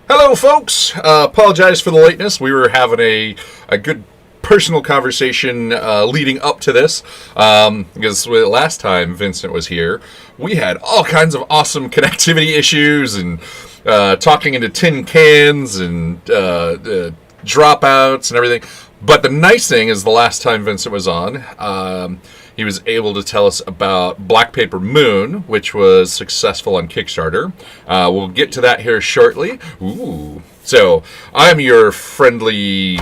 Hello, folks. Apologize for the lateness. We were having a good personal conversation leading up to this because last time Vincent was here, we had all kinds of awesome connectivity issues and talking into tin cans and dropouts and everything. But the nice thing is the last time Vincent was on, he was able to tell us about Black Paper Moon, which was successful on Kickstarter. We'll get to that here shortly. Ooh. So, I'm your friendly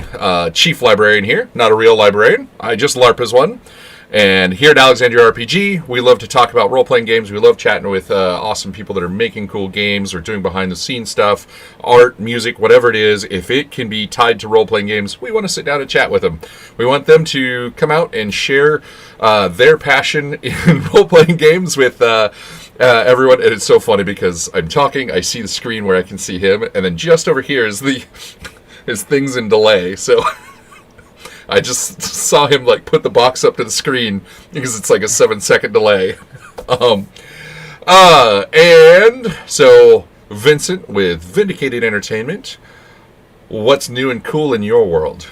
chief librarian here, not a real librarian. I just LARP as one. And here at Alexandria RPG, we love to talk about role-playing games. We love chatting with awesome people that are making cool games or doing behind-the-scenes stuff, art, music, whatever it is. If it can be tied to role-playing games, we want to sit down and chat with them. We want them to come out and share their passion in role-playing games with everyone. And it's so funny because I'm talking, I see the screen where I can see him, and then just over here is his thing's in delay. So I just saw him like put the box up to the screen because it's like a 7-second delay. And so Vincent with Vindicated Entertainment, what's new and cool in your world?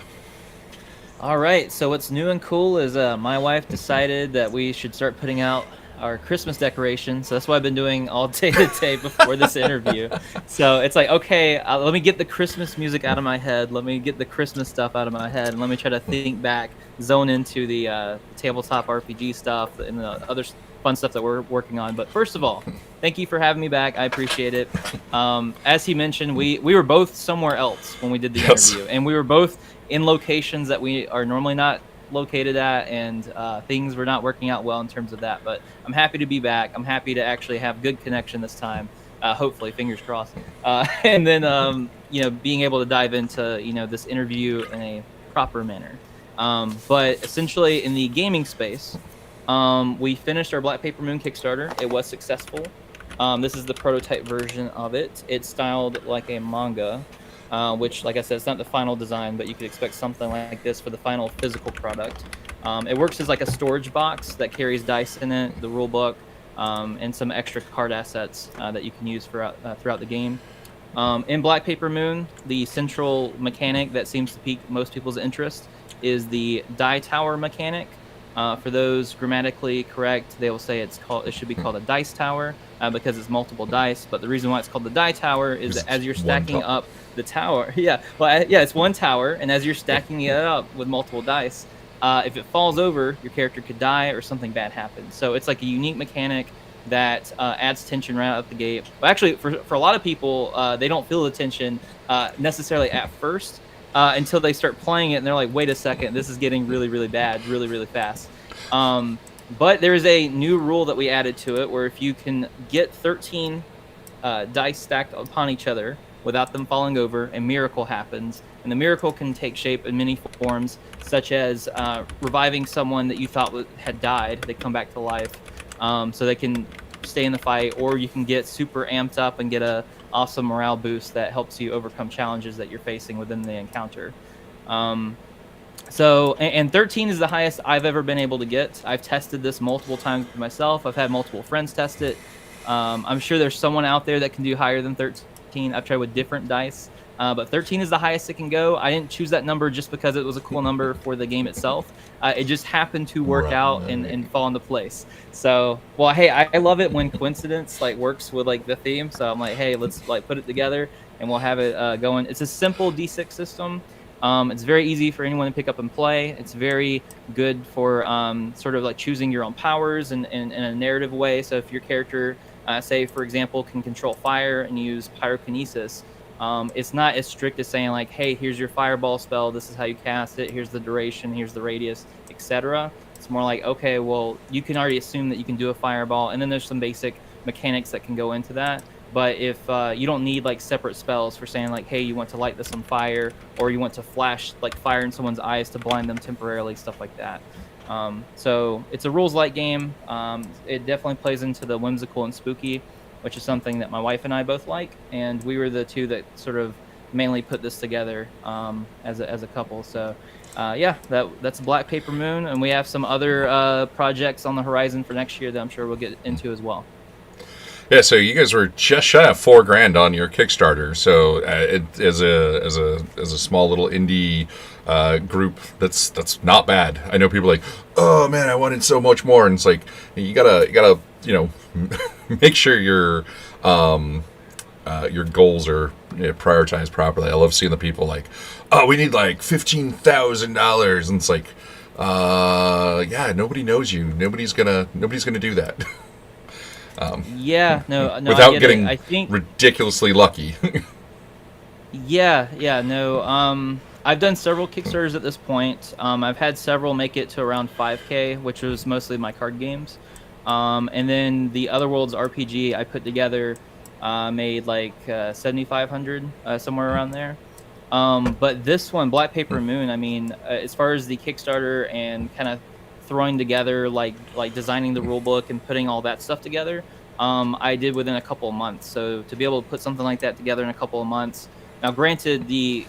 All right, so what's new and cool is my wife decided that we should start putting out our Christmas decorations. So that's what I've been doing all day today before this interview. So it's like, okay, let me get the Christmas music out of my head. Let me get the Christmas stuff out of my head. And let me try to think back, zone into the tabletop RPG stuff and the other fun stuff that we're working on. But first of all, thank you for having me back. I appreciate it. As he mentioned, we were both somewhere else when we did the interview. And we were both in locations that we are normally not located at, and things were not working out well in terms of that. But I'm happy to be back. I'm happy to actually have good connection this time. Hopefully, fingers crossed. And then being able to dive into this interview in a proper manner. But essentially, in the gaming space, we finished our Black Paper Moon Kickstarter. It was successful. This is the prototype version of it. It's styled like a manga. Which, like I said, it's not the final design, but you could expect something like this for the final physical product. It works as like a storage box that carries dice in it, the rule book, and some extra card assets that you can use throughout the game. In Black Paper Moon, the central mechanic that seems to pique most people's interest is the die tower mechanic. For those grammatically correct, they will say it should be called a dice tower because it's multiple dice. But the reason why it's called the die tower is that as you're stacking up the tower, it's one tower, and as you're stacking it up with multiple dice, if it falls over, your character could die or something bad happens. So it's like a unique mechanic that adds tension right out the gate. But actually, for a lot of people, they don't feel the tension necessarily at first. Until they start playing it and they're like, wait a second, this is getting really, really bad, really, really fast. But there is a new rule that we added to it where if you can get 13 dice stacked upon each other without them falling over, a miracle happens. And the miracle can take shape in many forms, such as reviving someone that you thought had died. They come back to life so they can stay in the fight, or you can get super amped up and get a awesome morale boost that helps you overcome challenges that you're facing within the encounter. So 13 is the highest I've ever been able to get. I've tested this multiple times myself. I've had multiple friends test it. I'm sure there's someone out there that can do higher than 13. I've tried with different dice. But 13 is the highest it can go. I didn't choose that number just because it was a cool number for the game itself. It just happened to work out and fall into place. So, well, hey, I love it when coincidence like works with like the theme. So I'm like, hey, let's like put it together and we'll have it going. It's a simple D6 system. It's very easy for anyone to pick up and play. It's very good for sort of like choosing your own powers in a narrative way. So if your character, say, for example, can control fire and use pyrokinesis, it's not as strict as saying like, hey, here's your fireball spell, this is how you cast it, here's the duration, here's the radius, etc. It's more like, okay, well, you can already assume that you can do a fireball, and then there's some basic mechanics that can go into that. But if you don't need like separate spells for saying like, hey, you want to light this on fire, or you want to flash like fire in someone's eyes to blind them temporarily, stuff like that. So it's a rules light game. It definitely plays into the whimsical and spooky, which is something that my wife and I both like, and we were the two that sort of mainly put this together as a couple. So that's Black Paper Moon, and we have some other projects on the horizon for next year that I'm sure we'll get into as well. Yeah, so you guys were just shy of $4,000 on your Kickstarter. So as a small little indie group, that's not bad. I know people are like, oh man, I wanted so much more, and it's like you gotta make sure your goals are prioritized properly. I love seeing the people like, oh, we need like $15,000, and it's like, yeah, nobody knows you. Nobody's gonna do that. No, without getting I think ridiculously lucky. Yeah, no. I've done several Kickstarters at this point. I've had several make it to around 5K, which was mostly my card games. And then the Otherworlds RPG I put together made like 7,500, somewhere around there. But this one, Black Paper Moon, I mean, as far as the Kickstarter and kind of throwing together, like designing the rule book and putting all that stuff together, I did within a couple of months. So to be able to put something like that together in a couple of months. Now, granted, the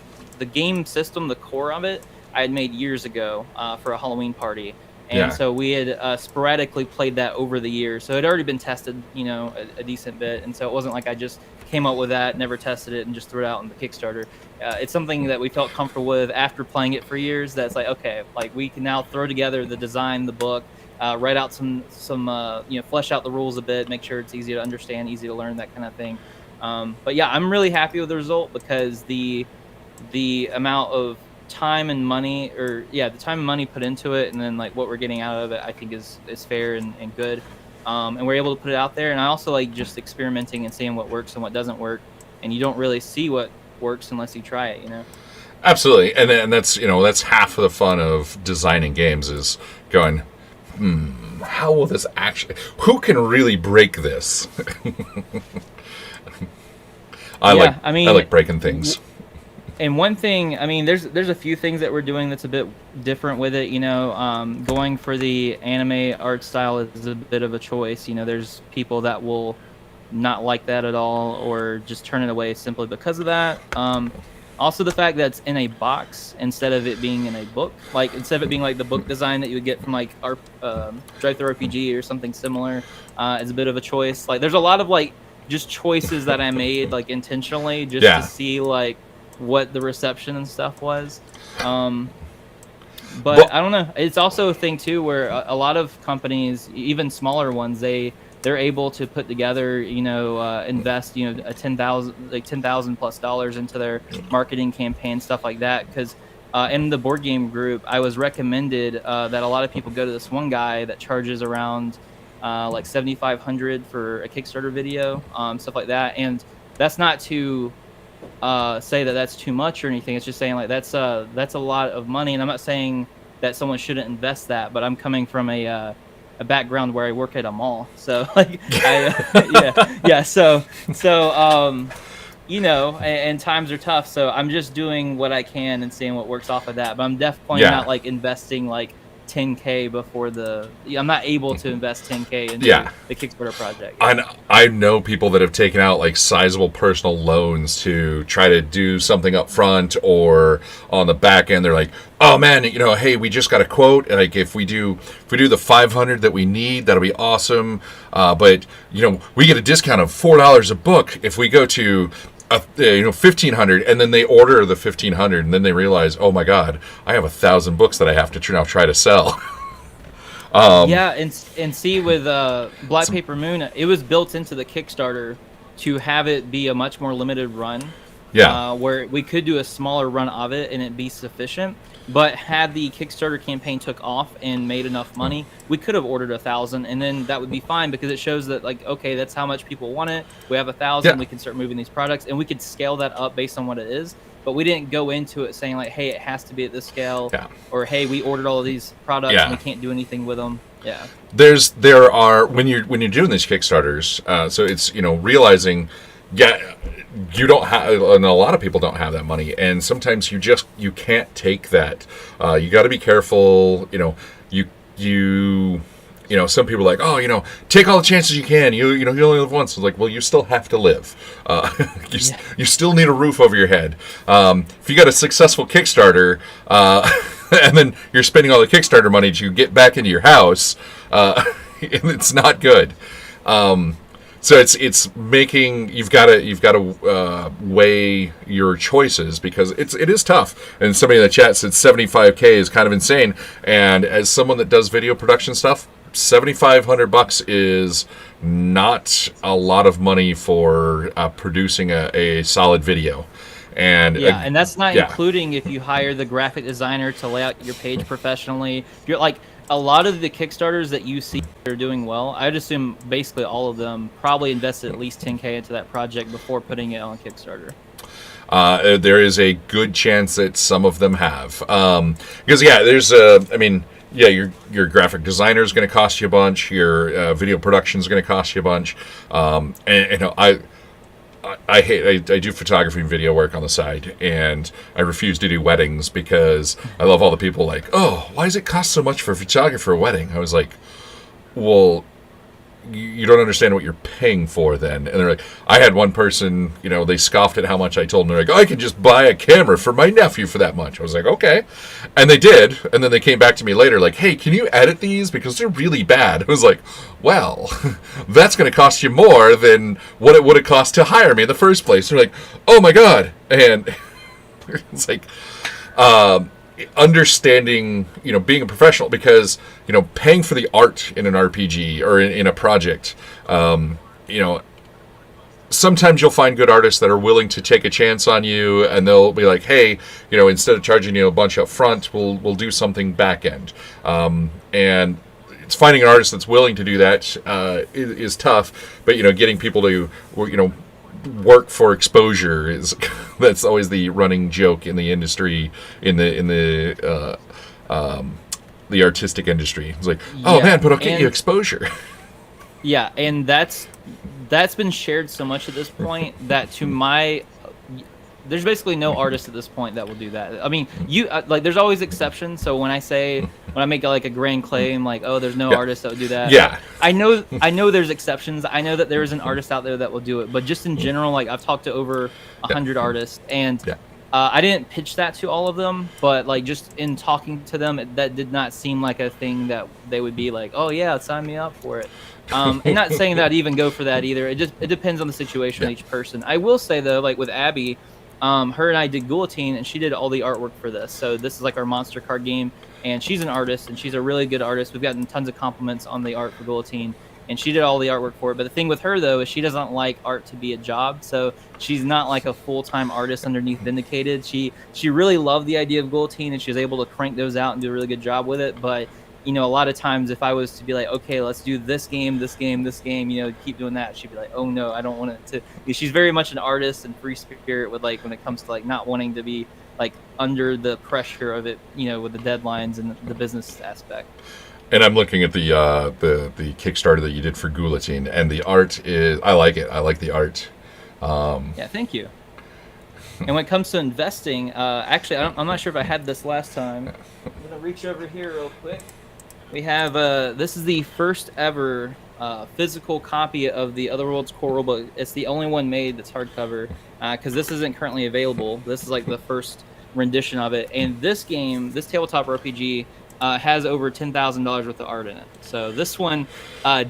game system, the core of it, I had made years ago for a Halloween party. And Yeah. so we had sporadically played that over the years. So it had already been tested, a decent bit. And so it wasn't like I just came up with that, never tested it, and just threw it out on the Kickstarter. It's something that we felt comfortable with after playing it for years. That's like, okay, like we can now throw together the design, the book, write out some flesh out the rules a bit, make sure it's easy to understand, easy to learn, that kind of thing. But yeah, I'm really happy with the result because the amount of time and money, the time and money put into it, and then like what we're getting out of it, I think is fair and good. And we're able to put it out there. And I also like just experimenting and seeing what works and what doesn't work. And you don't really see what works unless you try it. Absolutely, and that's half of the fun of designing games is going, how will this actually? Who can really break this? I like breaking things. And one thing, I mean, there's a few things that we're doing that's a bit different with it. Going for the anime art style is a bit of a choice. There's people that will not like that at all, or just turn it away simply because of that. Also, the fact that it's in a box instead of it being in a book, like instead of it being like the book design that you would get from like our Drive-Thru RPG or something similar, is a bit of a choice. Like, there's a lot of like just choices that I made like intentionally just to see like what the reception and stuff was. But I don't know. It's also a thing too where a lot of companies, even smaller ones, they're able to put together, invest, a $10,000 plus dollars into their marketing campaign, stuff like that. Because in the board game group, I was recommended that a lot of people go to this one guy that charges around like $7,500 for a Kickstarter video, stuff like that. And that's not to say that that's too much or anything. It's just saying like that's a lot of money. And I'm not saying that someone shouldn't invest that, but I'm coming from a background where I work at a mall, so like and times are tough, so I'm just doing what I can and seeing what works off of that. But I'm definitely not like investing like 10K before I'm not able to invest 10K into the Kickstarter project. I know people that have taken out like sizable personal loans to try to do something up front, or on the back end they're like, oh man, hey, we just got a quote, like if we do the 500 that we need, that'll be awesome, but we get a discount of $4 a book if we go to 1,500, and then they order the 1,500, and then they realize, oh my god, I have 1,000 books that I have to now try to sell. And see, with Black Paper Moon, it was built into the Kickstarter to have it be a much more limited run. Where we could do a smaller run of it and it be sufficient. But had the Kickstarter campaign took off and made enough money, we could have ordered 1,000, and then that would be fine because it shows that like, okay, that's how much people want it. We have 1,000, we can start moving these products, and we could scale that up based on what it is. But we didn't go into it saying like, hey, it has to be at this scale, or hey, we ordered all of these products and we can't do anything with them. There are when you're doing these Kickstarters, so it's realizing, you don't have, and a lot of people don't have that money, and sometimes you can't take that. You got to be careful. Some people are like, oh, take all the chances you can. You only live once. It's like, well, you still have to live. You still need a roof over your head. If you got a successful Kickstarter, and then you're spending all the Kickstarter money to get back into your house, it's not good. So it's making, you've got to weigh your choices, because it is tough. And somebody in the chat said 75K is kind of insane. And as someone that does video production stuff, $7,500 is not a lot of money for producing a solid video. And and that's not including if you hire the graphic designer to lay out your page professionally. You're like, a lot of the Kickstarters that you see are doing well, I'd assume basically all of them probably invested at least 10K into that project before putting it on Kickstarter. There is a good chance that some of them have. Because there's your graphic designer is going to cost you a bunch. Your video production is going to cost you a bunch. I do photography and video work on the side, and I refuse to do weddings because I love all the people like, oh, why does it cost so much for a photographer for a wedding? I was like, well, you don't understand what you're paying for then. And they're like, I had one person, they scoffed at how much I told them. They're like, I could just buy a camera for my nephew for that much. I was like, okay. And they did. And then they came back to me later like, hey, can you edit these? Because they're really bad. I was like, well, that's going to cost you more than what it would have cost to hire me in the first place. They're like, oh my God. And it's like, understanding, being a professional, because, paying for the art in an RPG or in a project, sometimes you'll find good artists that are willing to take a chance on you, and they'll be like, hey, instead of charging you a bunch up front, we'll do something back end. And it's finding an artist that's willing to do that is tough, but, getting people to, work for exposure is that's always the running joke in the industry, in the artistic industry. It's like, oh man, but I'll get you exposure. Yeah, and that's been shared so much at this point that there's basically no artist at this point that will do that. I mean, there's always exceptions. So when I make like a grand claim, like, oh, there's no artist that would do that. Yeah. I know there's exceptions. I know that there is an artist out there that will do it. But just in general, like, I've talked to over 100 artists, and I didn't pitch that to all of them, but like just in talking to them, that did not seem like a thing that they would be like, oh yeah, sign me up for it. And not saying that I'd even go for that either. It depends on the situation of each person. I will say though, like with Abby, her and I did Guillotine, and she did all the artwork for this. So this is like our monster card game, and she's an artist, and she's a really good artist. We've gotten tons of compliments on the art for Guillotine, and she did all the artwork for it. But the thing with her, though, is she doesn't like art to be a job. So she's not like a full-time artist underneath Vindicated. She really loved the idea of Guillotine, and she was able to crank those out and do a really good job with it. But a lot of times if I was to be like, okay, let's do this game, keep doing that, she'd be like, oh no, I don't want it to. She's very much an artist and free spirit with like when it comes to like not wanting to be like under the pressure of it, with the deadlines and the business aspect. And I'm looking at the Kickstarter that you did for Guillotine, and the art I like it. I like the art. Yeah, thank you. And when it comes to investing, actually, I'm not sure if I had this last time. I'm gonna reach over here real quick. We have this is the first ever physical copy of the Otherworld's core rulebook. It's the only one made that's hardcover, because this isn't currently available. This is like the first rendition of it. And this game, this tabletop RPG, has over $10,000 worth of art in it. So this one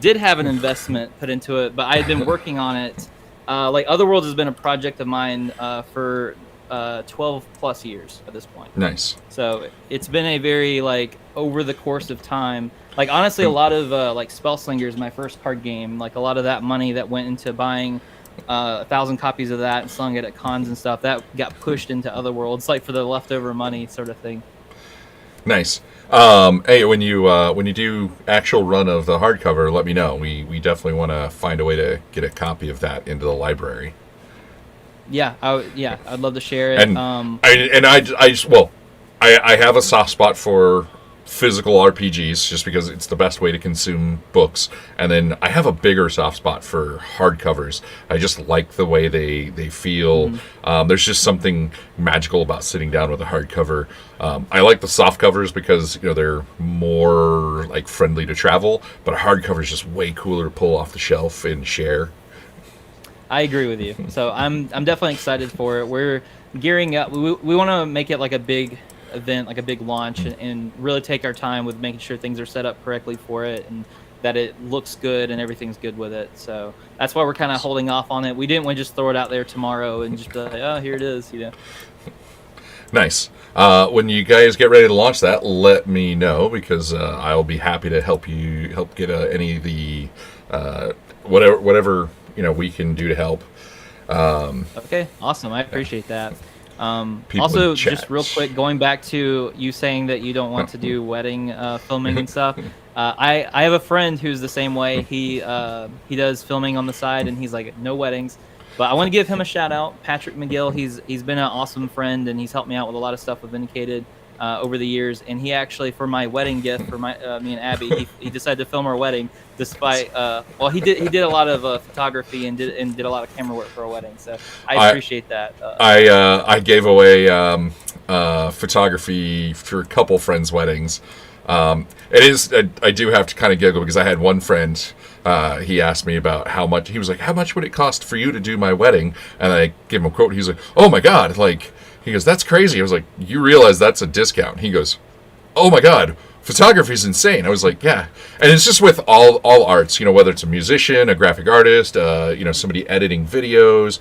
did have an investment put into it, but I had been working on it. Like Otherworlds has been a project of mine for 12 plus years at this point. Nice. So it's been a very like over the course of time. Like honestly, a lot of like Spellslingers, my first card game, like a lot of that money that went into buying 1,000 copies of that and selling it at cons and stuff, that got pushed into Otherworlds, like for the leftover money sort of thing. Nice. Hey, when you do actual run of the hardcover, let me know. We definitely want to find a way to get a copy of that into the library. Yeah, I'd love to share it. And I have a soft spot for physical RPGs just because it's the best way to consume books, and then I have a bigger soft spot for hardcovers. I just like the way they feel. There's just something magical about sitting down with a hardcover. I like the soft covers because they're more like friendly to travel, but a hardcover is just way cooler to pull off the shelf and share. I agree with you. So I'm definitely excited for it. We're gearing up. We want to make it like a big event, like a big launch, and really take our time with making sure things are set up correctly for it and that it looks good and everything's good with it. So that's why we're kind of holding off on it. We didn't want to just throw it out there tomorrow and just be like, oh, here it is, Nice. When you guys get ready to launch that, let me know, because I'll be happy to help get any of the whatever we can do to help. Okay, awesome. I appreciate that. Also, just real quick, going back to you saying that you don't want to do wedding filming and stuff. I have a friend who's the same way. He does filming on the side, and he's like, no weddings. But I want to give him a shout out, Patrick McGill. He's been an awesome friend, and he's helped me out with a lot of stuff with Vindicated over the years. And he actually, for my wedding gift for my me and Abby, he decided to film our wedding despite well, he did a lot of photography and did a lot of camera work for our wedding. So I appreciate that. I gave away photography for a couple friends' weddings. It is I do have to kind of giggle because I had one friend. He asked me about how much. He was like, "How much would it cost for you to do my wedding?" And I gave him a quote. He was like, "Oh my god!" Like he goes, "That's crazy." I was like, "You realize that's a discount?" He goes, "Oh my god, photography is insane." I was like, "Yeah," and it's just with all arts, whether it's a musician, a graphic artist, somebody editing videos,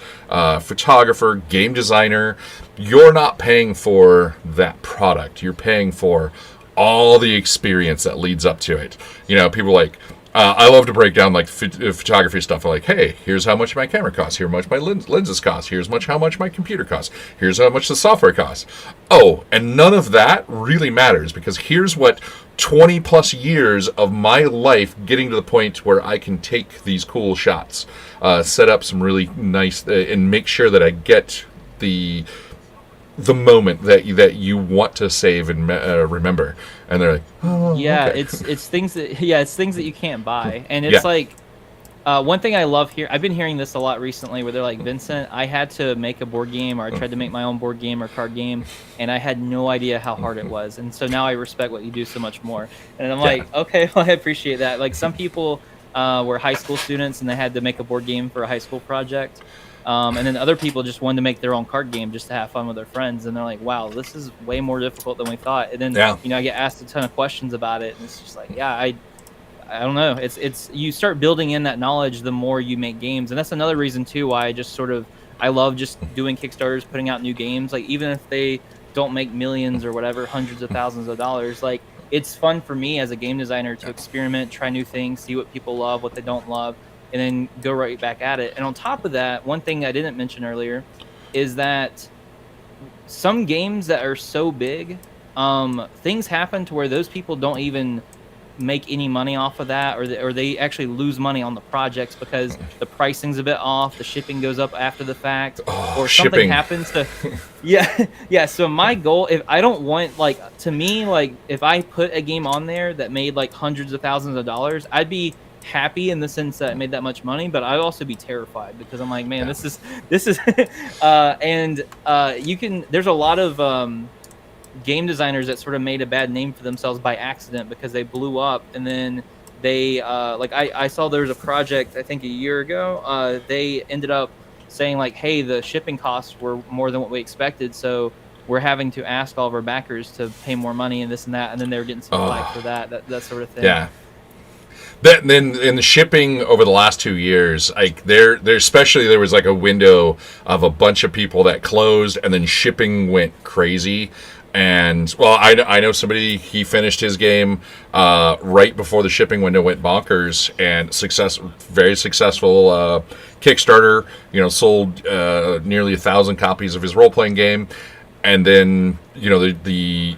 photographer, game designer. You're not paying for that product. You're paying for all the experience that leads up to it. People like. I love to break down like photography stuff. Like, hey, here's how much my camera costs. Here's how much my lenses cost. Here's how much my computer costs. Here's how much the software costs. Oh, and none of that really matters because here's what 20 plus years of my life getting to the point where I can take these cool shots, set up some really nice, and make sure that I get the moment that you want to save and remember. And they're like, oh, yeah, okay. it's things that you can't buy, and it's like one thing I love here. I've been hearing this a lot recently, where they're like, Vincent, I had to make a board game, or I tried to make my own board game or card game, and I had no idea how hard it was, and so now I respect what you do so much more. And I'm like, okay, well, I appreciate that. Like some people were high school students and they had to make a board game for a high school project. And then other people just wanted to make their own card game just to have fun with their friends. And they're like, wow, this is way more difficult than we thought. And then, I get asked a ton of questions about it. And it's just like, yeah, I don't know. It's you start building in that knowledge the more you make games. And that's another reason, too, why I love just doing Kickstarters, putting out new games. Like, even if they don't make millions or whatever, hundreds of thousands of dollars, like, it's fun for me as a game designer to experiment, try new things, see what people love, what they don't love, and then go right back at it. And on top of that, one thing I didn't mention earlier is that some games that are so big, things happen to where those people don't even make any money off of that, or they actually lose money on the projects because the pricing's a bit off, the shipping goes up after the fact, or something happens to yeah. So my goal, if I don't want, like, to me, like, if I put a game on there that made like hundreds of thousands of dollars, I'd be happy in the sense that I made that much money, but I'd also be terrified because I'm like, man, this is there's a lot of game designers that sort of made a bad name for themselves by accident because they blew up, and then they I saw there was a project, I think a year ago, they ended up saying like, hey, the shipping costs were more than what we expected, so we're having to ask all of our backers to pay more money and this and that, and then they were getting some flack for that sort of thing. Yeah. That then in the shipping over the last 2 years, like there especially there was like a window of a bunch of people that closed, and then shipping went crazy. And well, I know somebody, he finished his game right before the shipping window went bonkers, and very successful Kickstarter. Sold nearly 1,000 copies of his role playing game, and then the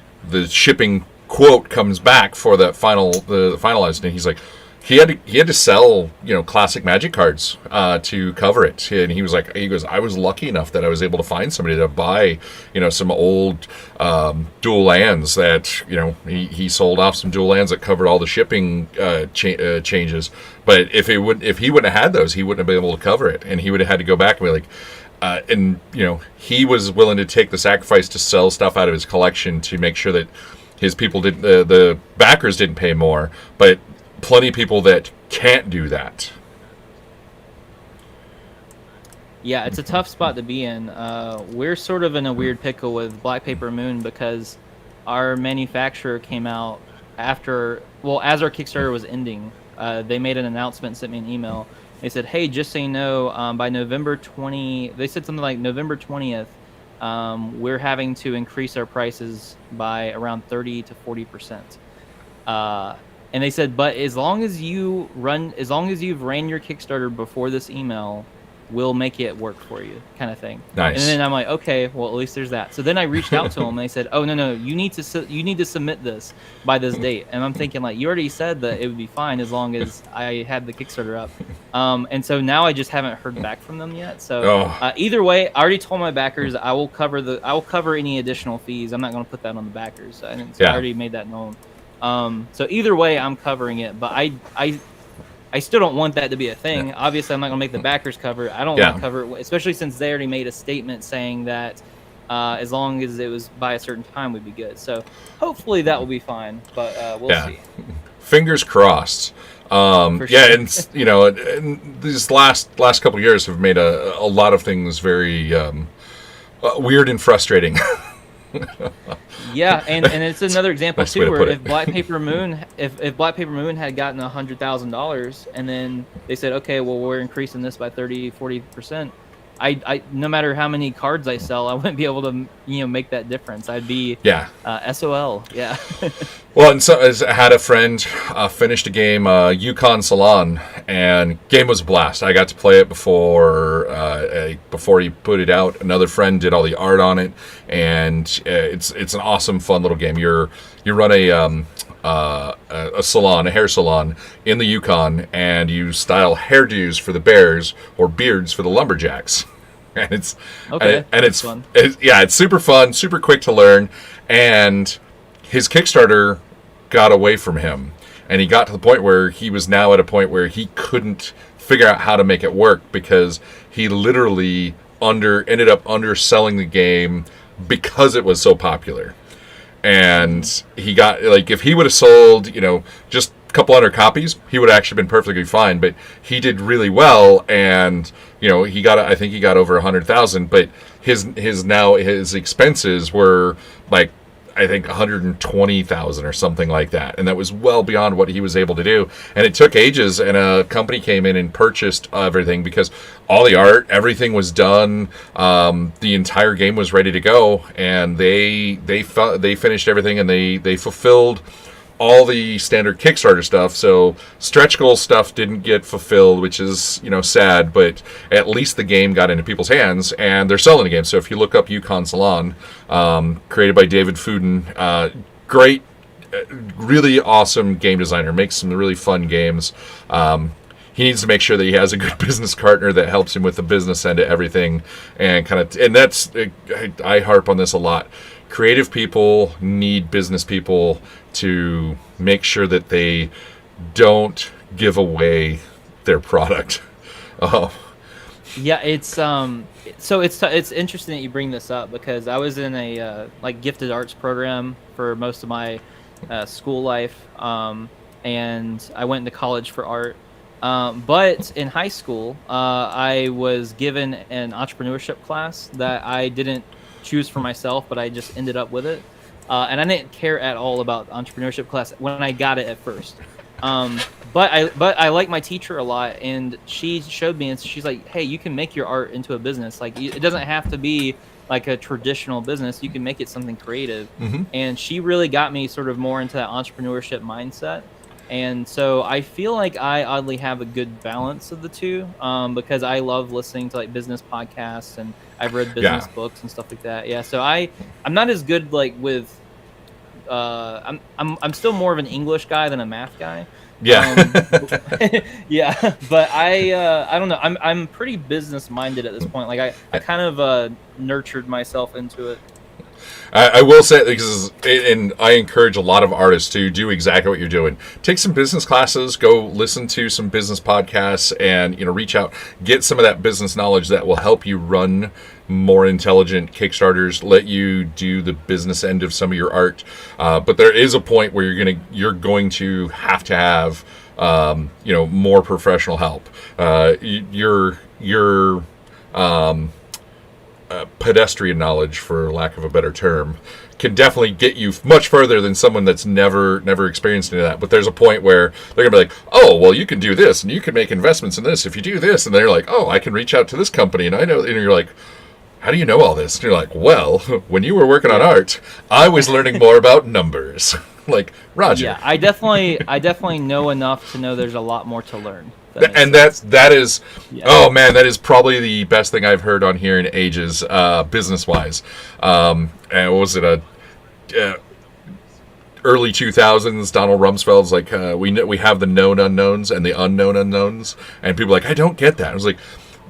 shipping quote comes back for the finalized, and he's like, he had to sell classic Magic cards to cover it, and he goes, I was lucky enough that I was able to find somebody to buy some old dual lands that he sold off some dual lands that covered all the shipping changes. But if he wouldn't have had those, he wouldn't have been able to cover it, and he would have had to go back and be like, he was willing to take the sacrifice to sell stuff out of his collection to make sure that his people didn't, the backers didn't pay more, but plenty of people that can't do that. Yeah, it's a tough spot to be in. We're sort of in a weird pickle with Black Paper Moon because our manufacturer came out as our Kickstarter was ending. They made an announcement, sent me an email. They said, hey, just so you know, by November 20, they said something like November 20th, we're having to increase our prices by around 30 to 40%. And they said, but as long as you've ran your Kickstarter before this email, we'll make it work for you, kind of thing. Nice. And then I'm like, okay, well, at least there's that. So then I reached out to them and they said, oh, no, you need to submit this by this date. And I'm thinking, like, you already said that it would be fine as long as I had the Kickstarter up. And so now I just haven't heard back from them yet. So either way, I already told my backers I will cover any additional fees. I'm not going to put that on the backers. So I already made that known. So either way, I'm covering it, but I still don't want that to be a thing. Yeah. Obviously, I'm not going to make the backers cover it. I don't want to cover it, especially since they already made a statement saying that as long as it was by a certain time, we'd be good. So hopefully that will be fine, but we'll see. Fingers crossed. Sure. And you know, and these last couple of years have made a lot of things very weird and frustrating. Yeah, and it's another example too, where if Black Paper Moon had gotten $100,000 and then they said, okay, well, we're increasing this by 30-40%, I no matter how many cards I sell, I wouldn't be able to make that difference. I'd be SOL. Yeah. Well, and so I had a friend finished a game, Yukon Salon, and game was a blast. I got to play it before he put it out. Another friend did all the art on it, and it's an awesome, fun little game. You run a salon, a hair salon in the Yukon, and you style hairdos for the bears or beards for the lumberjacks. And it's fun. It's super fun, super quick to learn, and his Kickstarter got away from him, and he got to the point where he was now at a point where he couldn't figure out how to make it work because he literally ended up underselling the game because it was so popular. And he got, like, if he would have sold, just a couple hundred copies, he would have actually been perfectly fine. But he did really well, and I think he got over 100,000. But his expenses were like, I think 120,000 or something like that, and that was well beyond what he was able to do. And it took ages, and a company came in and purchased everything because all the art, everything was done. The entire game was ready to go, and they finished everything, and they fulfilled all the standard Kickstarter stuff. So stretch goal stuff didn't get fulfilled, which is, sad, but at least the game got into people's hands, and they're selling the game. So if you look up Yukon Salon, created by David Fuden, great, really awesome game designer, makes some really fun games. He needs to make sure that he has a good business partner that helps him with the business end of everything, and that's, I harp on this a lot. Creative people need business people to make sure that they don't give away their product. Yeah, it's so it's interesting that you bring this up because I was in a gifted arts program for most of my school life, and I went into college for art. But in high school, I was given an entrepreneurship class that I didn't choose for myself, but I just ended up with it. And I didn't care at all about entrepreneurship class when I got it at first. But I like my teacher a lot, and she showed me, and she's like, hey, you can make your art into a business. Like, it doesn't have to be like a traditional business. You can make it something creative. Mm-hmm. And she really got me sort of more into that entrepreneurship mindset. And so I feel like I oddly have a good balance of the two, because I love listening to like business podcasts, and I've read business books and stuff like that. Yeah, so I'm not as good like with I'm still more of an English guy than a math guy. Yeah. Yeah, but I don't know. I'm pretty business minded at this point. Like I kind of nurtured myself into it. I will say, because, and I encourage a lot of artists to do exactly what you're doing. Take some business classes, go listen to some business podcasts, and reach out, get some of that business knowledge that will help you run more intelligent Kickstarters, let you do the business end of some of your art. But there is a point where you're going to have more professional help. Your pedestrian knowledge, for lack of a better term, can definitely get you much further than someone that's never experienced any of that. But there's a point where they're gonna be like, oh, well, you can do this, and you can make investments in this if you do this, and they're like, oh, I can reach out to this company, and I know, and you're like, how do you know all this? And you're like, well, when you were working on art, I was learning more about numbers. Like, Roger. Yeah, I definitely know enough to know there's a lot more to learn. That makes And sense. that is, Yeah. oh man, that is probably the best thing I've heard on here in ages, business wise. And what was it, uh, early 2000s? Donald Rumsfeld's like, we have the known unknowns and the unknown unknowns, and people are like, I don't get that. I was like,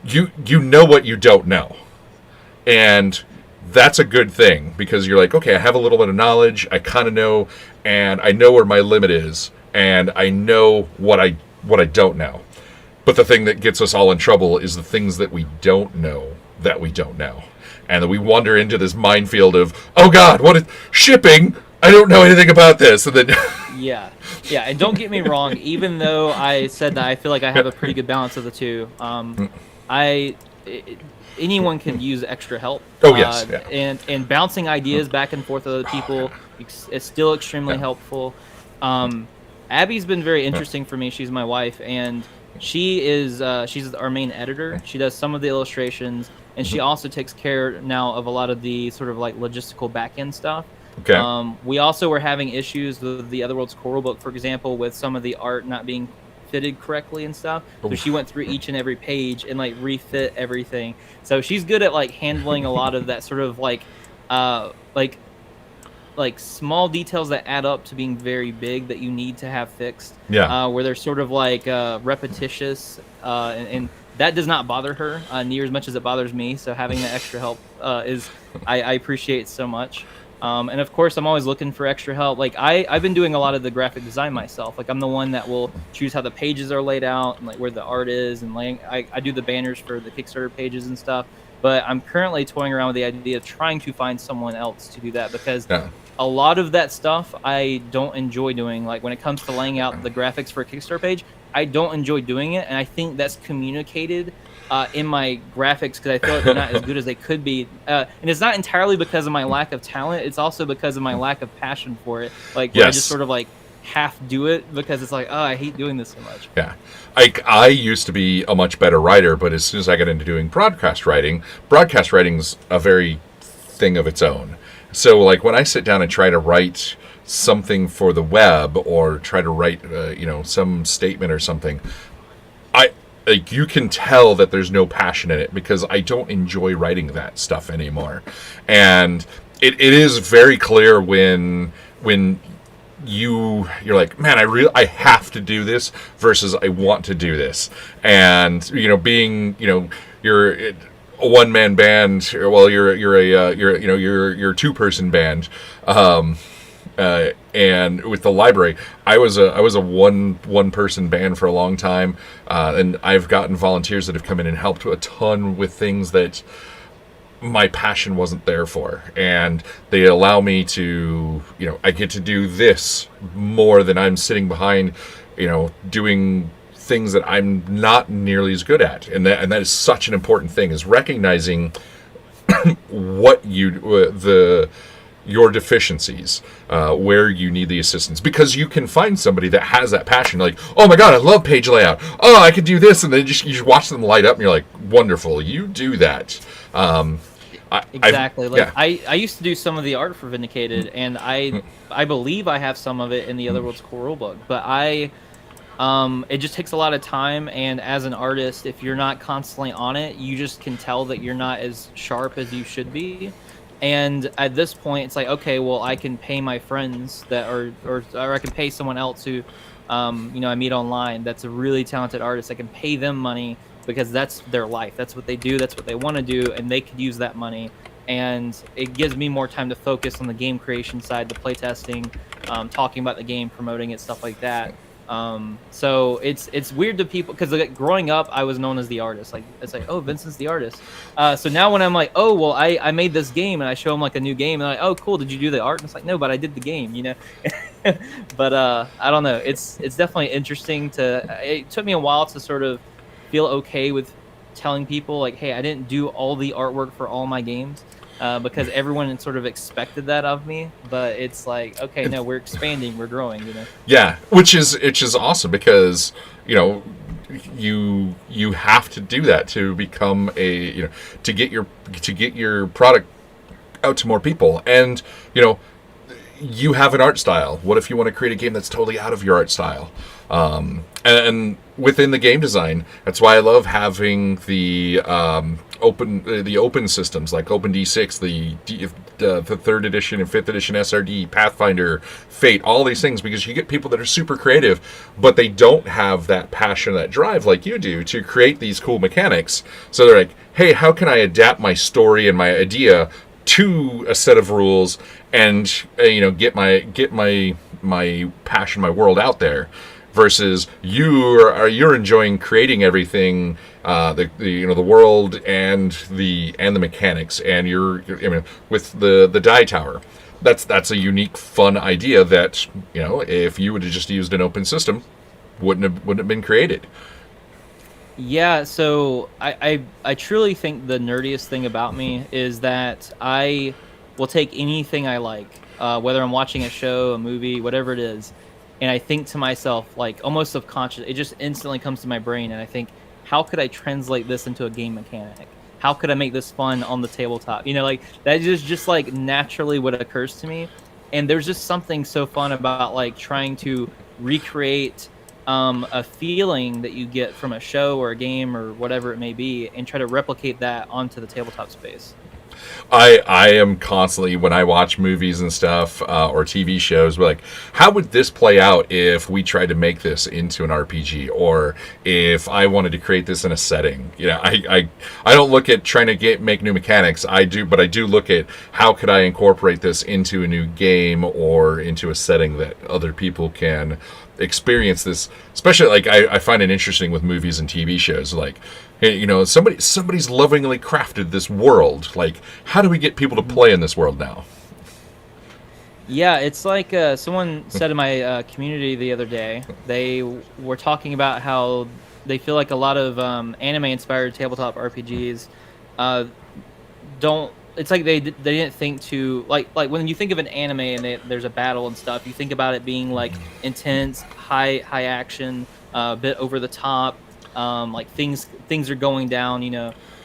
you know what you don't know, and that's a good thing, because you're like, okay, I have a little bit of knowledge, I kind of know, and I know where my limit is, and I know what I don't know. But the thing that gets us all in trouble is the things that we don't know that we don't know. And then we wander into this minefield of, oh God, what is shipping? I don't know anything about this. And then Yeah, yeah, and don't get me wrong. Even though I said that I feel like I have a pretty good balance of the two, I I- anyone can use extra help. Oh, yes, yeah. And bouncing ideas back and forth with other people is still extremely Yeah. helpful. Abby's been very interesting for me. She's my wife, and she's our main editor. She does some of the illustrations, and she also takes care now of a lot of the sort of like logistical back end stuff. Okay. We also were having issues with the Otherworld's core rulebook, for example, with some of the art not being fitted correctly and stuff. So she went through each and every page and like refit everything. So she's good at like handling a lot of that sort of uh like like small details that add up to being very big that you need to have fixed. Yeah. Where they're sort of like repetitious, and that does not bother her near as much as it bothers me. So having that extra help I appreciate so much. And of course, I'm always looking for extra help. Like I've been doing a lot of the graphic design myself. Like I'm the one that will choose how the pages are laid out and like where the art is, and like I do the banners for the Kickstarter pages and stuff. But I'm currently toying around with the idea of trying to find someone else to do that, because Yeah. a lot of that stuff I don't enjoy doing. Like when it comes to laying out the graphics for a Kickstarter page, I don't enjoy doing it, and I think that's communicated in my graphics, because I feel like they're not as good as they could be. And it's not entirely because of my lack of talent; it's also because of my lack of passion for it. Like where I just Yes. sort of like half do it because it's like, oh, I hate doing this so much. Yeah. I used to be a much better writer, but as soon as I got into doing broadcast writing's a very thing of its own. So, like, when I sit down and try to write something for the web, or try to write, some statement or something, you can tell that there's no passion in it, because I don't enjoy writing that stuff anymore. And it is very clear when you're like, man, I have to do this versus I want to do this. And being you're a one man band, well, you're a 2-person band. And with the library, I was a one person band for a long time, and I've gotten volunteers that have come in and helped a ton with things that my passion wasn't there for, and they allow me to, I get to do this more than I'm sitting behind, doing things that I'm not nearly as good at, and that is such an important thing, is recognizing what your deficiencies, where you need the assistance, because you can find somebody that has that passion, like, oh my god, I love page layout, oh, I could do this, and then you just watch them light up and you're like, wonderful, you do that. Exactly. Yeah. I used to do some of the art for Vindicated, and I believe I have some of it in the Otherworld's core rulebook, but it just takes a lot of time, and as an artist, if you're not constantly on it, you just can tell that you're not as sharp as you should be. And at this point, it's like, okay, well, I can pay my friends or I can pay someone else who, I meet online that's a really talented artist. I can pay them money because that's their life. That's what they do. That's what they want to do, and they could use that money. And it gives me more time to focus on the game creation side, the playtesting, talking about the game, promoting it, stuff like that. So it's weird to people, because like, growing up I was known as the artist. Like it's like, oh, Vincent's the artist. So now when I'm like, oh well, I made this game, and I show them like a new game, and they're like, oh cool, did you do the art? And it's like, no, but I did the game, But I don't know. It's definitely interesting it took me a while to sort of feel okay with telling people like, hey, I didn't do all the artwork for all my games. Because everyone sort of expected that of me, but it's like, okay, no, we're expanding, we're growing, Yeah, which is awesome, because you have to do that to become to get your product out to more people, and you have an art style. What if you want to create a game that's totally out of your art style? And within the game design. That's why I love having the open systems like OpenD6, the third edition and fifth edition SRD, Pathfinder, Fate, all these things, because you get people that are super creative, but they don't have that passion, that drive like you do to create these cool mechanics. So they're like, hey, how can I adapt my story and my idea to a set of rules and get my passion, my world out there, versus you're enjoying creating everything, the world and the mechanics, and with the die tower. That's a unique, fun idea that if you would have just used an open system, wouldn't have been created. Yeah, so I truly think the nerdiest thing about me is that I will take anything I like, whether I'm watching a show, a movie, whatever it is, and I think to myself, like almost subconscious, it just instantly comes to my brain, and I think, how could I translate this into a game mechanic? How could I make this fun on the tabletop? Like that is just like naturally what occurs to me, and there's just something so fun about like trying to recreate a feeling that you get from a show or a game or whatever it may be, and try to replicate that onto the tabletop space. I am constantly, when I watch movies and stuff, or TV shows, we're like, how would this play out if we tried to make this into an RPG, or if I wanted to create this in a setting? I don't look at trying to make new mechanics. But I do look at how could I incorporate this into a new game or into a setting that other people can experience this. Especially, like, I find it interesting with movies and TV shows, like, hey, somebody's lovingly crafted this world. Like, how do we get people to play in this world now? Yeah, it's like someone said in my community the other day, they were talking about how they feel like a lot of anime-inspired tabletop RPGs don't. It's like they didn't think to like when you think of an anime and there's a battle and stuff, you think about it being like intense, high action, a bit over the top, like things are going down,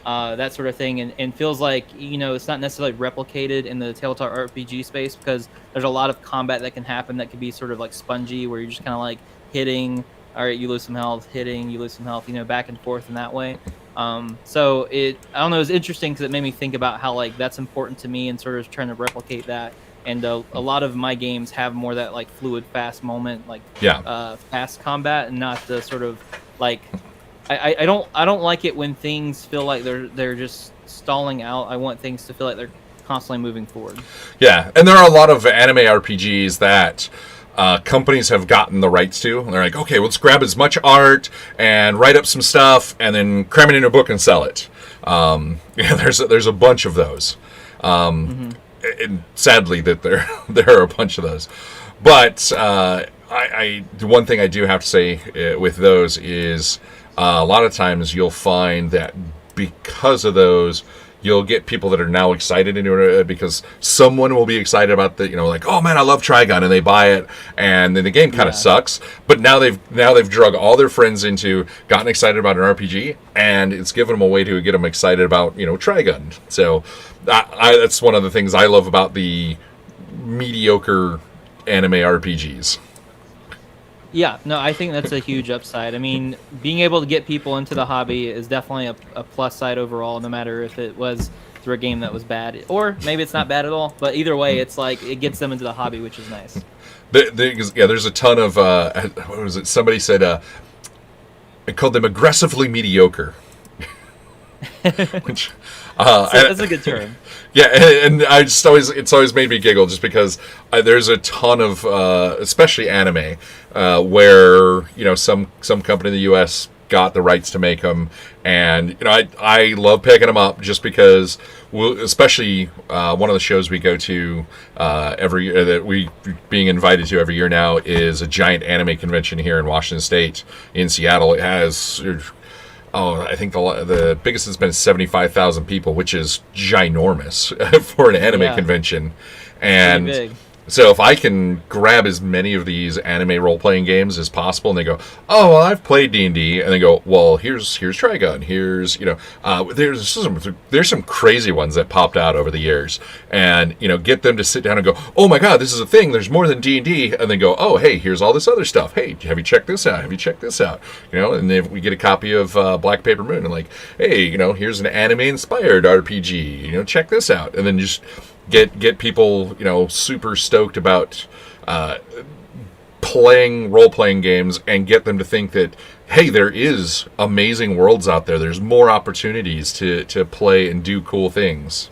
that sort of thing, and feels like it's not necessarily replicated in the tabletop RPG space, because there's a lot of combat that can happen that could be sort of like spongy, where you're just kind of like hitting, all right, you lose some health, hitting, you lose some health, back and forth in that way. So I don't know, it was interesting because it made me think about how like that's important to me and sort of trying to replicate that. And a lot of my games have more that like fluid, fast moment, like fast combat, and not the sort of like I don't like it when things feel like they're just stalling out. I want things to feel like they're constantly moving forward. Yeah, and there are a lot of anime RPGs that companies have gotten the rights to. And they're like, okay, let's grab as much art and write up some stuff and then cram it in a book and sell it. There's a bunch of those. And sadly, that there are a bunch of those. But the one thing I do have to say with those is a lot of times you'll find that because of those, you'll get people that are now excited into it because someone will be excited about like, oh man, I love Trigun, and they buy it, and then the game kind of sucks. But now they've drug all their friends into, gotten excited about an RPG, and it's given them a way to get them excited about Trigun. So that's one of the things I love about the mediocre anime RPGs. Yeah, no, I think that's a huge upside. I mean, being able to get people into the hobby is definitely a plus side overall, no matter if it was through a game that was bad, or maybe it's not bad at all. But either way, it's like it gets them into the hobby, which is nice. There's a ton of, what was it? Somebody said, I called them aggressively mediocre. Which, that's a good term. Yeah, and it's always made me giggle just because there's a ton of, especially anime, where some company in the U.S. got the rights to make them, and I love picking them up just because, especially one of the shows we go to every year, that we being invited to every year now, is a giant anime convention here in Washington State, in Seattle. It has. I think the biggest has been 75,000 people, which is ginormous for an anime convention. And So if I can grab as many of these anime role-playing games as possible, and they go, "Oh, well, I've played D&D," and they go, "Well, here's Trigun, here's there's some crazy ones that popped out over the years," and get them to sit down and go, "Oh my God, this is a thing. There's more than D&D," and then go, "Oh, hey, here's all this other stuff. Hey, have you checked this out? Have you checked this out?" And then we get a copy of Black Paper Moon, and like, "Hey, here's an anime-inspired RPG. Check this out," and then just get people super stoked about playing role-playing games, and get them to think that, hey, there is amazing worlds out there, there's more opportunities to play and do cool things.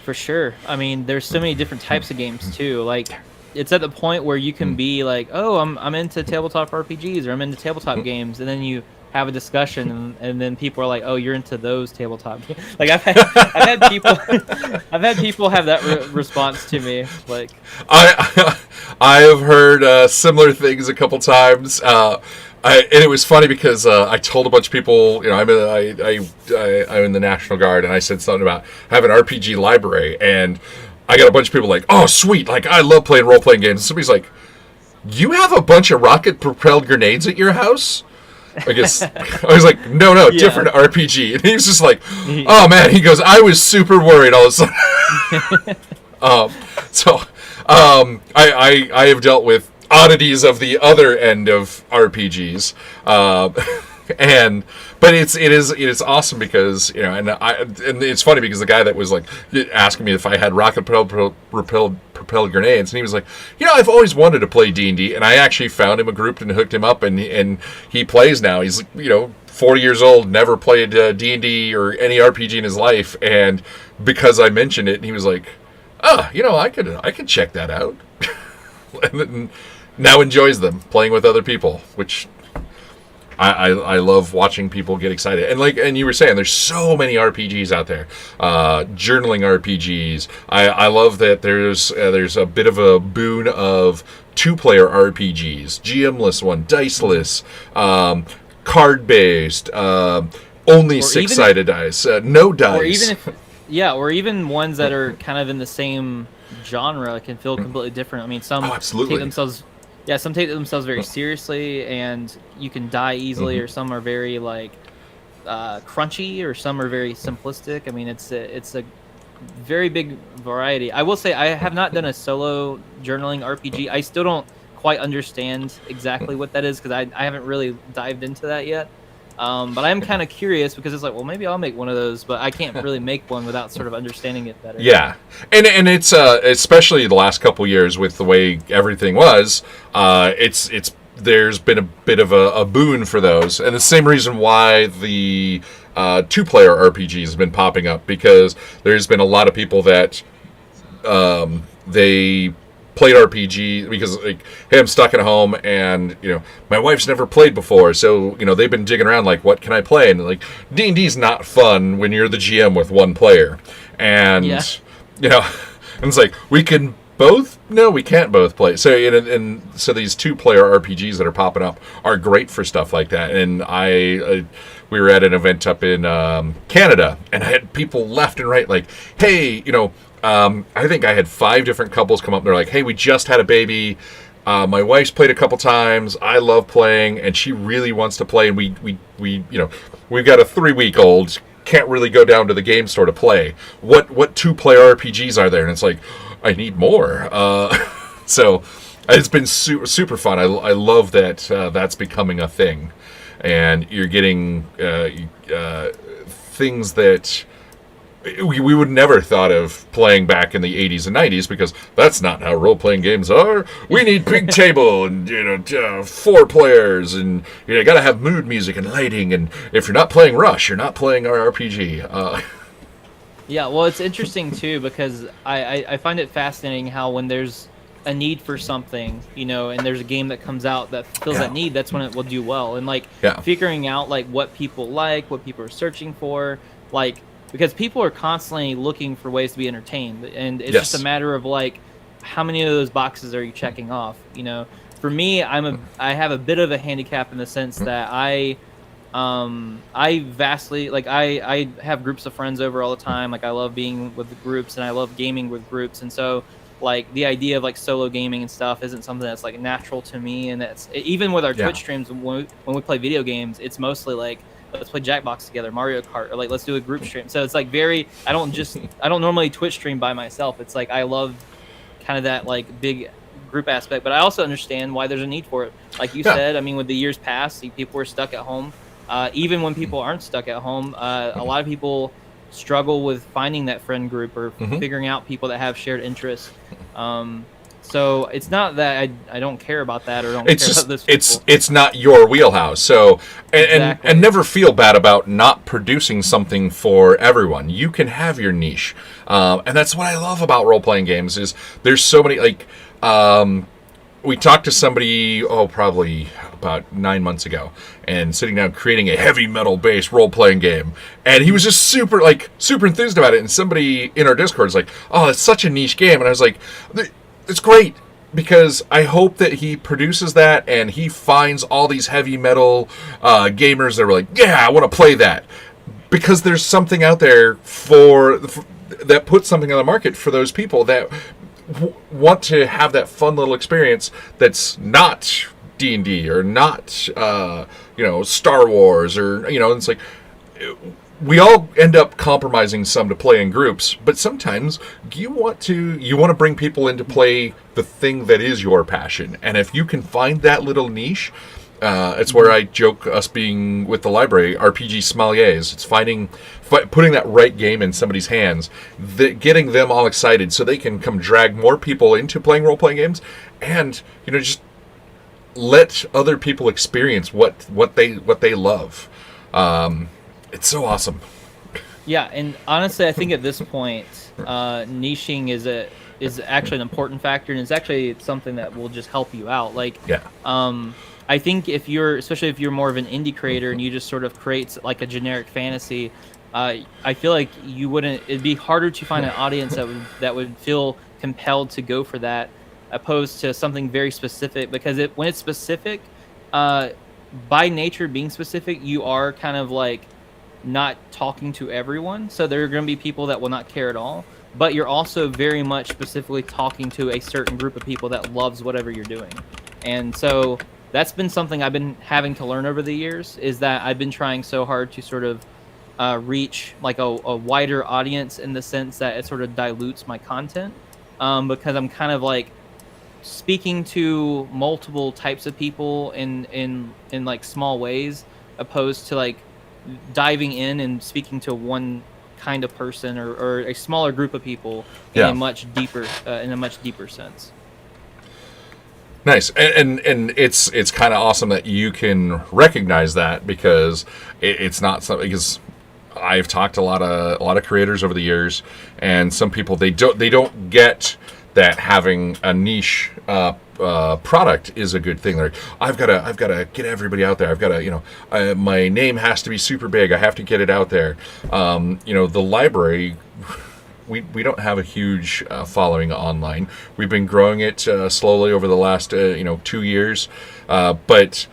For sure. I mean, there's so many different types of games too. Like, it's at the point where you can be like, oh, I'm into tabletop RPGs, or I'm into tabletop games, and then you have a discussion, and then people are like, "Oh, you're into those tabletop games." Like I've had people have that response to me. Like I have heard similar things a couple times. And it was funny because I told a bunch of people, I'm in the National Guard, and I said something about having an RPG library, and I got a bunch of people like, "Oh, sweet! Like I love playing role playing games." And somebody's like, "You have a bunch of rocket propelled grenades at your house?" I guess I was like, no, yeah. Different RPG. And he was just like, "Oh man," he goes, "I was super worried all of a sudden." I have dealt with oddities of the other end of RPGs, but it is awesome because and it's funny because the guy that was like asking me if I had rocket propelled grenades, and he was like, "I've always wanted to play D&D," and I actually found him a group and hooked him up, and he plays now. He's 40 years old, never played D&D or any RPG in his life, and because I mentioned it, and he was like, "Oh, I could check that out," and then now enjoys them playing with other people, which I love watching people get excited. And you were saying, there's so many RPGs out there, journaling RPGs. I love that there's a bit of a boon of 2-player RPGs, GM-less one, diceless, card-based, only 6-sided dice, no dice. Or even ones that are kind of in the same genre can feel completely different. I mean, some take themselves very seriously, and you can die easily, or some are very crunchy, or some are very simplistic. I mean, it's a very big variety. I will say I have not done a solo journaling RPG. I still don't quite understand exactly what that is, because I haven't really dived into that yet. But I'm kind of curious, because it's like, well, maybe I'll make one of those, but I can't really make one without sort of understanding it better. Yeah, and it's especially the last couple years with the way everything was, there's been a bit of a boon for those, and the same reason why the 2-player RPGs has been popping up, because there's been a lot of people that they played RPG because, like, hey, I'm stuck at home, and my wife's never played before, so they've been digging around like, what can I play? And like, D&D's not fun when you're the GM with one player, and and it's like, we can both, no, we can't both play. So and so these 2-player RPGs that are popping up are great for stuff like that. And we were at an event up in Canada, and I had people left and right like, hey, I think I had 5 different couples come up, and they're like, hey, we just had a baby. My wife's played a couple times. I love playing, and she really wants to play. And we've got a 3-week-old. Can't really go down to the game store to play. What 2-player RPGs are there? And it's like, I need more. So it's been super fun. I love that that's becoming a thing, and you're getting things that we would never thought of playing back in the 80s and 90s, because that's not how role-playing games are. We need big table and 4 players, and you got to have mood music and lighting, and if you're not playing Rush, you're not playing our RPG. Yeah, well, it's interesting too, because I find it fascinating how when there's a need for something, and there's a game that comes out that fills that need, that's when it will do well. And figuring out what people like, what people are searching for, because people are constantly looking for ways to be entertained, and it's just a matter of how many of those boxes are you checking off? For me, I have a bit of a handicap in the sense that I vastly I have groups of friends over all the time. I love being with groups, and I love gaming with groups, and so like the idea of like solo gaming and stuff isn't something that's like natural to me. And that's even with our Yeah. Twitch streams when we play video games, it's mostly like, let's play Jackbox together, Mario Kart, or like let's do a group stream. So it's like I don't normally Twitch stream by myself. It's like I love kind of that like big group aspect, but I also understand why there's a need for it. Like you Yeah. said, I mean, with the years past, people were stuck at home. Even when people aren't stuck at home, a lot of people struggle with finding that friend group or figuring out people that have shared interests. So it's not that I don't care about that or don't It's care just about those people. it's not your wheelhouse. So Exactly. and never feel bad about not producing something for everyone. You can have your niche, and that's what I love about role playing games. Is there's so many like. We talked to somebody, probably about 9 months ago, and sitting down creating a heavy metal based role playing game, and he was just super enthused about it. And somebody in our Discord is like, "Oh, it's such a niche game," and I was like, "It's great." Because I hope that he produces that and he finds all these heavy metal gamers that are like, yeah, I want to play that. Because there's something out there that puts something on the market for those people that want to have that fun little experience that's not D&D or not Star Wars or it's like we all end up compromising some to play in groups, but sometimes you want to bring people in to play the thing that is your passion. And if you can find that little niche, it's where I joke us being with the library RPG sommeliers. It's putting that right game in somebody's hands, getting them all excited so they can come drag more people into playing role-playing games, and just let other people experience what they love. It's so awesome. Yeah, and honestly, I think at this point, niching is actually an important factor, and it's actually something that will just help you out. Like, Yeah. I think especially if you're more of an indie creator and you just sort of create like a generic fantasy, I feel like it'd be harder to find an audience that would feel compelled to go for that, opposed to something very specific. Because when it's specific, by nature being specific, you are kind of like not talking to everyone. So there are going to be people that will not care at all, but you're also very much specifically talking to a certain group of people that loves whatever you're doing. And so that's been something I've been having to learn over the years, is that I've been trying so hard to sort of reach like a wider audience, in the sense that it sort of dilutes my content, because I'm kind of like speaking to multiple types of people in like small ways, opposed to like diving in and speaking to one kind of person or a smaller group of people in a much deeper sense. Nice, and it's kind of awesome that you can recognize that, because it's not something. Because I've talked to a lot of creators over the years, and some people they don't get that having a niche product is a good thing. They're like, I've got to get everybody out there. I've got to my name has to be super big. I have to get it out there. The library. We don't have a huge following online. We've been growing it slowly over the last 2 years, but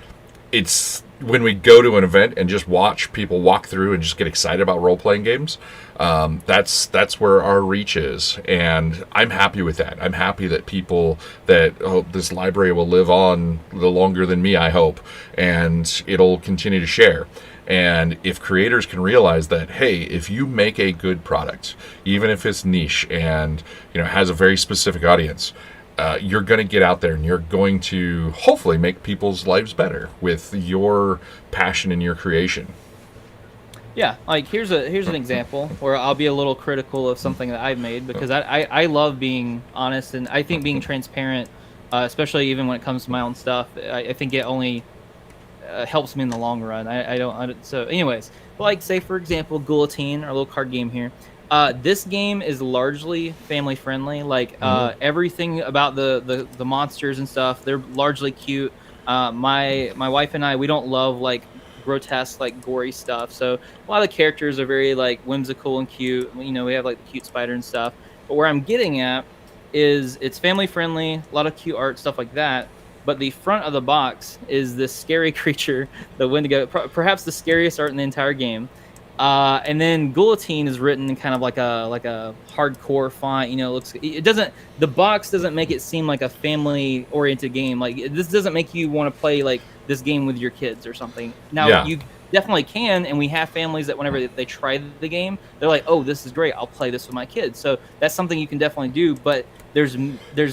it's when we go to an event and just watch people walk through and just get excited about role-playing games, that's where our reach is, and I'm happy with that. I'm happy that this library will live on a little longer than me, I hope, and it'll continue to share. And if creators can realize that, hey, if you make a good product, even if it's niche and has a very specific audience, you're going to get out there and you're going to hopefully make people's lives better with your passion and your creation. Yeah, like here's an example where I'll be a little critical of something that I've made, because I love being honest, and I think being transparent, especially even when it comes to my own stuff, I think it only helps me in the long run. So anyways, like say for example, Guillotine, our little card game here. This game is largely family friendly. Like everything about the monsters and stuff, they're largely cute. My wife and I, we don't love like grotesque, like gory stuff. So a lot of the characters are very like whimsical and cute. We have like the cute spider and stuff. But where I'm getting at is it's family friendly, a lot of cute art, stuff like that. But the front of the box is this scary creature, the Wendigo, perhaps the scariest art in the entire game. And then Guillotine is written in kind of like a hardcore font. You know, it doesn't, the box doesn't make it seem like a family oriented game. Like this doesn't make you want to play like this game with your kids or something. Now Yeah. you definitely can, and we have families that whenever they try the game, they're like, "Oh, this is great! I'll play this with my kids." So that's something you can definitely do. But there's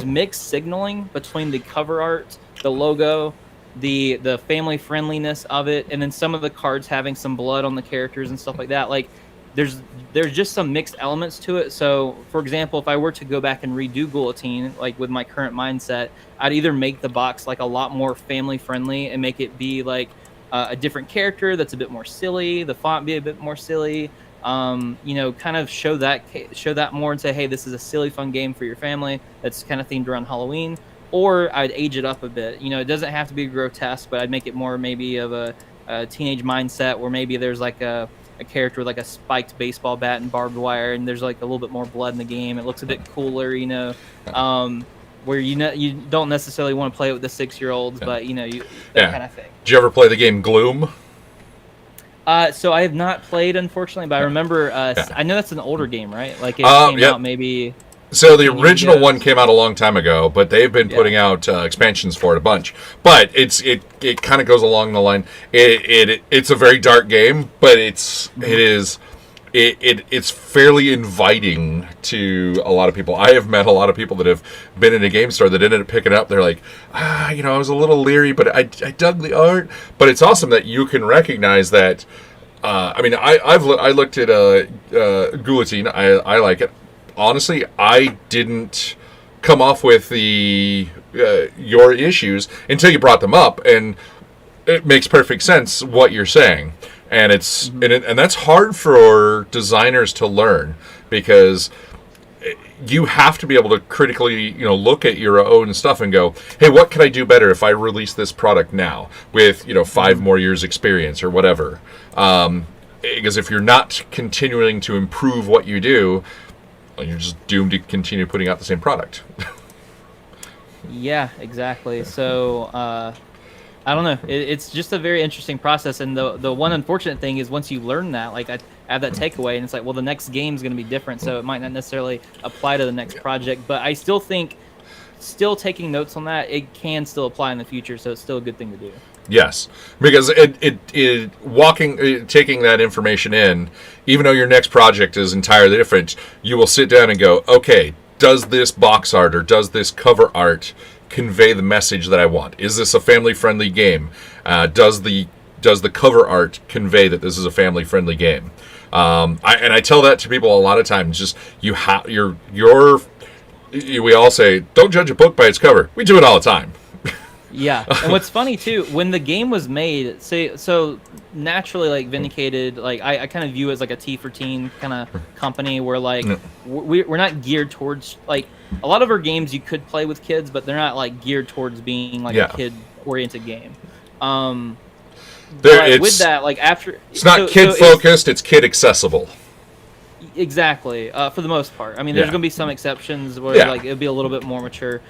mixed signaling between the cover art, the logo, the family friendliness of it, and then some of the cards having some blood on the characters and stuff like that. Like there's just some mixed elements to it. So for example, if I were to go back and redo Guillotine, like with my current mindset, I'd either make the box like a lot more family friendly and make it be like a different character that's a bit more silly, the font be a bit more silly, you know, kind of show that more and say, hey, this is a silly fun game for your family that's kind of themed around Halloween. Or I'd age it up a bit. You know, it doesn't have to be grotesque, but I'd make it more maybe of a teenage mindset, where maybe there's like a character with like a spiked baseball bat and barbed wire, and there's like a little bit more blood in the game. It looks a bit cooler, you know, where you don't necessarily want to play it with the 6-year-olds, but you know, that kind of thing. Did you ever play the game Gloom? So I have not played, unfortunately, but I remember. I know that's an older game, right? Like it came out maybe. So the original one came out a long time ago, but they've been putting out expansions for it a bunch. But it kind of goes along the line. It's a very dark game, but it's fairly inviting to a lot of people. I have met a lot of people that have been in a game store that ended up picking it up. They're like, you know, I was a little leery, but I dug the art. But it's awesome that you can recognize that. I mean, I looked at Guillotine. I like it. Honestly, I didn't come off with your issues until you brought them up, and it makes perfect sense what you're saying. And it's and that's hard for designers to learn, because you have to be able to critically, you know, look at your own stuff and go, hey, what could I do better if I release this product now with, you know, 5 more years experience or whatever. Because if you're not continuing to improve what you do, you're just doomed to continue putting out the same product. Yeah, exactly. So I don't know. It's just a very interesting process, and the one unfortunate thing is once you learn that, like I have that takeaway, and it's like, well, the next game's going to be different, so it might not necessarily apply to the next project. But I still think, still taking notes on that, it can still apply in the future, so it's still a good thing to do. Yes, because taking that information in, even though your next project is entirely different, you will sit down and go, okay, does this box art or does this cover art convey the message that I want? Is this a family-friendly game? Does the cover art convey that this is a family-friendly game? I tell that to people a lot of times. Just we all say, don't judge a book by its cover. We do it all the time. Yeah, and what's funny too, when the game was made, so naturally, like Vindicated, like I kind of view it as like a T for teen kind of company, where like we're not geared towards, like, a lot of our games you could play with kids, but they're not like geared towards being like a kid oriented game. With that, like after it's not kid focused, it's kid accessible. Exactly, for the most part. I mean, there's gonna be some exceptions where like it'll be a little bit more mature.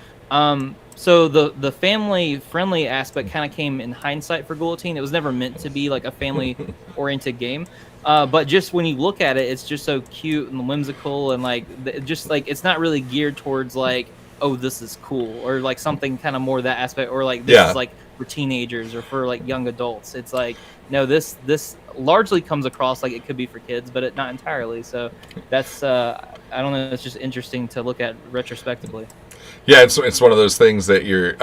So the family friendly aspect kind of came in hindsight for Guillotine. It was never meant to be like a family oriented game, but just when you look at it, it's just so cute and whimsical, and like just like it's not really geared towards like, oh, this is cool, or like something kind of more that aspect, or like this is like for teenagers or for like young adults. It's like, no, this largely comes across like it could be for kids, but not entirely. So that's I don't know, it's just interesting to look at retrospectively. Yeah, it's one of those things that you're.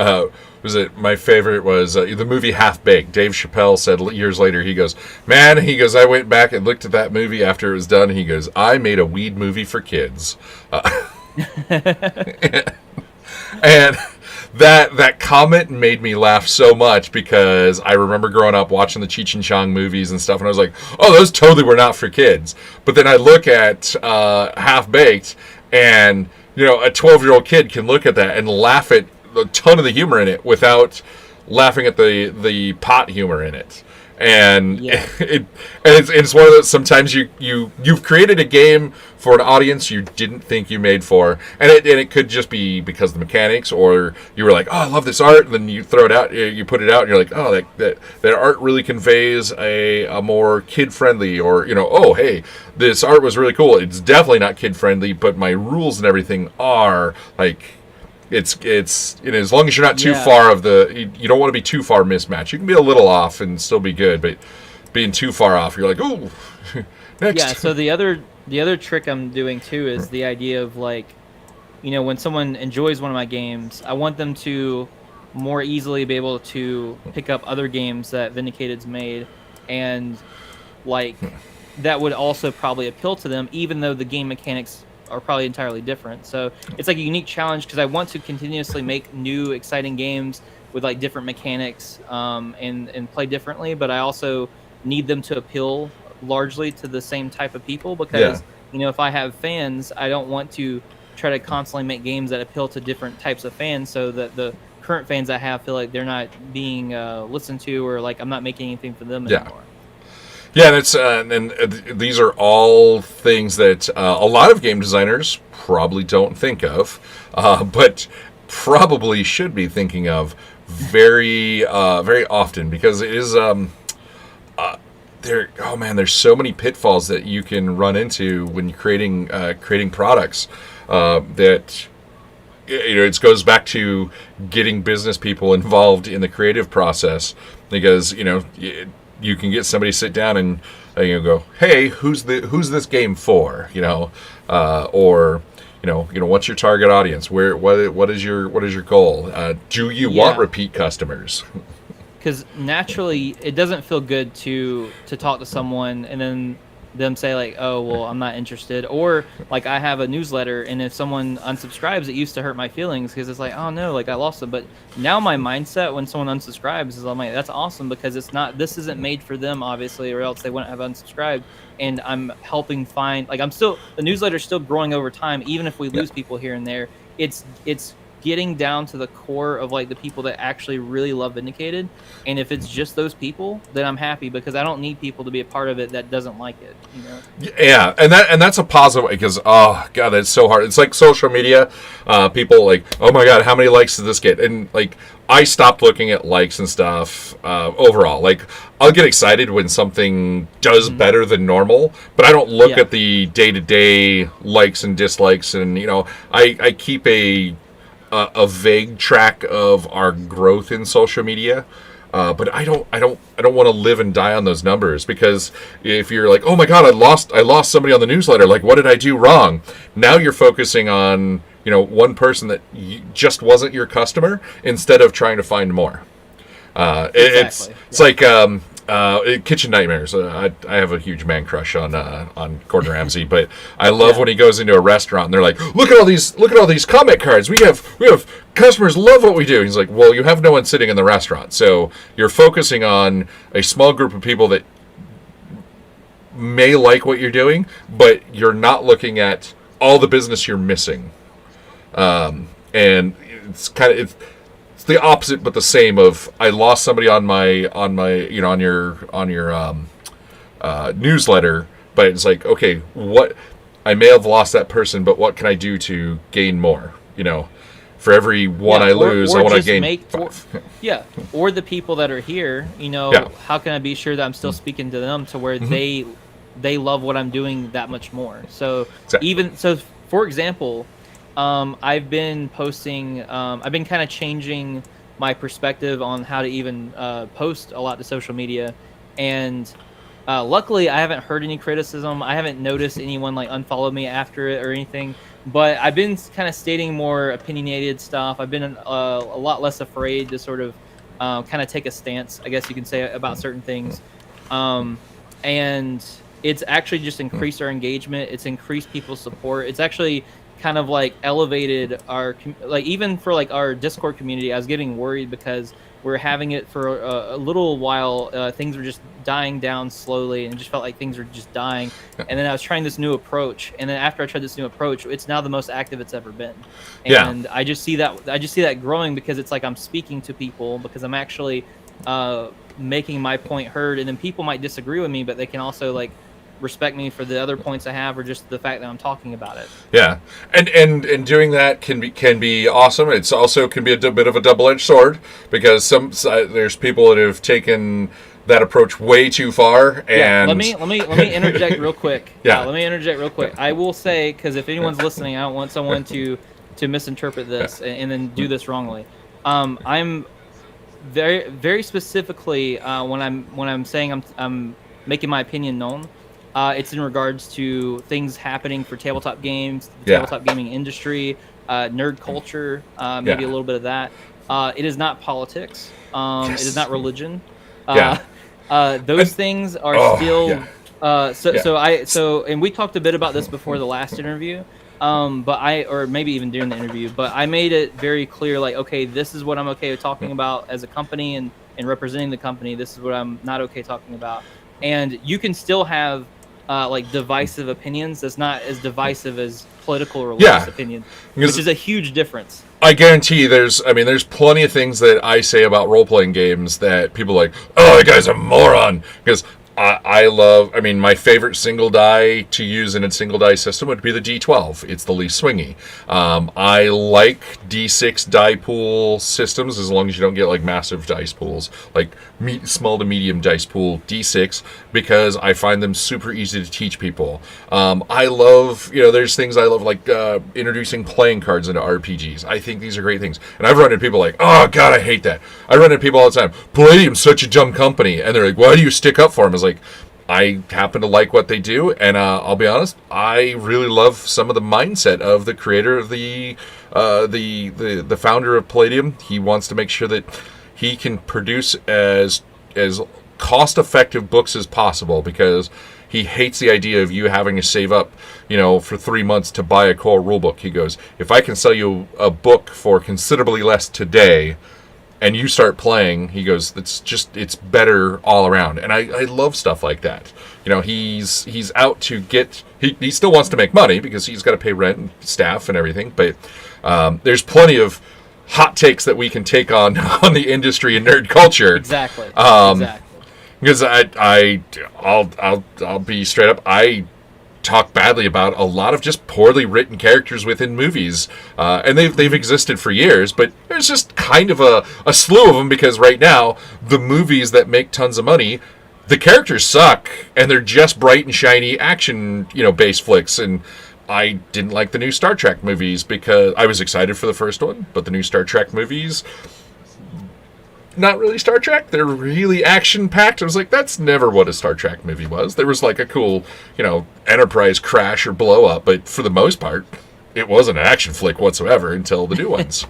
My favorite was the movie Half Baked. Dave Chappelle said years later, he goes, I went back and looked at that movie after it was done. And he goes, I made a weed movie for kids. And that comment made me laugh so much, because I remember growing up watching the Cheech and Chong movies and stuff, and I was like, oh, those totally were not for kids. But then I look at Half Baked, and you know, a 12-year-old kid can look at that and laugh at a ton of the humor in it without laughing at the pot humor in it. And Yeah. it's one of those, sometimes you've created a game for an audience you didn't think you made for, and it could just be because of the mechanics, or you were like, oh, I love this art, and then you throw it out, you put it out, and you're like, oh, that art really conveys a more kid friendly, or oh, hey, this art was really cool. It's definitely not kid friendly, but my rules and everything are like. It's as long as you're not too far you don't want to be too far mismatched. You can be a little off and still be good, but being too far off, you're like, oh, next. Yeah. So the other trick I'm doing too is the idea of like, when someone enjoys one of my games, I want them to more easily be able to pick up other games that Vindicated's made, and like that would also probably appeal to them, even though the game mechanics are probably entirely different. So it's like a unique challenge because I want to continuously make new exciting games with like different mechanics, and play differently, but I also need them to appeal largely to the same type of people, because if I have fans, I don't want to try to constantly make games that appeal to different types of fans, so that the current fans I have feel like they're not being listened to, or like I'm not making anything for them anymore. Yeah, and these are all things that a lot of game designers probably don't think of, but probably should be thinking of very often, because it is there's so many pitfalls that you can run into when you're creating products, that it goes back to getting business people involved in the creative process, because you can get somebody sit down and go, hey, who's this game for? Or what's your target audience? What is your goal? Do you want repeat customers? Because naturally, it doesn't feel good to talk to someone and then them say like, oh, well, I'm not interested. Or like I have a newsletter, and if someone unsubscribes, it used to hurt my feelings, because it's like, oh no, like I lost them. But now my mindset when someone unsubscribes is, I'm like, that's awesome, because this isn't made for them, obviously, or else they wouldn't have unsubscribed. And I'm helping find, like, the newsletter's still growing over time, even if we lose people here and there. It's getting down to the core of like the people that actually really love Vindicated, and if it's just those people, then I'm happy, because I don't need people to be a part of it that doesn't like it. Yeah, and that's a positive, because oh god, that's so hard. It's like social media. People like, oh my god, how many likes did this get? And like, I stopped looking at likes and stuff overall. Like, I'll get excited when something does better than normal, but I don't look at the day-to-day likes and dislikes. And I keep a vague track of our growth in social media, but I don't want to live and die on those numbers, because if you're like, oh my god, I lost somebody on the newsletter, like what did I do wrong? Now you're focusing on one person that just wasn't your customer, instead of trying to find more. Exactly. It's like Kitchen Nightmares. I have a huge man crush on Gordon Ramsay, but I love when he goes into a restaurant and they're like, look at all these comment cards. We have customers love what we do. He's like, well, you have no one sitting in the restaurant, so you're focusing on a small group of people that may like what you're doing, but you're not looking at all the business you're missing. And it's the opposite but the same of, I lost somebody on your newsletter, but it's like, okay, what, I may have lost that person, but what can I do to gain more? For every one I lose, I want to gain five. Or the people that are here, how can I be sure that I'm still speaking to them to where they love what I'm doing that much more? So for example, I've been posting, I've been kind of changing my perspective on how to even post a lot to social media, and luckily I haven't heard any criticism. I haven't noticed anyone like unfollow me after it or anything, but I've been kind of stating more opinionated stuff. I've been a lot less afraid to sort of kind of take a stance, I guess you can say, about certain things, and it's actually just increased our engagement. It's increased people's support. It's actually kind of like elevated our, like, even for like our Discord community. I was getting worried because we're having it for a little while. Things were just dying down slowly, and it just felt like things were just dying. And then I was trying this new approach, and then after I tried this new approach, it's now the most active it's ever been. And I just see that growing, because it's like I'm speaking to people, because I'm actually making my point heard, and then people might disagree with me, but they can also like respect me for the other points I have, or just the fact that I'm talking about it. Yeah, and doing that can be awesome. It's also can be a bit of a double-edged sword, because there's people that have taken that approach way too far. And let me interject real quick. Yeah. Let me interject real quick. I will say, because if anyone's listening, I don't want someone to misinterpret this and then do this wrongly. I'm very specifically when I'm saying I'm making my opinion known. It's in regards to things happening for tabletop games, the tabletop gaming industry, nerd culture, maybe a little bit of that. It is not politics. It is not religion. Those things are still. And we talked a bit about this before the last interview. Or maybe even during the interview, but I made it very clear, like, okay, this is what I'm okay with talking about as a company and representing the company. This is what I'm not okay talking about. And you can still have like divisive opinions. That's not as divisive as political or religious opinion, which is a huge difference. I guarantee there's plenty of things that I say about role-playing games that people are like, oh, that guy's a moron, because my favorite single die to use in a single die system would be the D12. It's the least swingy. I like D6 die pool systems as long as you don't get like massive dice pools, like small to medium dice pool D6, because I find them super easy to teach people. I love, there's things I love, like introducing playing cards into RPGs. I think these are great things. And I've run into people like, oh, God, I hate that. I run into people all the time. Palladium's such a dumb company. And they're like, why do you stick up for them? I was like, I happen to like what they do, and I'll be honest, I really love some of the mindset of the creator of the founder of Palladium. He wants to make sure that he can produce as cost-effective books as possible, because he hates the idea of you having to save up, for 3 months to buy a core rulebook. He goes, if I can sell you a book for considerably less today, and you start playing, he goes, it's better all around. And I love stuff like that. He's out to get, he still wants to make money because he's got to pay rent and staff and everything, but there's plenty of hot takes that we can take on the industry and nerd culture. Exactly. Because I'll be straight up, I talk badly about a lot of just poorly written characters within movies, and they've existed for years, but there's just kind of a slew of them, because right now the movies that make tons of money, the characters suck and they're just bright and shiny action based flicks. And I didn't like the new Star Trek movies, because I was excited for the first one, but the new Star Trek movies, not really Star Trek. They're really action-packed. I was like, that's never what a Star Trek movie was. There was like a cool, Enterprise crash or blow-up, but for the most part, it wasn't an action flick whatsoever until the new ones.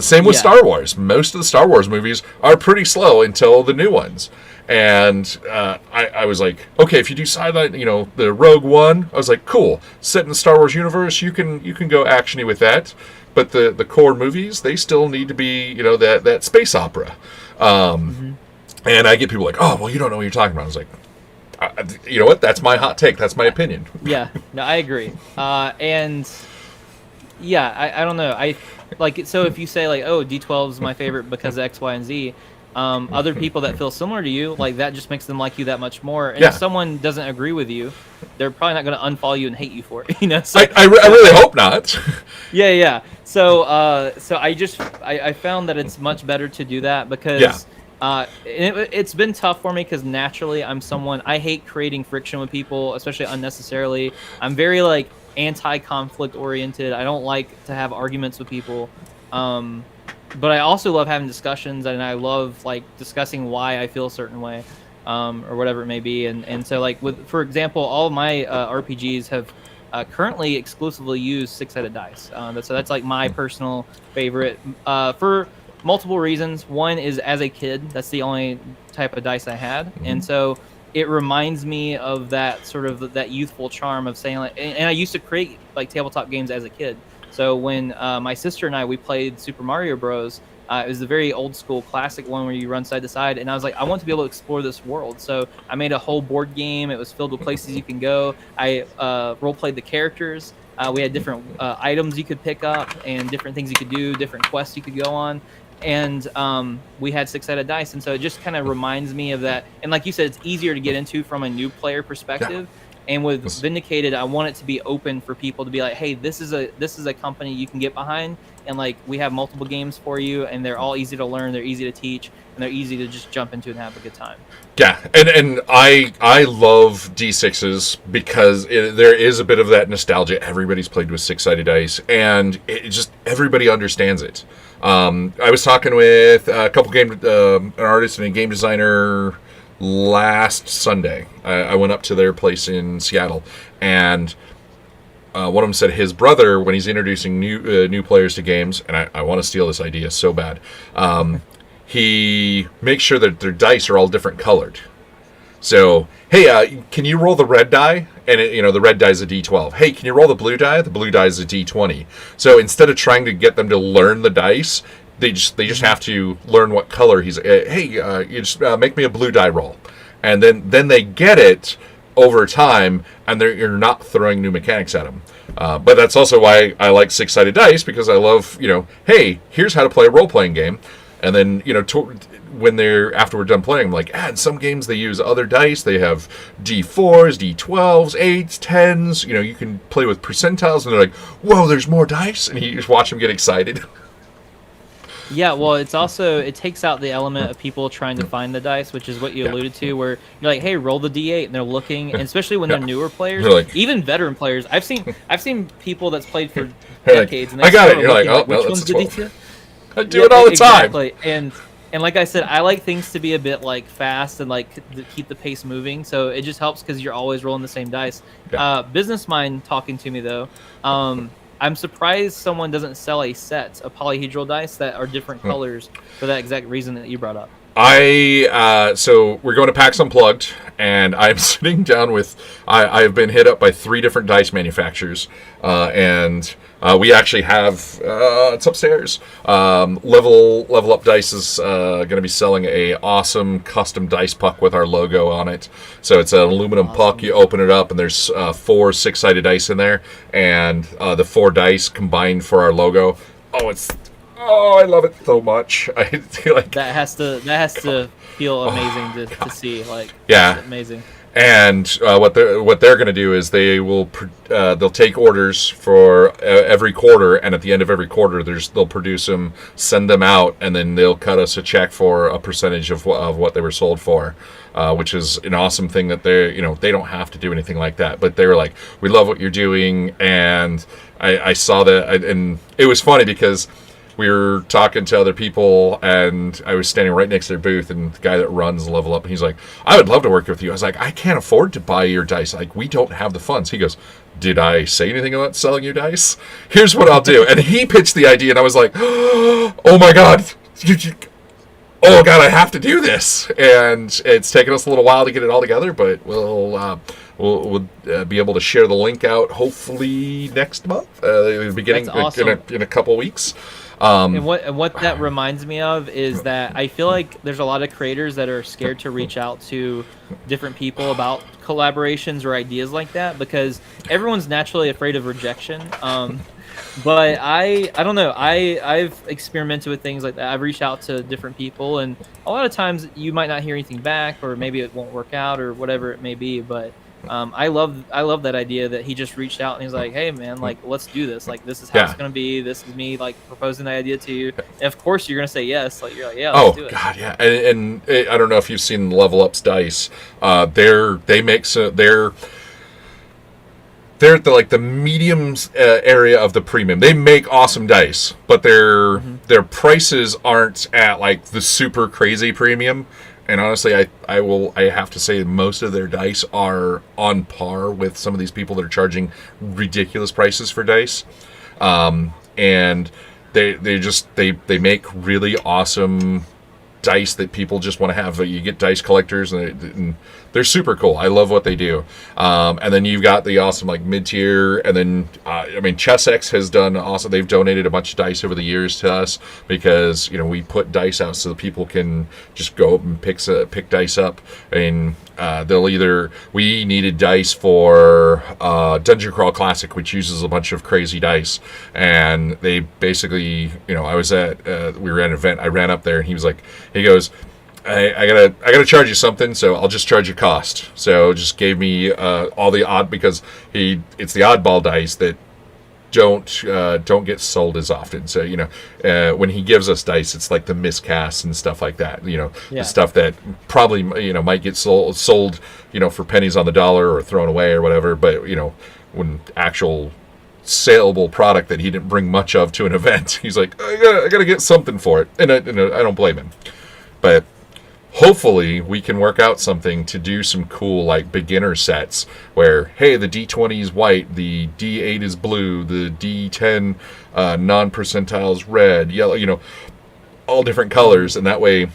Same with Star Wars. Most of the Star Wars movies are pretty slow until the new ones. And I was like, okay, if you do sideline, the Rogue One, I was like, cool. Set in the Star Wars universe, you can go actiony with that. But the core movies, they still need to be, that space opera. And I get people like, oh, well, you don't know what you're talking about. I was like, you know what? That's my hot take. That's my opinion. Yeah, no, I agree. And yeah, I don't know. I like, so if you say like, oh, D12 is my favorite because of X, Y, and Z, other people that feel similar to you, like that just makes them like you that much more. And if someone doesn't agree with you, they're probably not going to unfollow you and hate you for it. So, I really hope not. Yeah. So I found that it's much better to do that, because it's been tough for me, because naturally I hate creating friction with people, especially unnecessarily. I'm very like anti-conflict oriented. I don't like to have arguments with people. But I also love having discussions, and I love like discussing why I feel a certain way, or whatever it may be. And so like for example, all of my RPGs have currently exclusively used 6-sided dice. So that's like my personal favorite for multiple reasons. One is, as a kid, that's the only type of dice I had, and so it reminds me of that sort of that youthful charm of saying like. And I used to create like tabletop games as a kid. So when my sister and we played Super Mario Bros., it was the very old school classic one where you run side to side, and I was like, I want to be able to explore this world. So I made a whole board game. It was filled with places you can go. I role-played the characters. We had different items you could pick up and different things you could do, different quests you could go on. and we had six-sided dice, and so it just kind of reminds me of that. And like you said, it's easier to get into from a new player perspective. And with Vindicated, I want it to be open for people to be like, hey, this is a company you can get behind, and like we have multiple games for you, and they're all easy to learn, they're easy to teach, and they're easy to just jump into and have a good time. Yeah, and I love D6s because there is a bit of that nostalgia. Everybody's played with six-sided dice, and it just everybody understands it. I was talking with a couple an artist and a game designer last Sunday. I went up to their place in Seattle, and one of them said his brother, when he's introducing new players to games, and I want to steal this idea so bad, he makes sure that their dice are all different colored. So, hey, can you roll the red die? And the red die is a D12. Hey, can you roll the blue die? The blue die is a D20. So instead of trying to get them to learn the dice, they just have to learn what color he's. You just make me a blue die roll, and then they get it over time, and you're not throwing new mechanics at them. But that's also why I like six-sided dice, because I love hey, here's how to play a role-playing game, and then when after we're done playing, I'm like, in some games they use other dice. They have D4s, D12s, 8s, 10s. You can play with percentiles, and they're like, whoa, there's more dice, and you just watch them get excited. Yeah, well, it takes out the element of people trying to find the dice, which is what you alluded to, where you're like, hey, roll the D8, and they're looking, and especially when they're newer players, like, even veteran players. I've seen people that's played for decades, and they I got it. You're like, oh, no, which one's the D2? I do it all the time. Exactly. And like I said, I like things to be a bit like fast and like to keep the pace moving. So it just helps because you're always rolling the same dice. Yeah. Business Mind talking to me though. I'm surprised someone doesn't sell a set of polyhedral dice that are different colors for that exact reason that you brought up. So we're going to PAX Unplugged, and I'm sitting down with. I've been hit up by 3 different dice manufacturers, and we actually have it's upstairs. Level Up Dice is going to be selling a awesome custom dice puck with our logo on it. So it's an aluminum puck. You open it up, and there's 4 six-sided dice in there, and the 4 dice combined for our logo. I love it so much. I feel like that has to feel amazing to see. Like, yeah, amazing. And what they're going to do is they'll take orders for every quarter, and at the end of every quarter, they'll produce them, send them out, and then they'll cut us a check for a percentage of what they were sold for, which is an awesome thing that they don't have to do anything like that, but they were like, we love what you're doing, and I saw that, and it was funny because we were talking to other people, and I was standing right next to their booth, and the guy that runs Level Up, and he's like, I would love to work with you. I was like, I can't afford to buy your dice. Like, we don't have the funds. He goes, did I say anything about selling you dice? Here's what I'll do. And he pitched the idea, and I was like, oh my God. Oh God, I have to do this. And it's taken us a little while to get it all together, but we'll be able to share the link out hopefully next month, beginning awesome. in a couple weeks. And what that reminds me of is that I feel like there's a lot of creators that are scared to reach out to different people about collaborations or ideas like that because everyone's naturally afraid of rejection. But I don't know. I've experimented with things like that. I've reached out to different people, and a lot of times you might not hear anything back, or maybe it won't work out, or whatever it may be. But I love that idea that he just reached out and he's like, hey man, like, let's do this. Like, this is how it's gonna be. This is me like proposing the idea to you. And of course you're gonna say yes. Like, you're like, yeah, let's do it. Oh God, yeah. And I don't know if you've seen Level Up's dice. They're at the medium area of the premium. They make awesome dice, but their prices aren't at like the super crazy premium. And honestly, I have to say most of their dice are on par with some of these people that are charging ridiculous prices for dice. And they make really awesome dice that people just want to have. You get dice collectors, and they're super cool. I love what they do. And then you've got the awesome like mid tier, and then I mean ChessX has done awesome. They've donated a bunch of dice over the years to us because we put dice out so that people can just go up and pick dice up, and we needed dice for Dungeon Crawl Classic, which uses a bunch of crazy dice, and they basically we were at an event. I ran up there and he goes, I gotta charge you something, so I'll just charge you cost. So just gave me all the odd, because it's the oddball dice that don't get sold as often. So when he gives us dice, it's like the miscasts and stuff like that. The stuff that probably might get sold for pennies on the dollar or thrown away or whatever. But when actual saleable product that he didn't bring much of to an event, he's like, I gotta get something for it, and I don't blame him. But hopefully we can work out something to do some cool like beginner sets where, hey, the D20 is white, the D8 is blue, the D10 non-percentile is red, yellow, all different colors, and that way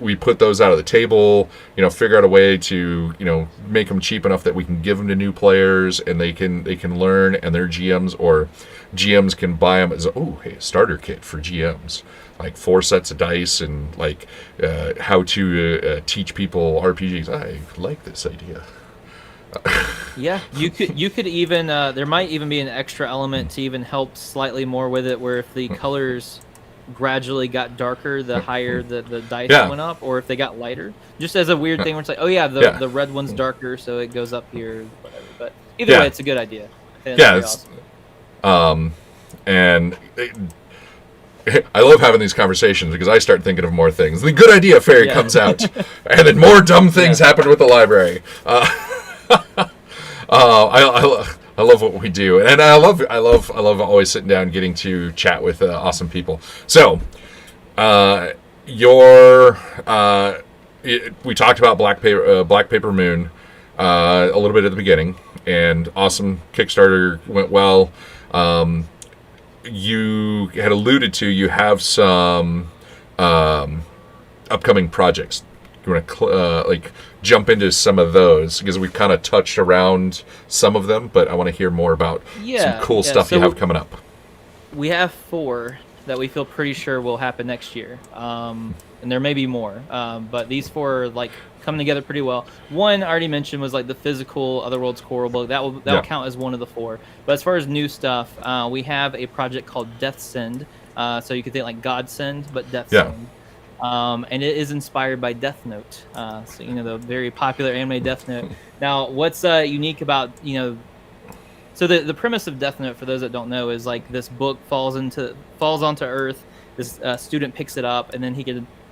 we put those out of the table, figure out a way to make them cheap enough that we can give them to new players and they can learn, and their GMs can buy them as a starter kit for GMs, like 4 sets of dice, and like how to teach people RPGs. I like this idea. Yeah, you could even there might even be an extra element to even help slightly more with it, where if the colors gradually got darker the higher the dice went up, or if they got lighter, just as a weird thing where it's like, the red one's darker, so it goes up here, whatever. But either way, it's a good idea. Awesome. And I love having these conversations because I start thinking of more things. The good idea fairy comes out, and then more dumb things happen with the library. I love what we do, and I love always sitting down, getting to chat with awesome people. So, we talked about Black Paper Moon a little bit at the beginning, and awesome Kickstarter went well. You had alluded to you have some upcoming projects. You want to jump into some of those, because we've kind of touched around some of them, but I want to hear more about some cool stuff you have coming up. We have 4 that we feel pretty sure will happen next year, and there may be more, but these 4 are coming together pretty well. One I already mentioned was the physical Otherworlds core rule book. That will count as one of the 4. But as far as new stuff, we have a project called Death Send. So you could think like God Send, but Death Send. And it is inspired by Death Note. So the very popular anime Death Note. Now, what's unique about so the premise of Death Note, for those that don't know, is this book falls onto Earth. This student picks it up, and then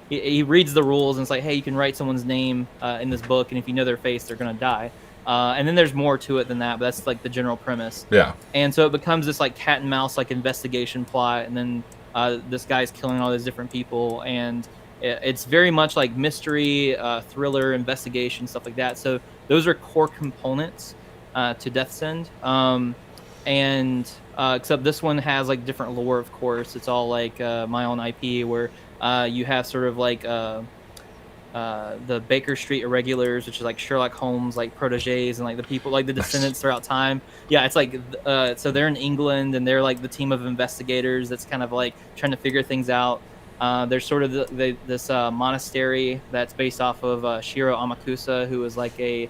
he reads the rules, and it's like, hey, you can write someone's name in this book, and if you know their face, they're gonna die. And then there's more to it than that, but that's the general premise. Yeah. And so it becomes this cat and mouse investigation plot, and then this guy's killing all these different people, and it's very much like mystery, thriller, investigation, stuff like that. So those are core components to Death Send. And except this one has different lore, of course. It's all my own IP, where you have sort of the Baker Street Irregulars, which is Sherlock Holmes proteges, and the people the descendants throughout time. Yeah, it's so they're in England, and they're the team of investigators that's kind of trying to figure things out. There's sort of this monastery that's based off of Shiro Amakusa, who was a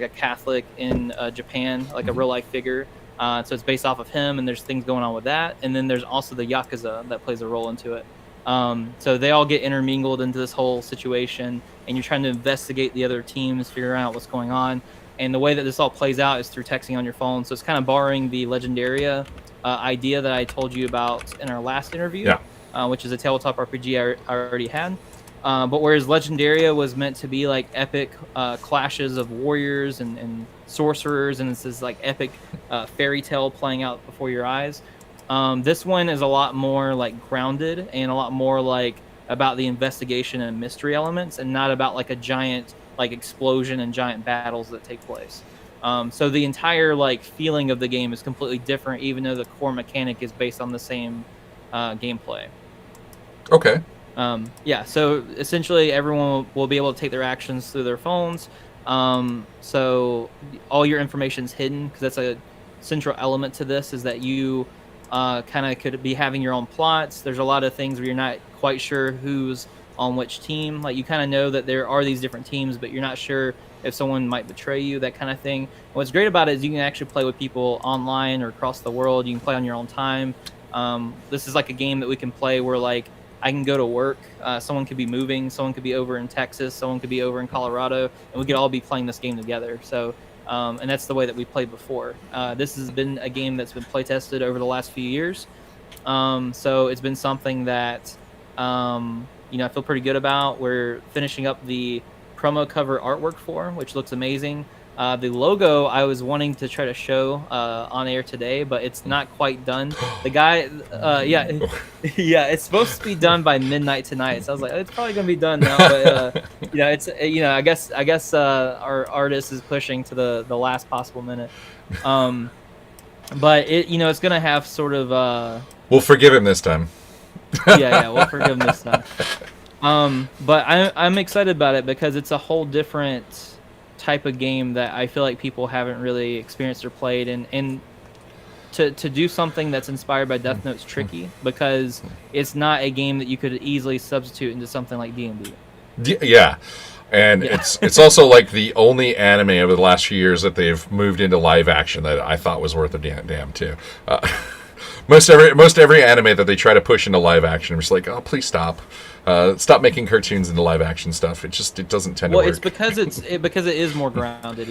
Catholic in Japan, a real life figure. So it's based off of him, and there's things going on with that. And then there's also the Yakuza that plays a role into it. So they all get intermingled into this whole situation, and you're trying to investigate the other teams, figure out what's going on. And the way that this all plays out is through texting on your phone. So it's kind of borrowing the Legendaria idea that I told you about in our last interview, which is a tabletop RPG I already had. But whereas Legendaria was meant to be epic clashes of warriors and sorcerers, and it's this epic fairy tale playing out before your eyes, this one is a lot more grounded, and a lot more about the investigation and mystery elements, and not about a giant explosion and giant battles that take place. So the entire feeling of the game is completely different, even though the core mechanic is based on the same gameplay. Okay. Yeah, so essentially everyone will be able to take their actions through their phones. So all your information's hidden because that's a central element to this is that you kind of could be having your own plots. There's a lot of things where you're not quite sure who's on which team. Like you kind of know that there are these different teams, but you're not sure if someone might betray you, that kind of thing. And what's great about it is you can actually play with people online or across the world. You can play on your own time. This is like a game that we can play where like I can go to work. Someone could be moving. Someone could be over in Texas. Someone could be over in Colorado, and we could all be playing this game together. So, and that's the way that we played before. This has been a game that's been play tested over the last few years. So it's been something that I feel pretty good about. We're finishing up the promo cover artwork for, which looks amazing. The logo I was wanting to try to show on air today, but it's not quite done. The guy, yeah, it's supposed to be done by midnight tonight. So I was like, it's probably gonna be done now. But it's I guess our artist is pushing to the last possible minute. But it's gonna have sort of. We'll forgive him this time. yeah, we'll forgive him this time. But I'm excited about it because it's a whole different type of game that I feel like people haven't really experienced or played, and to do something that's inspired by Death Note's tricky because it's not a game that you could easily substitute into something like D&D. Yeah. And it's also like the only anime over the last few years that they've moved into live action that I thought was worth a damn too. Most every anime that they try to push into live action, I'm just like, oh, please stop. Stop making cartoons into live action stuff. It doesn't tend to work. Well, it's because because it is more grounded.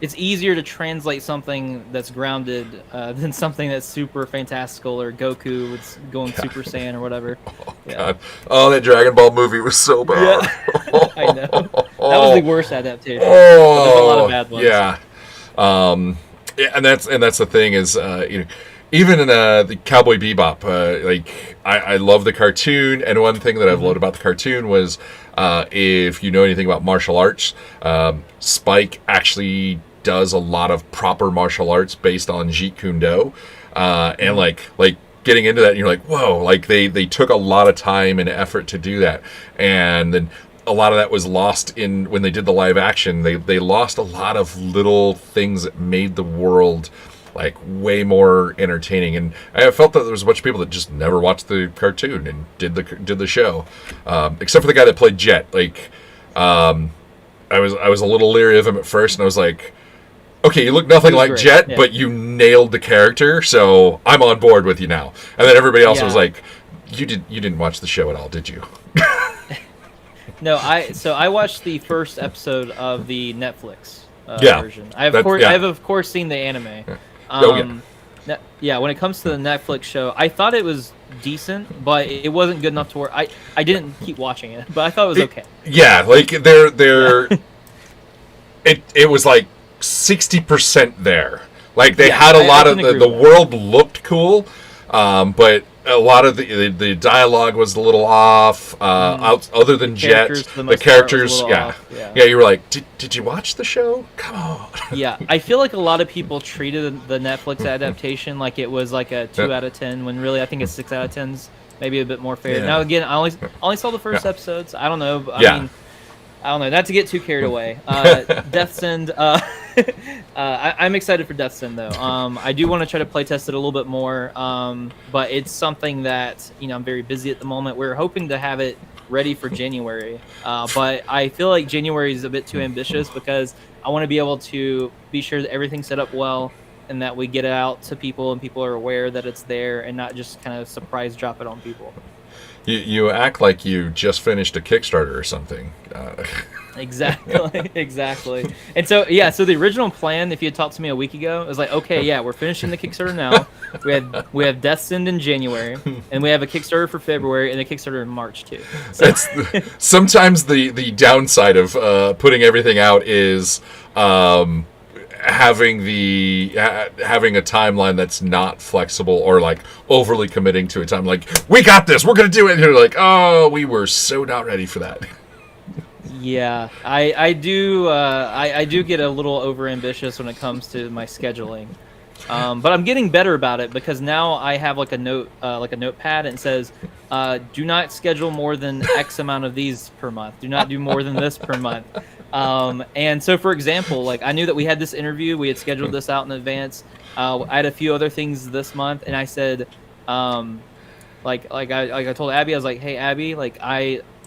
It's easier to translate something that's grounded than something that's super fantastical or Goku with going Super Saiyan or whatever. Oh, God. Oh, that Dragon Ball movie was so bad. Yeah. I know. That was the worst adaptation. Oh, there's a lot of bad ones. Yeah. And that's the thing is, even in the Cowboy Bebop, I love the cartoon, and one thing that I've loved about the cartoon was, if you know anything about martial arts, Spike actually does a lot of proper martial arts based on Jeet Kune Do, and like getting into that, and you're like, whoa, like they took a lot of time and effort to do that, and then a lot of that was lost in when they did the live action. They lost a lot of little things that made the world like way more entertaining, and I felt that there was a bunch of people that just never watched the cartoon and did the show, except for the guy that played Jet. I was a little leery of him at first, and I was like, okay, you look nothing like great. Jet, Yeah. but you nailed the character, so I'm on board with you now. And then everybody else was like, you didn't watch the show at all, did you? No, I watched the first episode of the Netflix version. I've of course seen the anime. When it comes to the Netflix show, I thought it was decent, but it wasn't good enough to where I didn't keep watching it, but I thought it was okay. Yeah, like they're it was like 60% there. Like they had a lot of the world looked cool, but a lot of the dialogue was a little off. Other than Jet, the characters, yeah. You were like, did you watch the show? Come on. Yeah, I feel like a lot of people treated the Netflix adaptation like it was like a 2 out of 10, when really I think it's 6 out of 10's maybe a bit more fair. Yeah. Now again, I only saw the first episodes. I don't know. I mean, I don't know. Not to get too carried away. Death's End. I'm excited for Death's End though. I do want to try to play test it a little bit more. But it's something that I'm very busy at the moment. We're hoping to have it ready for January. But I feel like January is a bit too ambitious because I want to be able to be sure that everything's set up well and that we get it out to people and people are aware that it's there and not just kind of surprise drop it on people. You act like you just finished a Kickstarter or something. Exactly. And so the original plan, if you had talked to me a week ago, it was like, okay, we're finishing the Kickstarter now. We have Death's End in January, and we have a Kickstarter for February and a Kickstarter in March too. So sometimes the downside of putting everything out is having a timeline that's not flexible or like overly committing to a time. Like, we got this, we're gonna do it, and you're like, oh, we were so not ready for that. Yeah, I do get a little overambitious when it comes to my scheduling. But I'm getting better about it because now I have like a notepad, and it says, "Do not schedule more than X amount of these per month. Do not do more than this per month." And so, for example, like I knew that we had this interview, we had scheduled this out in advance. I had a few other things this month, and I said, I told Abby, I was like, "Hey, Abby,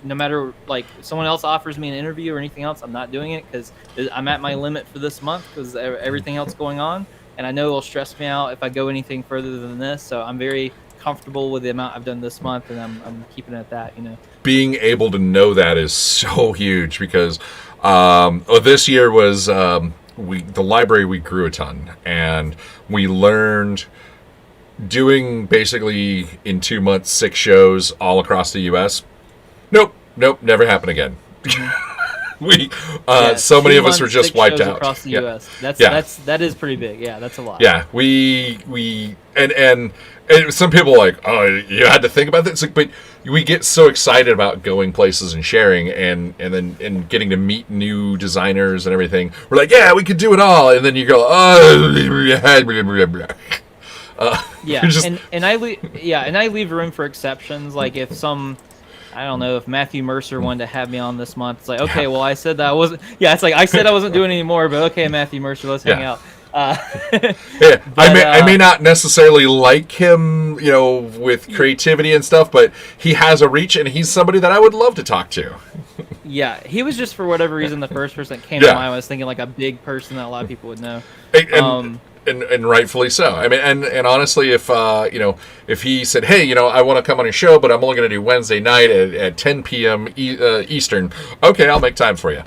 no matter like someone else offers me an interview or anything else, I'm not doing it because I'm at my limit for this month because everything else going on, and I know it'll stress me out if I go anything further than this. So I'm very comfortable with the amount I've done this month, and I'm keeping it at that. Being able to know that is so huge because this year was the library. We grew a ton, and we learned doing basically in 2 months 6 shows all across the U.S. Nope, never happen again. So many of us were just wiped out across the U.S. That is pretty big. Yeah, that's a lot. Yeah, we and some people are like, oh, you had to think about this, but we get so excited about going places and sharing, and then getting to meet new designers and everything. We're like, yeah, we could do it all, and then you go, and I leave room for exceptions. Like if I don't know, if Matthew Mercer wanted to have me on this month, it's like, okay, well, I said that I wasn't. Yeah, it's like I said I wasn't doing any more, but okay, Matthew Mercer, let's hang out. I may not necessarily like him, with creativity and stuff, but he has a reach, and he's somebody that I would love to talk to. Yeah, he was just for whatever reason the first person that came to mind. I was thinking like a big person that a lot of people would know. And rightfully so. I mean, and honestly, if he said, hey, I want to come on your show, but I'm only going to do Wednesday night at 10 p.m. Eastern, okay, I'll make time for you.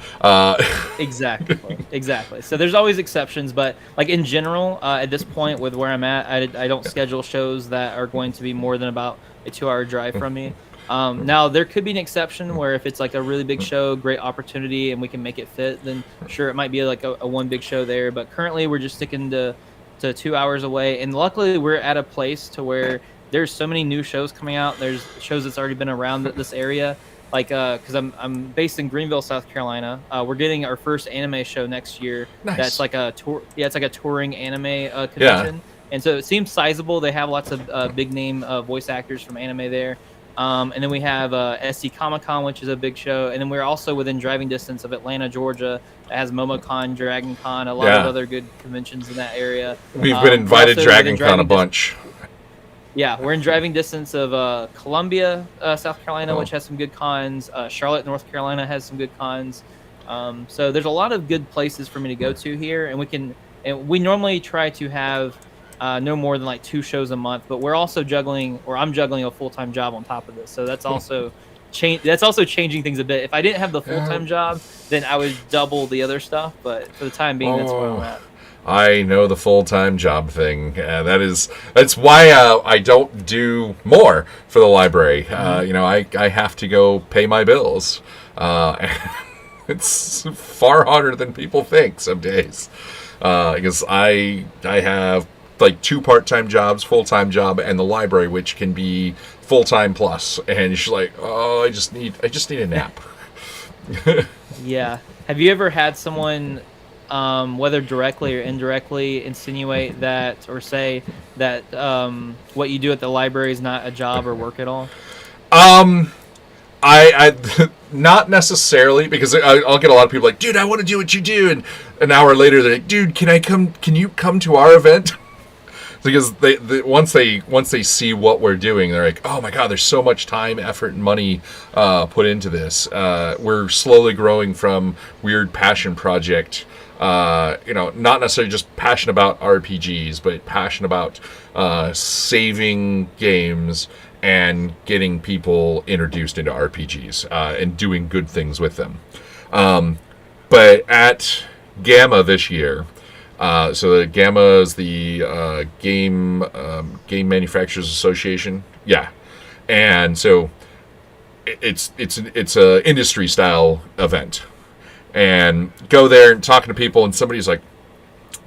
Exactly. So there's always exceptions, but like in general, at this point with where I'm at, I don't schedule shows that are going to be more than about a 2-hour drive from me. Now there could be an exception where if it's like a really big show, great opportunity, and we can make it fit, then sure, it might be like a one big show there. But currently we're just sticking to 2 hours away, and luckily we're at a place to where there's so many new shows coming out. There's shows that's already been around this area, like because I'm based in Greenville, South Carolina. We're getting our first anime show next year. Nice. That's like a tour. Yeah, it's like a touring anime convention, and so it seems sizable. They have lots of big name voice actors from anime there. And then we have SC Comic-Con, which is a big show. And then we're also within driving distance of Atlanta, Georgia. That has MomoCon, Dragon Con, a lot of other good conventions in that area. We've been invited Dragon Con a bunch. Yeah, we're in driving distance of Columbia, South Carolina, which has some good cons. Charlotte, North Carolina has some good cons. So there's a lot of good places for me to go to here. And we normally try to have no more than like 2 shows a month, but we're also I'm juggling a full-time job on top of this, so that's also changing things a bit. If I didn't have the full-time job, then I would double the other stuff, but for the time being, that's where I'm at. I know the full-time job thing. That's why I don't do more for the library. I have to go pay my bills. It's far harder than people think some days, because I have like 2 part-time jobs, full-time job, and the library, which can be full-time plus. And you're just like, oh, I just need a nap. Yeah. Have you ever had someone, whether directly or indirectly, insinuate that or say that what you do at the library is not a job or work at all? I not necessarily, because I'll get a lot of people like, dude, I want to do what you do, and an hour later they're like, dude, can you come to our event? Because once they see what we're doing, they're like, oh my god, there's so much time, effort, and money put into this. We're slowly growing from weird passion project, not necessarily just passion about RPGs, but passion about saving games and getting people introduced into RPGs and doing good things with them. But at Gamma this year, so the Gamma is the Game Manufacturers Association, and so it's a industry style event, and go there and talking to people, and somebody's like,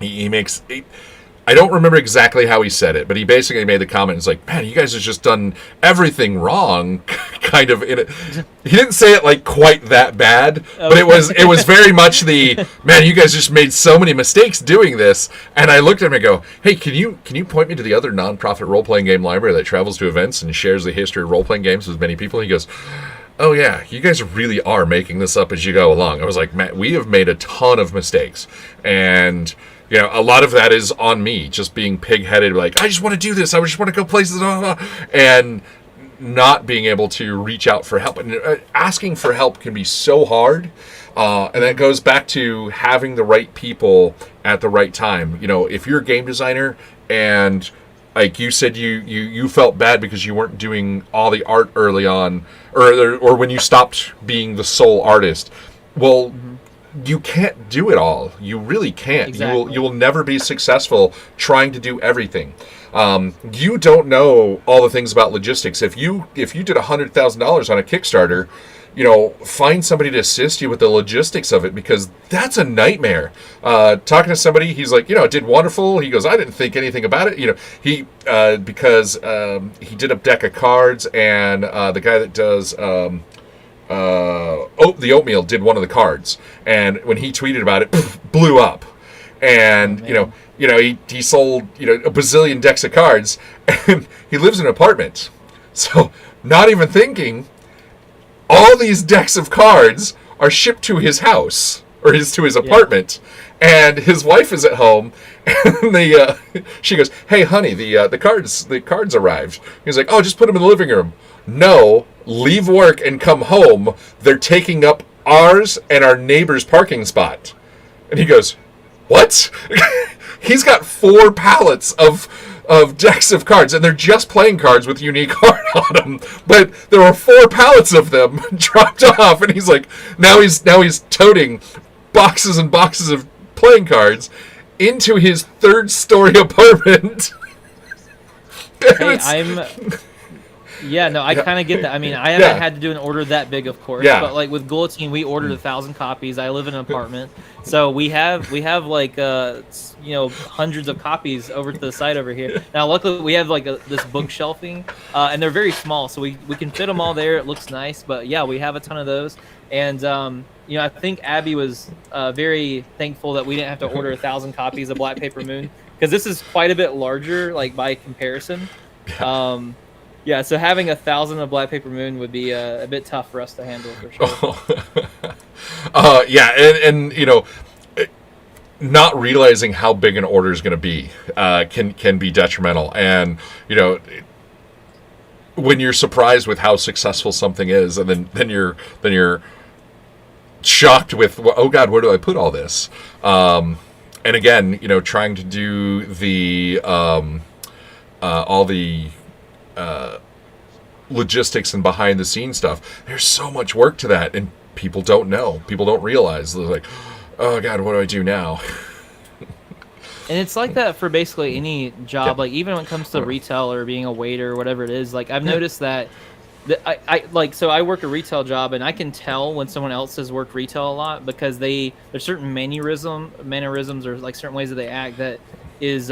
I don't remember exactly how he said it, but he basically made the comment. It's like, man, you guys have just done everything wrong kind of in it. He didn't say it like quite that bad, but it was very much the, man, you guys just made so many mistakes doing this. And I looked at him and go, hey, can you point me to the other nonprofit role-playing game library that travels to events and shares the history of role-playing games with many people? And he goes, oh yeah, you guys really are making this up as you go along. I was like, Matt, we have made a ton of mistakes. And a lot of that is on me, just being pig-headed, like, I just want to do this, I just want to go places, and not being able to reach out for help. And asking for help can be so hard, and that goes back to having the right people at the right time. If you're a game designer and, like you said, you felt bad because you weren't doing all the art early on, or when you stopped being the sole artist, well, you can't do it all. You really can't. Exactly. You will never be successful trying to do everything. You don't know all the things about logistics. If you did $100,000 on a Kickstarter, find somebody to assist you with the logistics of it, because that's a nightmare. Talking to somebody, he's like, it did wonderful. He goes, I didn't think anything about it. Because he did a deck of cards, and the guy that does the oatmeal did one of the cards, and when he tweeted about it, blew up. And he sold a bazillion decks of cards, and he lives in an apartment, so not even thinking, all these decks of cards are shipped to his house, or to his apartment, and his wife is at home, and she goes, hey honey, the cards arrived. He's like, oh, just put them in the living room. No, leave work and come home. They're taking up ours and our neighbor's parking spot. And he goes, what? He's got 4 pallets of decks of cards, and they're just playing cards with unique art on them. But there were 4 pallets of them dropped off, and he's like, now he's toting boxes and boxes of playing cards into his 3rd-story apartment. I kind of get that. I mean, I haven't had to do an order that big, of course. Yeah. But like with Guillotine, we ordered 1,000 copies. I live in an apartment, so we have like hundreds of copies over to the side over here. Now, luckily, we have like this bookshelving, and they're very small, so we can fit them all there. It looks nice, but yeah, we have a ton of those. And I think Abby was very thankful that we didn't have to order 1,000 copies of Black Paper Moon, because this is quite a bit larger, like by comparison. Yeah, so having 1,000 of Black Paper Moon would be a bit tough for us to handle, for sure. And not realizing how big an order is going to be can be detrimental. And when you're surprised with how successful something is, and then you're shocked with, oh God, where do I put all this? And again, trying to do the all the logistics and behind the scenes stuff. There's so much work to that, and people don't know. People don't realize. They're like, oh God, what do I do now? And it's like that for basically any job. Like even when it comes to retail or being a waiter or whatever it is, like I've noticed that I work a retail job, and I can tell when someone else has worked retail a lot, because there's certain mannerisms or like certain ways that they act that is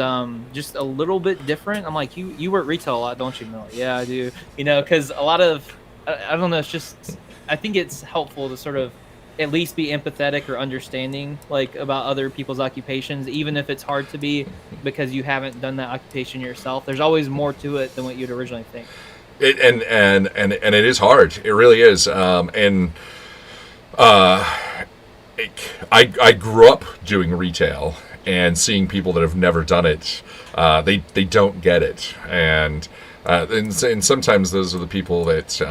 just a little bit different. I'm like, you work retail a lot, don't you? Like, yeah, I do. Because a lot of I don't know. It's just, I think it's helpful to sort of at least be empathetic or understanding, like, about other people's occupations, even if it's hard to be because you haven't done that occupation yourself. There's always more to it than what you'd originally think. And it is hard. It really is. I grew up doing retail and seeing people that have never done it. They don't get it, and sometimes those are the people that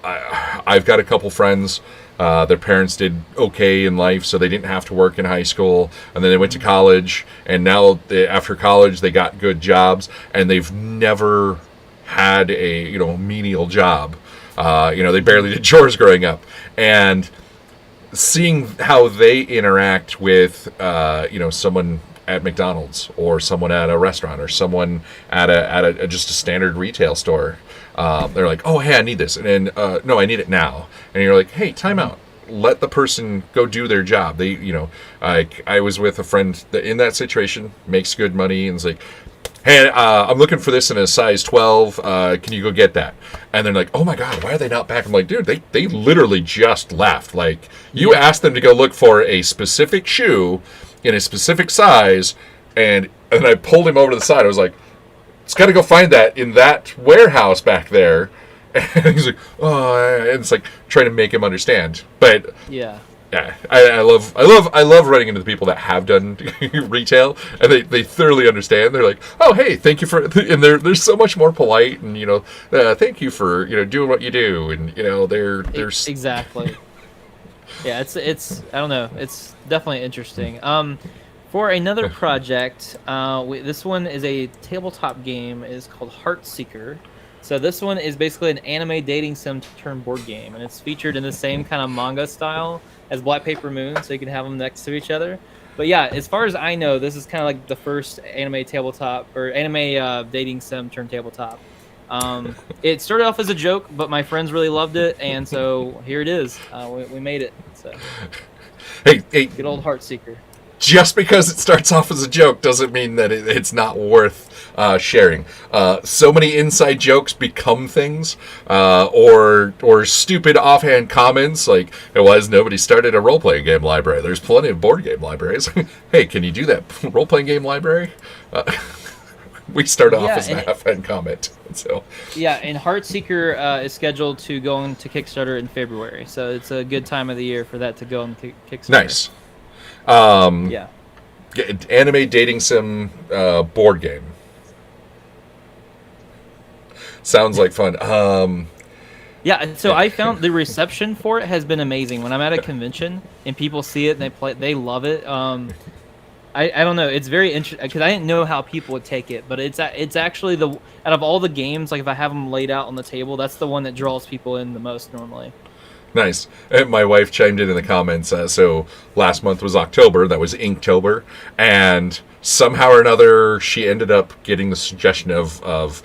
I've got a couple friends. Their parents did okay in life, so they didn't have to work in high school, and then they went to college, and now after college they got good jobs, and they've never had a menial job. They barely did chores growing up, and seeing how they interact with someone at McDonald's, or someone at a restaurant, or someone at a just a standard retail store. They're like, oh, hey, I need this. And then, no, I need it now. And you're like, hey, time out. Let the person go do their job. I was with a friend that in that situation, makes good money, and is like, hey, I'm looking for this in a size 12. Can you go get that? And they're like, oh my God, why are they not back? I'm like, dude, they literally just left. Like, you asked them to go look for a specific shoe in a specific size, and I pulled him over to the side. I was like, it's got to go find that in that warehouse back there. And he's like, oh, and it's like trying to make him understand. But yeah, I love running into the people that have done retail, and they thoroughly understand. They're like, oh, hey, thank you for, and they're so much more polite, and thank you for doing what you do, and they're exactly. Yeah, it's I don't know, it's definitely interesting. For another project, this one is a tabletop game. It's called Heartseeker. So this one is basically an anime dating sim turn board game, and it's featured in the same kind of manga style as Black Paper Moon, so you can have them next to each other. But yeah, as far as I know, this is kind of like the first anime tabletop or anime dating sim turn tabletop. It started off as a joke, but my friends really loved it, and so here it is. We made it. So hey, good old Heartseeker. Just because it starts off as a joke doesn't mean that it's not worth sharing. So many inside jokes become things, or stupid offhand comments like, "Why has nobody started a role-playing game library? There's plenty of board game libraries." Hey, can you do that role-playing game library? We start off as an offhand comment. So yeah, and Heartseeker is scheduled to go into Kickstarter in February, so it's a good time of the year for that to go on Kickstarter. Nice. Yeah. Anime dating sim board game. Sounds like fun. Yeah, so I found the reception for it has been amazing. When I'm at a convention and people see it and they love it. I don't know. It's very interesting because I didn't know how people would take it, but it's actually out of all the games, like if I have them laid out on the table, that's the one that draws people in the most normally. Nice. And my wife chimed in the comments. So last month was October. That was Inktober. And somehow or another, she ended up getting the suggestion of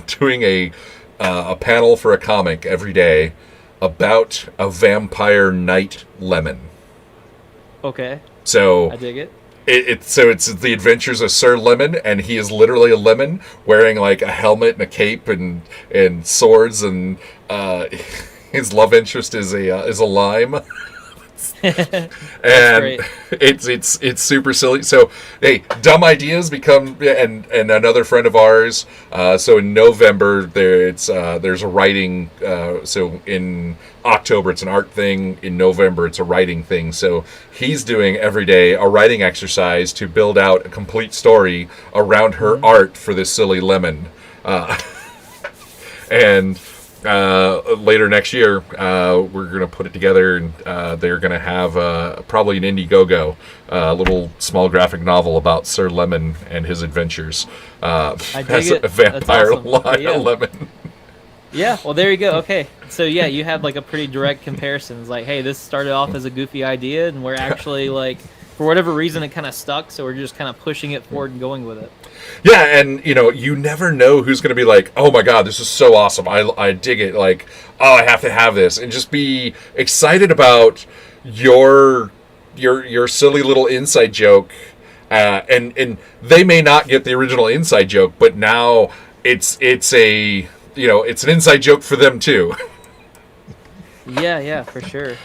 doing a panel for a comic every day about a vampire knight lemon. Okay. So I dig it. It's the adventures of Sir Lemon, and he is literally a lemon wearing like a helmet and a cape and swords, and his love interest is a lime. And it's super silly. So hey, dumb ideas become and another friend of ours. So in November there's a writing. So in October it's an art thing. In November it's a writing thing. So he's doing every day a writing exercise to build out a complete story around her art for this silly lemon. And later next year, we're going to put it together, and they're going to have probably an Indiegogo, little small graphic novel about Sir Lemon and his adventures as a vampire lemon. Yeah, well, there you go. Okay, so yeah, you had like a pretty direct comparison. It's like, hey, this started off as a goofy idea, and we're actually like, for whatever reason, it kind of stuck, so we're just kind of pushing it forward and going with it. Yeah, and you never know who's going to be like, oh my god, this is so awesome, I dig it, like, oh, I have to have this, and just be excited about your silly little inside joke, and they may not get the original inside joke, but now it's an inside joke for them too. Yeah, for sure.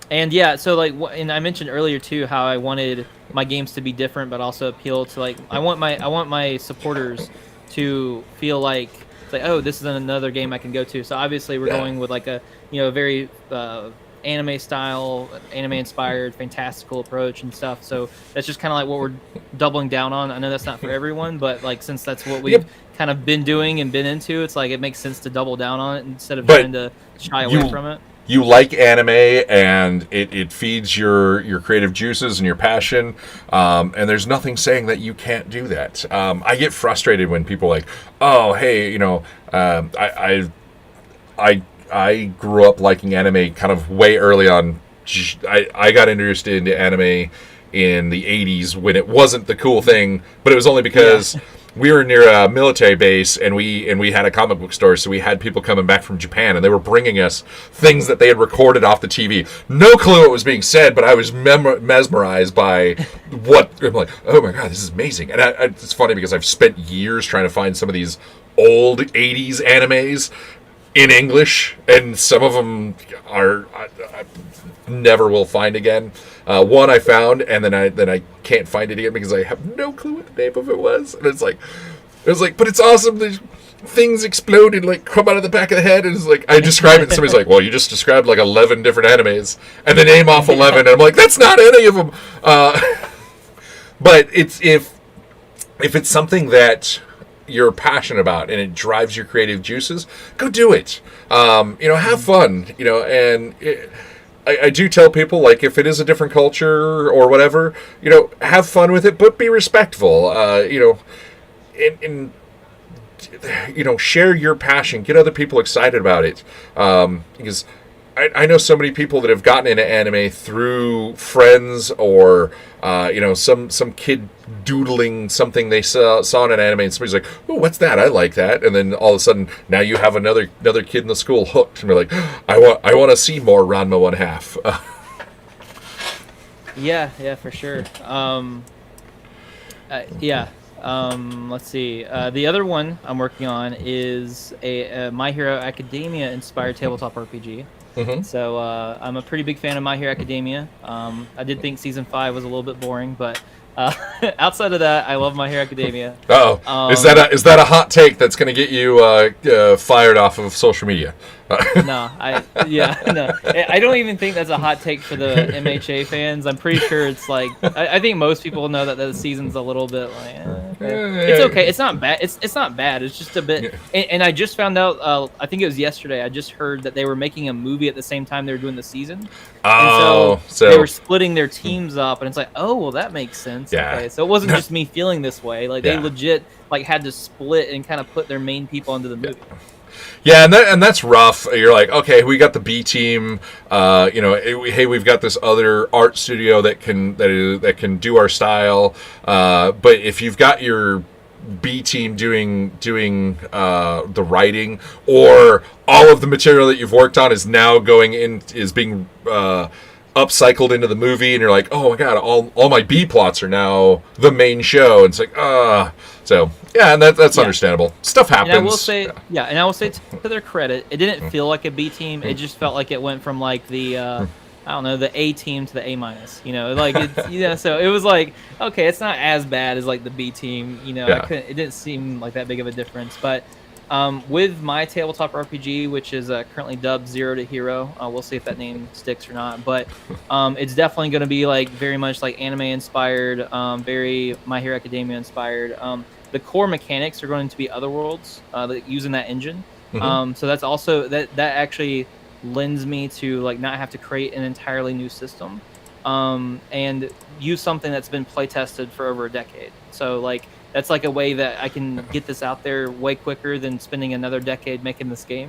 And yeah, so like, and I mentioned earlier too how I wanted my games to be different, but also appeal to like I want my supporters to feel like it's like, oh, this is another game I can go to. So obviously we're going with like a very anime style, anime inspired, fantastical approach and stuff. So that's just kind of like what we're doubling down on. I know that's not for everyone, but like since that's what we've kind of been doing and been into, it's like it makes sense to double down on it instead of trying to shy away from it. You like anime, and it feeds your creative juices and your passion, and there's nothing saying that you can't do that. I get frustrated when people are like, oh, hey, I grew up liking anime kind of way early on. I got interested into anime in the 80s when it wasn't the cool thing, but it was only because we were near a military base, and we had a comic book store, so we had people coming back from Japan, and they were bringing us things that they had recorded off the TV. No clue what was being said, but I was mesmerized by what. I'm like, oh my god, this is amazing. And it's funny because I've spent years trying to find some of these old 80s animes in English, and some of them are I never will find again. One I found, and then I can't find it again because I have no clue what the name of it was. And it was like, but it's awesome. There's things exploded, like come out of the back of the head, and it's like I describe it, and somebody's like, well, you just described like 11 different animes, and they name off 11, and I'm like, that's not any of them. But it's if it's something that you're passionate about and it drives your creative juices, go do it. Have fun. And I do tell people, like, if it is a different culture or whatever, have fun with it, but be respectful. And share your passion, get other people excited about it. Because I know so many people that have gotten into anime through friends or some kid doodling something they saw in an anime, and somebody's like, oh, what's that? I like that. And then all of a sudden now you have another kid in the school hooked, and we're like, I want to see more Ranma 1/2. Yeah, for sure. Let's see. The other one I'm working on is a My Hero Academia inspired tabletop RPG. Mm-hmm. So I'm a pretty big fan of My Hero Academia. I did think season 5 was a little bit boring, but outside of that, I love My Hero Academia. Oh, is that a hot take that's going to get you fired off of social media? No. I don't even think that's a hot take for the MHA fans. I'm pretty sure it's like I think most people know that the season's a little bit like okay. It's okay. It's not bad. It's not bad. It's just a bit. And I just found out. I think it was yesterday. I just heard that they were making a movie at the same time they were doing the season. Oh, and so they were splitting their teams up, and it's like, oh well, that makes sense. Yeah. Okay, so it wasn't just me feeling this way. Like they legit had to split and kind of put their main people into the movie. Yeah, and that's rough. You're like, okay, we got the B team. Hey, we've got this other art studio that can do our style. But if you've got your B team doing the writing, or all of the material that you've worked on is now being upcycled into the movie, and you're like, oh my god, all my B plots are now the main show, and it's like, so yeah, and that's understandable. Stuff happens. And I will say, to their credit, it didn't feel like a B team. It just felt like it went from like the I don't know, the A team to the A minus. So it was like, okay, it's not as bad as like the B team. It didn't seem like that big of a difference, but. With my tabletop RPG, which is currently dubbed Zero to Hero, we'll see if that name sticks or not. But it's definitely going to be like very much like anime inspired, very My Hero Academia inspired. The core mechanics are going to be Otherworlds, using that engine. Mm-hmm. So that's also that actually lends me to like not have to create an entirely new system, and use something that's been play tested for over a decade. So like. That's like a way that I can get this out there way quicker than spending another decade making this game.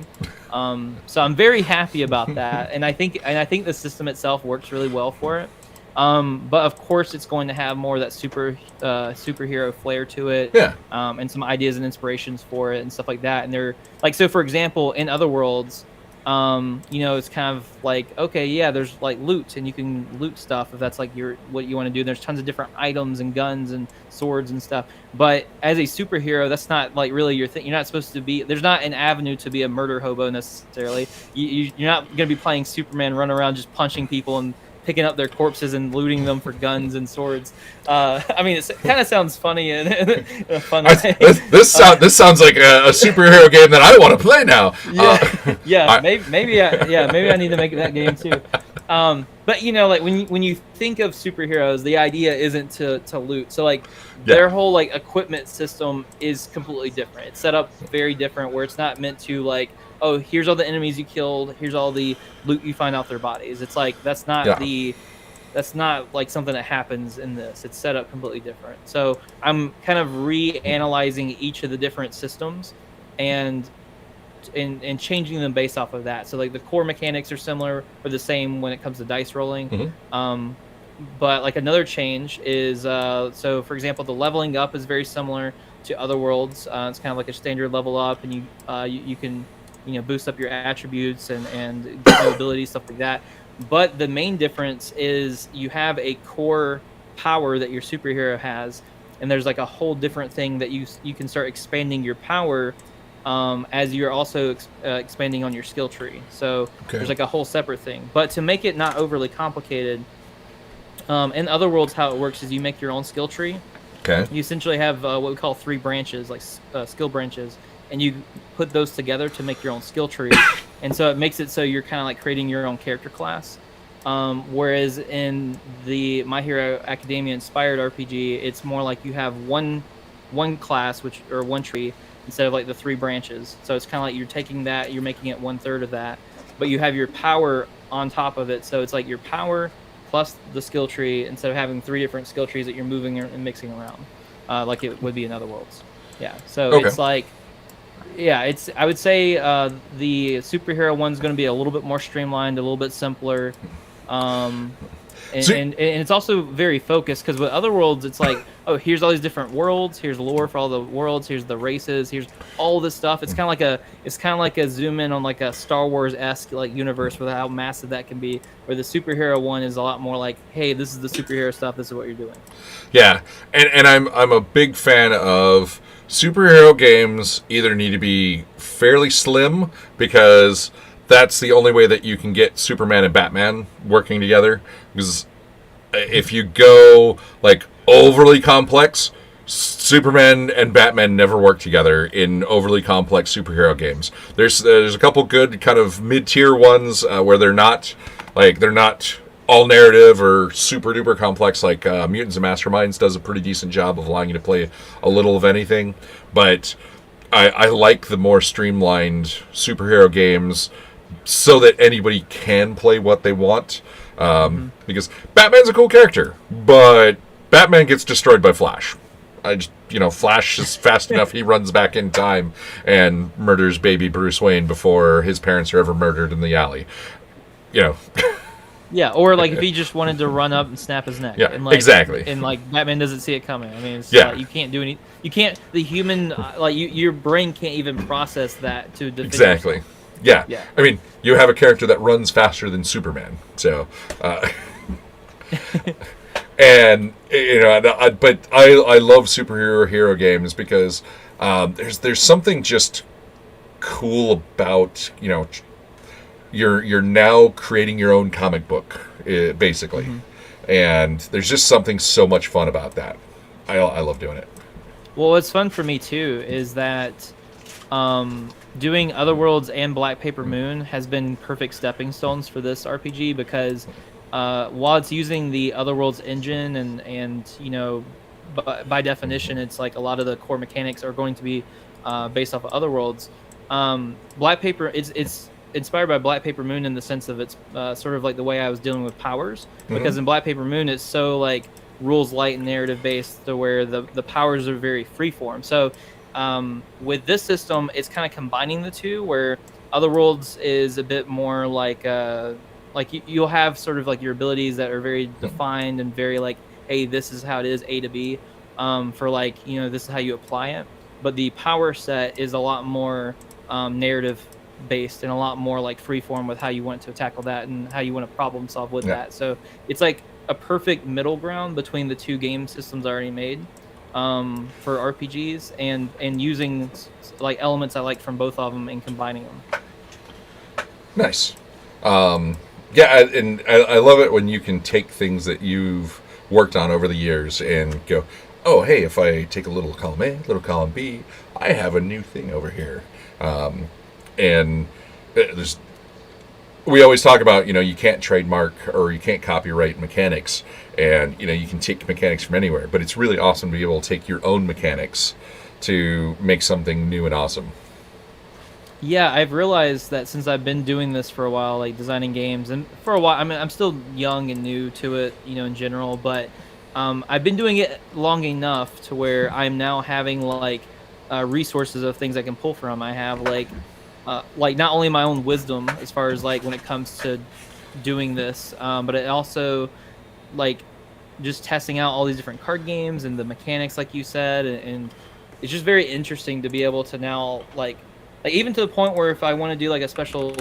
So I'm very happy about that, and I think the system itself works really well for it. But of course, it's going to have more of that superhero flair to it, and some ideas and inspirations for it and stuff like that. And they're like, so for example, in Otherworlds, it's kind of like, okay, yeah, there's like loot, and you can loot stuff if that's like what you want to do. There's tons of different items and guns and swords and stuff. But as a superhero, that's not like really your thing. You're not supposed to be. There's not an avenue to be a murder hobo necessarily. You're not going to be playing Superman, run around just punching people and picking up their corpses and looting them for guns and swords. It kind of sounds funny and a fun way. This sounds like a superhero game that I want to play now. Maybe I need to make that game too. But like when you think of superheroes, the idea isn't to loot. So like their whole like equipment system is completely different. It's set up very different, where it's not meant to like, oh, here's all the enemies you killed, here's all the loot you find off their bodies. It's like that's not like something that happens in this. It's set up completely different. So I'm kind of reanalyzing each of the different systems and changing them based off of that. So like the core mechanics are similar or the same when it comes to dice rolling. Mm-hmm. but like another change is so for example, the leveling up is very similar to other worlds. It's kind of like a standard level up, and you can boost up your attributes and get new abilities, stuff like that. But the main difference is you have a core power that your superhero has, and there's like a whole different thing that you can start expanding your power as you're also expanding on your skill tree. So Okay. there's like a whole separate thing. But to make it not overly complicated, in other worlds, how it works is you make your own skill tree. Okay. You essentially have what we call three branches, like skill branches, and you put those together to make your own skill tree. And so it makes it so you're kind of like creating your own character class. Whereas in the My Hero Academia inspired RPG, it's more like you have one class, or one tree, instead of like the three branches. So it's kind of like you're taking that, you're making it 1/3 of that, but you have your power on top of it. So it's like your power plus the skill tree, instead of having three different skill trees that you're moving and mixing around, like it would be in other worlds. Yeah. So Okay. it's like, yeah, I would say the superhero one's going to be a little bit more streamlined, a little bit simpler. Um, and it's also very focused, because with other worlds it's like, oh, here's all these different worlds, here's lore for all the worlds, here's the races, here's all this stuff. It's kind of like a zoom in on like a Star Wars-esque like universe with how massive that can be, where the superhero one is a lot more like, hey, this is the superhero stuff, this is what you're doing. Yeah, and I'm a big fan of superhero games. Either need to be fairly slim, because that's the only way that you can get Superman and Batman working together. Because if you go like overly complex, Superman and Batman never work together in overly complex superhero games. There's a couple good kind of mid-tier ones where they're not all narrative or super duper complex. Like Mutants and Masterminds does a pretty decent job of allowing you to play a little of anything. But I like the more streamlined superhero games, so that anybody can play what they want. Because Batman's a cool character, but Batman gets destroyed by Flash. Flash is fast enough. He runs back in time and murders baby Bruce Wayne before his parents are ever murdered in the alley. Yeah, or like if he just wanted to run up and snap his neck. Yeah, and like, exactly. And like Batman doesn't see it coming. I mean, it's Yeah. you can't do any. You can't. The human, your brain can't even process that to defend Exactly. yourself. Yeah. Yeah. I mean, you have a character that runs faster than Superman, so. And but I love hero games because there's something just cool about you're now creating your own comic book basically, and there's just something so much fun about that. I love doing it. Well, what's fun for me too is that doing Otherworlds and Black Paper Moon has been perfect stepping stones for this RPG, because while it's using the Otherworlds engine and by definition it's like a lot of the core mechanics are going to be based off of Otherworlds. Black Paper it's inspired by Black Paper Moon in the sense of it's sort of like the way I was dealing with powers, because in Black Paper Moon it's so like rules light and narrative based, to where the powers are very freeform. So with this system, it's kind of combining the two, where Otherworlds is a bit more like you'll have sort of like your abilities that are very defined and very like, hey, this is how it is, A to B, for like, this is how you apply it. But the power set is a lot more narrative based and a lot more like freeform with how you want to tackle that and how you want to problem solve with that. So it's like a perfect middle ground between the two game systems already made for RPGs, and using like elements I like from both of them and combining them. Nice. And I love it when you can take things that you've worked on over the years and go, oh, hey, if I take a little column A, little column B, I have a new thing over here. And we always talk about, you can't trademark or you can't copyright mechanics, and you can take mechanics from anywhere, but it's really awesome to be able to take your own mechanics to make something new and awesome. Yeah, I've realized that since I've been doing this for a while, like designing games, and for a while, I mean, I'm still young and new to it, in general, but I've been doing it long enough to where I'm now having like resources of things I can pull from. I have like not only my own wisdom as far as like when it comes to doing this, but it also like just testing out all these different card games and the mechanics, like you said, and it's just very interesting to be able to now like even to the point where if I want to do like a special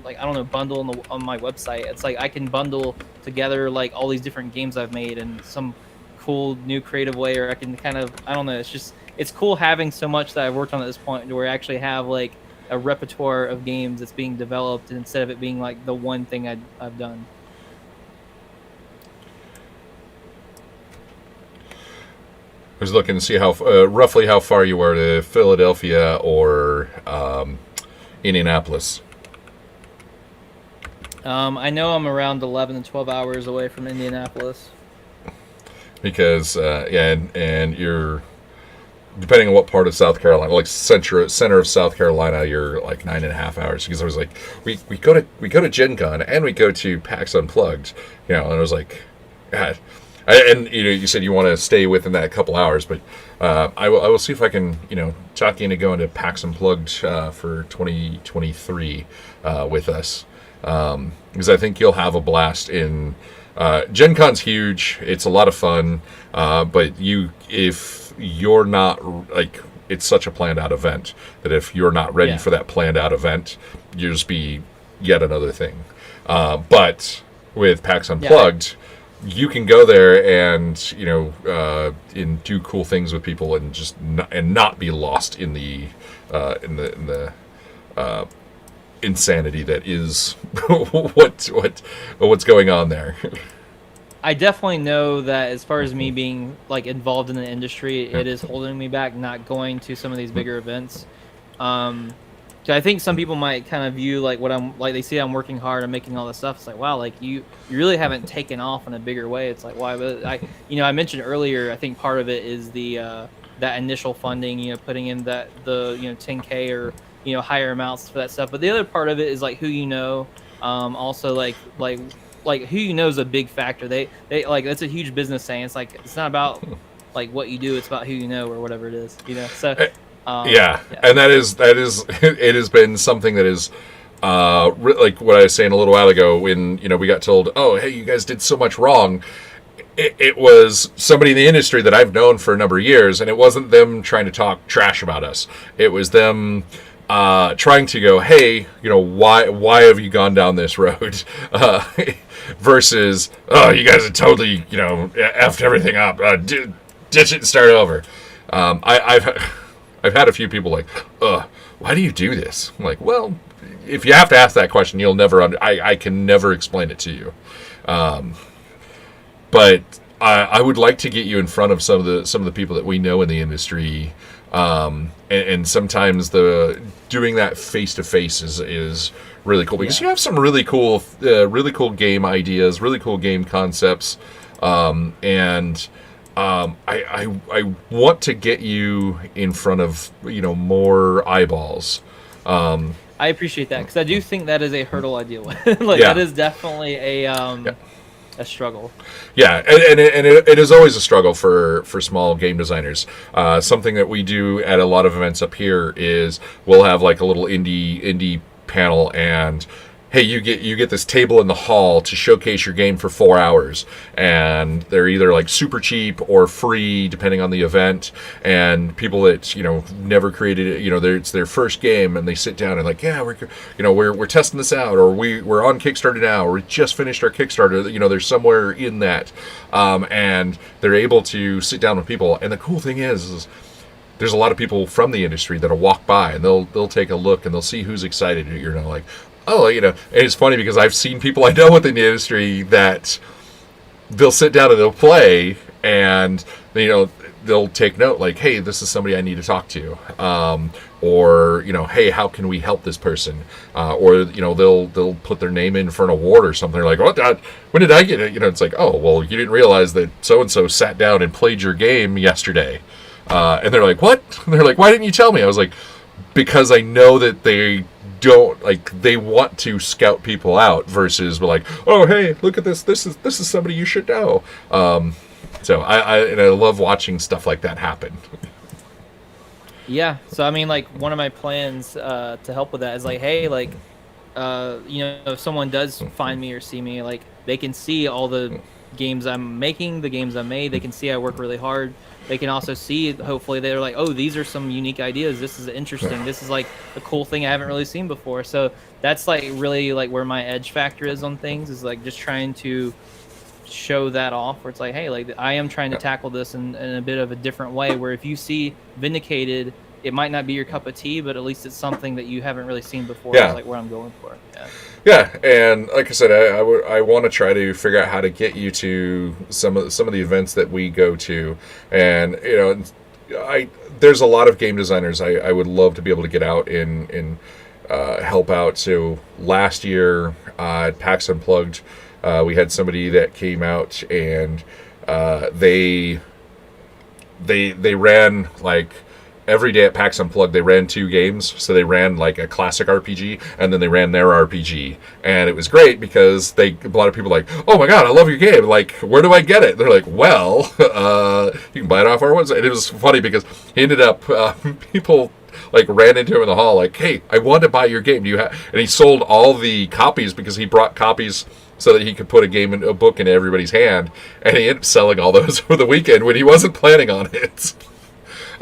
like I don't know bundle on my website, it's like I can bundle together like all these different games I've made in some cool new creative way, or I can kind of I don't know. It's just it's cool having so much that I've worked on at this point to where I actually have like a repertoire of games that's being developed instead of it being like the one thing I've done. I was looking to see how roughly how far you are to Philadelphia or Indianapolis. I know I'm around 11 to 12 hours away from Indianapolis. Because and you're depending on what part of South Carolina, like center of South Carolina, you're like 9.5 hours. Because I was like, we go to Gen Con and we go to PAX Unplugged, and I was like, God. And you said you want to stay within that couple hours, but I will see if I can talk you into going to PAX Unplugged for 2023 with us, because I think you'll have a blast. In Gen Con's huge, it's a lot of fun, but if you're not like it's such a planned out event that if you're not ready for that planned out event, you just be yet another thing. But with PAX Unplugged. You can go there and and do cool things with people and just not be lost in the insanity that is what's going on there. I definitely know that as far as me being like involved in the industry, it is holding me back not going to some of these bigger events. So I think some people might kind of view like what I'm like they see I'm working hard and making all this stuff. It's like, wow, like you really haven't taken off in a bigger way. It's like, why? But I mentioned earlier, I think part of it is the that initial funding, putting in the 10K or higher amounts for that stuff. But the other part of it is like who also like who is a big factor. They like that's a huge business saying. It's like it's not about like what you do, it's about who you know or whatever it is. So and that is it has been something that is like what I was saying a little while ago when we got told, oh hey, you guys did so much wrong. It was somebody in the industry that I've known for a number of years, and it wasn't them trying to talk trash about us. It was them trying to go, hey, why have you gone down this road? Versus, oh, you guys are totally, effed everything up. Ditch it and start over. I've had a few people like, why do you do this? I'm like, well, if you have to ask that question, you'll never. I can never explain it to you. But I would like to get you in front of some of the people that we know in the industry, and sometimes doing that face to face is really cool because you have some really cool game ideas, really cool game concepts, and I want to get you in front of more eyeballs. I appreciate that because I do think that is a hurdle I deal with. That is definitely a struggle. Yeah, and it is always a struggle for small game designers. Something that we do at a lot of events up here is we'll have like a little indie panel, and hey, you get this table in the hall to showcase your game for 4 hours, and they're either like super cheap or free depending on the event. And people that never created it, it's their first game, and they sit down and like, yeah, we're testing this out, or we're on Kickstarter now, or we just finished our Kickstarter. They're somewhere in that, and they're able to sit down with people. And the cool thing is there's a lot of people from the industry that'll walk by and they'll take a look and they'll see who's excited. Like, oh, and it's funny because I've seen people I know within the industry that they'll sit down and they'll play, and they'll take note like, hey, this is somebody I need to talk to, or hey, how can we help this person, or they'll put their name in for an award or something. They're like, what? When did I get it? It's like, oh, well, you didn't realize that so and so sat down and played your game yesterday, and they're like, what? And they're like, why didn't you tell me? I was like, because I know that they want to scout people out versus we're like, oh hey, look at this is somebody you should know. So I love watching stuff like that happen. Yeah, so I mean, like one of my plans to help with that is like, hey, like if someone does find me or see me, like they can see all the games I'm making, the games I made. They can see I work really hard. They can also see, hopefully, they're like, oh, these are some unique ideas. This is interesting. This is like a cool thing I haven't really seen before. So that's like really like where my edge factor is on things, is like just trying to show that off, where it's like, hey, like I am trying to tackle this in a bit of a different way, where if you see Vindicated, it might not be your cup of tea, but at least it's something that you haven't really seen before. Yeah. Is like where I'm going for. Yeah, and like I said, I want to try to figure out how to get you to some of the events that we go to, and there's a lot of game designers I would love to be able to get out and help out. So last year at PAX Unplugged, we had somebody that came out, and they ran like. Every day at PAX Unplugged, they ran 2 games. So they ran like a classic RPG, and then they ran their RPG. And it was great because a lot of people were like, oh my god, I love your game. Like, where do I get it? They're like, well, you can buy it off our website. And it was funny because he ended up, people like ran into him in the hall like, hey, I want to buy your game. Do you have? And he sold all the copies because he brought copies so that he could put a book in everybody's hand. And he ended up selling all those over the weekend when he wasn't planning on it.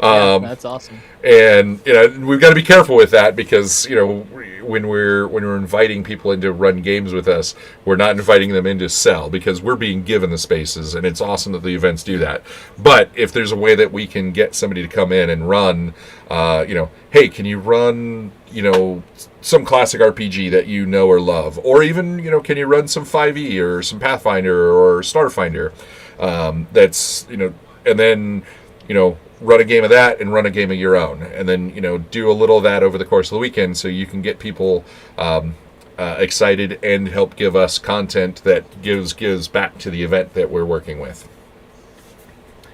That's awesome. And we've got to be careful with that because when we're inviting people in to run games with us, we're not inviting them in to sell, because we're being given the spaces, and it's awesome that the events do that. But if there's a way that we can get somebody to come in and run, hey, can you run some classic RPG that you know or love, or even can you run some 5e or some Pathfinder or Starfinder? That's and then run a game of that and run a game of your own, and then do a little of that over the course of the weekend, so you can get people excited and help give us content that gives back to the event that we're working with.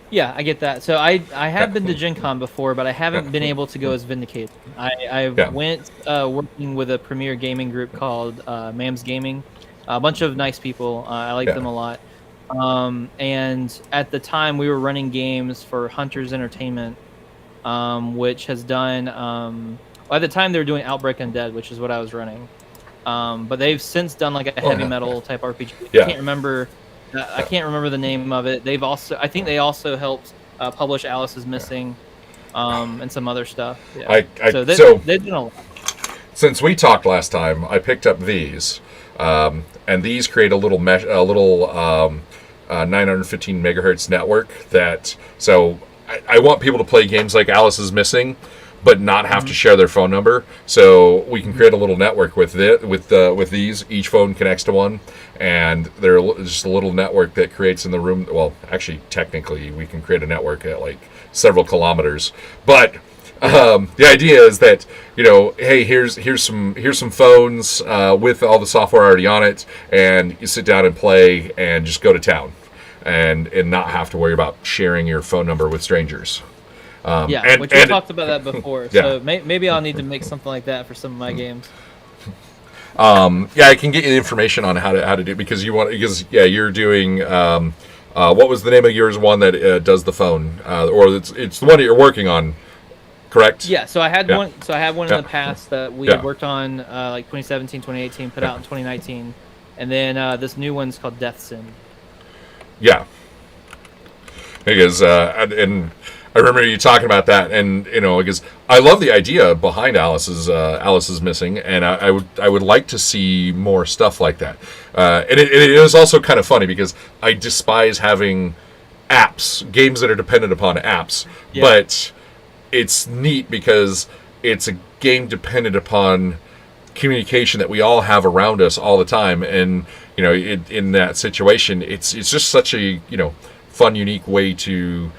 Yeah, I get that. So I have been to Gen Con before, but I haven't been able to go as Vindicated. I went working with a premier gaming group called Mams Gaming. A bunch of nice people. I like them a lot. And at the time we were running games for Hunters Entertainment, which has done, at the time they were doing Outbreak Undead, which is what I was running. But they've since done like a heavy metal type RPG. I can't remember the name of it. I think they also helped publish Alice is Missing, and some other stuff. Yeah. They've done a lot. Since we talked last time, I picked up these, and these create a little 915 megahertz network so I want people to play games like Alice is Missing, but not have to share their phone number. So we can create a little network with these. Each phone connects to one, and they're just a little network that creates in the room. Well, actually, technically, we can create a network at like several kilometers, but the idea is that hey, here's some phones with all the software already on it, and you sit down and play and just go to town, and not have to worry about sharing your phone number with strangers. We talked about that before. So maybe I'll need to make something like that for some of my games. I can get you the information on how to do it, because you're doing. What was the name of yours? One that does the phone, or it's the one that you're working on. Correct? Yeah, so I had one. So I had one in the past that we had worked on, like 2017, 2018, put out in 2019, and then this new one's called Death Sim. Yeah, because and I remember you talking about that, and because I love the idea behind Alice is Missing, and I would like to see more stuff like that. And it is also kind of funny because I despise having games that are dependent upon apps, but it's neat because it's a game dependent upon communication that we all have around us all the time, and in that situation, it's just such a fun, unique way to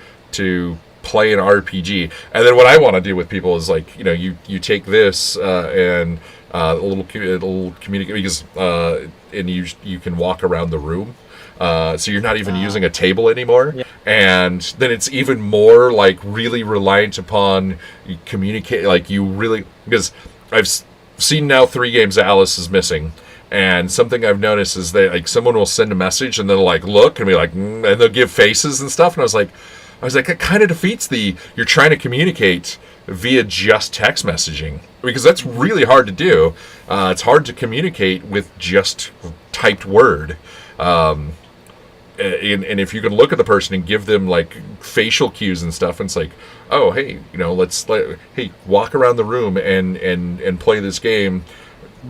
play an RPG. And then what I want to do with people is like you take this and a little communicate, because and you can walk around the room. So you're not even using a table anymore, and then it's even more like really reliant upon communicate. Like because I've seen now 3 games that Alice is Missing, and something I've noticed is that like someone will send a message and they'll like look and be like, and they'll give faces and stuff, and I was like, that kind of defeats you're trying to communicate via just text messaging, because that's really hard to do. It's hard to communicate with just typed word. and if you can look at the person and give them like facial cues and stuff, and it's like, oh, hey, hey, walk around the room and play this game.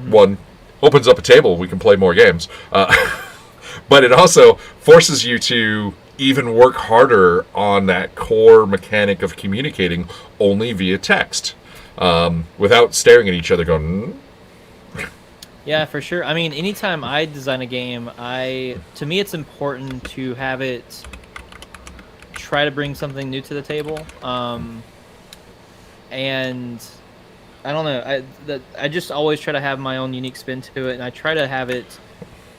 One opens up a table, we can play more games, but it also forces you to even work harder on that core mechanic of communicating only via text, without staring at each other going. Yeah, for sure. I mean, anytime I design a game, to me it's important to have it try to bring something new to the table. And I don't know, I just always try to have my own unique spin to it, and I try to have it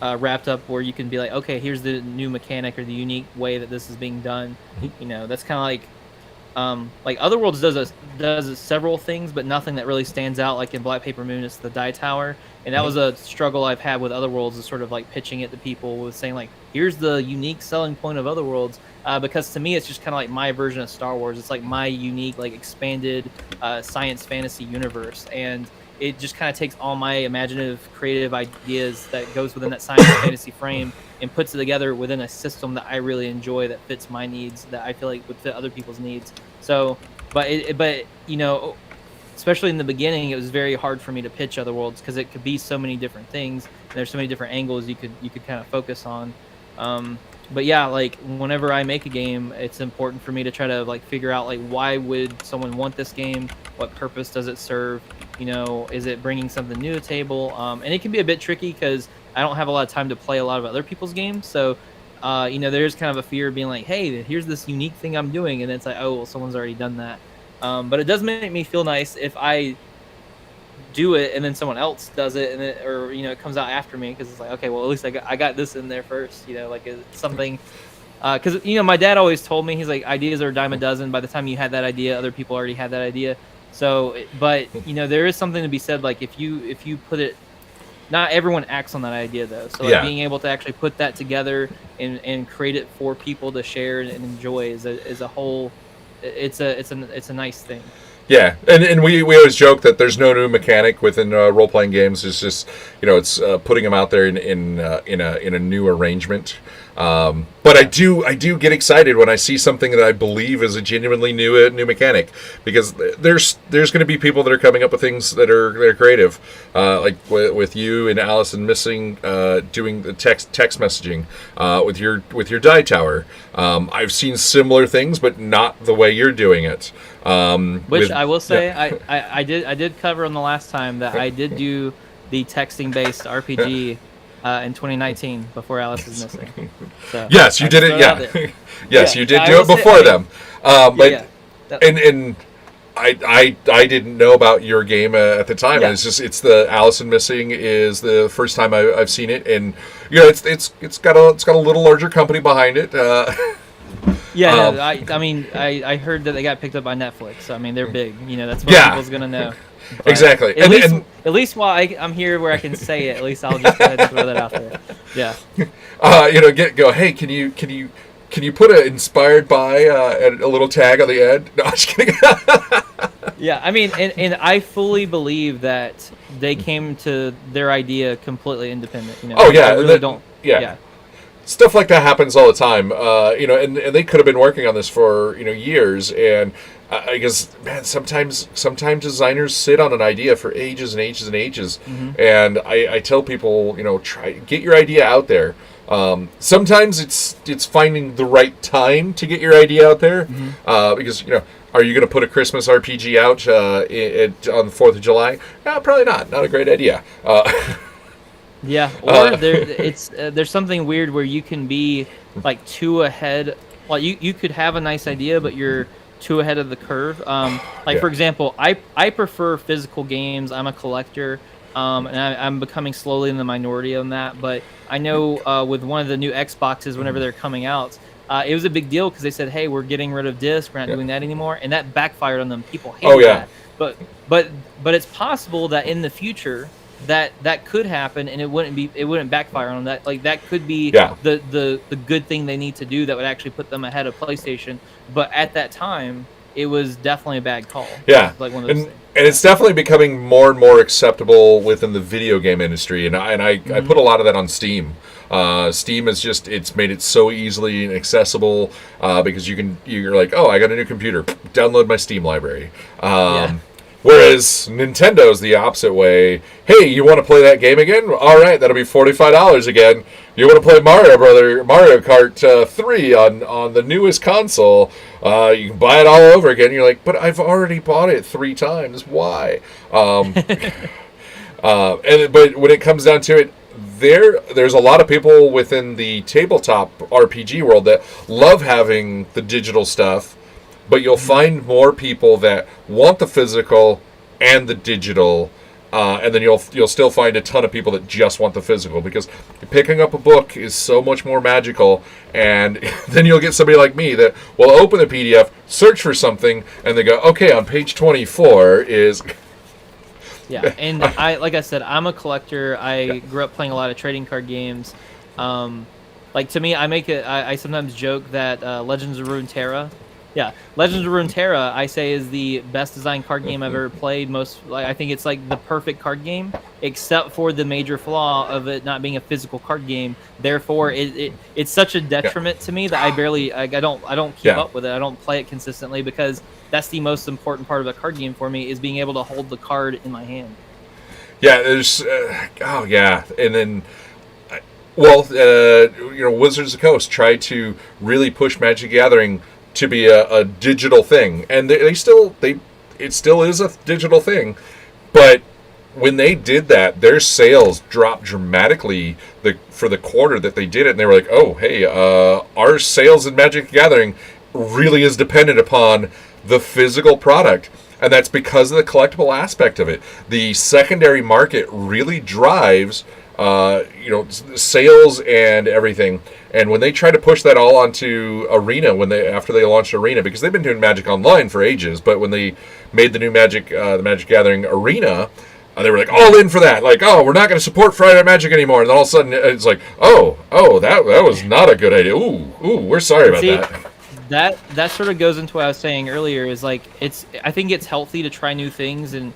wrapped up where you can be like, okay, here's the new mechanic or the unique way that this is being done. That's kind of like Otherworlds does several things, but nothing that really stands out. Like in Black Paper Moon, it's the die tower, and that was a struggle I've had with Otherworlds, is sort of like pitching it to people with saying like, here's the unique selling point of Otherworlds, because to me it's just kind of like my version of Star Wars. It's like my unique, like expanded science fantasy universe, and it just kind of takes all my imaginative, creative ideas that goes within that science fantasy frame and puts it together within a system that I really enjoy, that fits my needs, that I feel like would fit other people's needs. So, but especially in the beginning, it was very hard for me to pitch Otherworlds because it could be so many different things. And there's so many different angles you could kind of focus on. But yeah, like whenever I make a game, it's important for me to try to like figure out like, why would someone want this game? What purpose does it serve? Is it bringing something new to the table? And it can be a bit tricky because I don't have a lot of time to play a lot of other people's games. So, there's kind of a fear of being like, hey, here's this unique thing I'm doing. And it's like, oh, well, someone's already done that. But it does make me feel nice if I do it and then someone else does it, and it comes out after me, because it's like, okay, well, at least I got this in there first. Like it's something. Because my dad always told me, he's like, ideas are a dime a dozen. By the time you had that idea, other people already had that idea. So, but there is something to be said. Like if you put it, not everyone acts on that idea though. So like being able to actually put that together and create it for people to share and enjoy is a whole. It's a nice thing. Yeah, and we always joke that there's no new mechanic within role playing games. It's just it's putting them out there in a new arrangement. But I do get excited when I see something that I believe is a genuinely new mechanic, because there's going to be people that are coming up with things that are creative, like with you and Allison Missing doing the text messaging with your die tower. I've seen similar things, but not the way you're doing it. Which I will say, I did cover on the last time that I did do the texting based RPG. In 2019, before Alice is Missing. So, yes, you did it. Yeah, yes, you did do it before them. And I didn't know about your game at the time. Yeah. It's the Allison Missing is the first time I've seen it, and it's got a little larger company behind it. I heard that they got picked up by Netflix. I mean, they're big. That's what people's gonna know. But exactly. At least while I'm here where I can say it, at least I'll just go ahead and throw that out there. Yeah. Go. Hey, can you put a inspired by a little tag on the end? No, I'm just kidding. Yeah, I mean, and I fully believe that they came to their idea completely independent. Oh yeah, I really don't. Yeah. Stuff like that happens all the time. And they could have been working on this for years, and I guess, man, sometimes designers sit on an idea for ages and ages and ages, and I tell people, get your idea out there. Sometimes it's finding the right time to get your idea out there, because are you going to put a Christmas RPG out on the 4th of July? No, probably not. Not a great idea. Yeah, or there's something weird where you can be like too ahead. Well, you could have a nice idea, but you're too ahead of the curve. For example, I prefer physical games. I'm a collector, and I'm becoming slowly in the minority on that. But I know with one of the new Xboxes, whenever they're coming out, it was a big deal because they said, "Hey, we're getting rid of disc. We're not doing that anymore," and that backfired on them. People hate that. But it's possible that in the future that could happen, and it wouldn't backfire on them. That could be the good thing they need to do that would actually put them ahead of PlayStation. But at that time, it was definitely a bad call. Yeah, It's like one of those and things. and it's definitely becoming more and more acceptable within the video game industry, and I put a lot of that on Steam. Steam is just it's made it so easily accessible because you're like, oh, I got a new computer, download my Steam library. Yeah. Whereas Nintendo's the opposite way. Hey, you want to play that game again? All right, that'll be $45 again. You want to play Mario Kart 3 on the newest console? You can buy it all over again. You're like, but I've already bought it 3 times. Why? But when it comes down to it, there's a lot of people within the tabletop RPG world that love having the digital stuff. But you'll find more people that want the physical and the digital, and then you'll still find a ton of people that just want the physical because picking up a book is so much more magical. And then you'll get somebody like me that will open the PDF, search for something, and they go, "Okay, on page 24 is." Yeah, and like I said, I'm a collector. I grew up playing a lot of trading card games. Like to me, I sometimes joke that Legends of Runeterra. Yeah, Legends of Runeterra, I say, is the best designed card game I've ever played. I think it's like the perfect card game, except for the major flaw of it not being a physical card game. Therefore, it's such a detriment to me that I don't keep up with it. I don't play it consistently because that's the most important part of a card game for me is being able to hold the card in my hand. Yeah, there's and then. Wizards of the Coast tried to really push Magic the Gathering to be a digital thing, and it still is a digital thing, but when they did that, their sales dropped dramatically for the quarter that they did it, and they were like, oh, hey, our sales in Magic the Gathering really is dependent upon the physical product, and that's because of the collectible aspect of it. The secondary market really drives sales and everything. And when they try to push that all onto Arena, after they launched Arena, because they've been doing Magic Online for ages, but when they made the new Magic, the Magic Gathering Arena, they were like all in for that. Like, oh, we're not going to support Friday Night Magic anymore. And then all of a sudden, it's like, oh, that was not a good idea. Ooh, we're sorry about that. That sort of goes into what I was saying earlier. Is like I think it's healthy to try new things and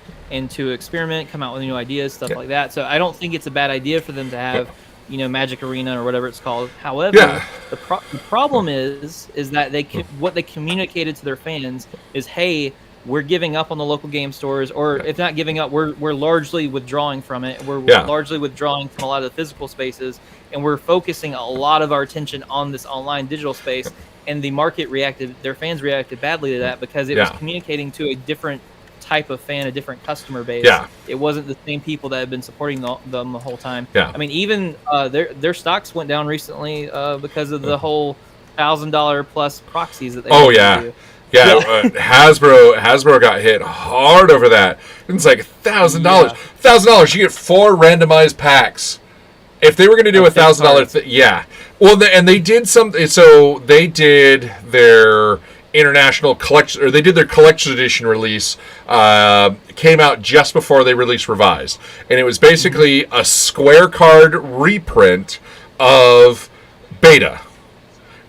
to experiment, come out with new ideas, stuff like that. So I don't think it's a bad idea for them to have, Magic Arena or whatever it's called. However, the problem is that what they communicated to their fans is, hey, we're giving up on the local game stores, or if not giving up, we're largely withdrawing from it. We're largely withdrawing from a lot of the physical spaces, and we're focusing a lot of our attention on this online digital space. And the market their fans reacted badly to that because it was communicating to a different type of fan, a different customer base. Yeah. It wasn't the same people that had been supporting them the whole time. Yeah. I mean, even their stocks went down recently because of the whole $1,000 plus proxies that they do. Yeah, Hasbro got hit hard over that. It's like $1,000. $1,000, you get 4 randomized packs. If they were going to do $1,000, well, and they did something. So they did their international collection, or they did their collection edition release. Came out just before they released Revised, and it was basically a square card reprint of Beta,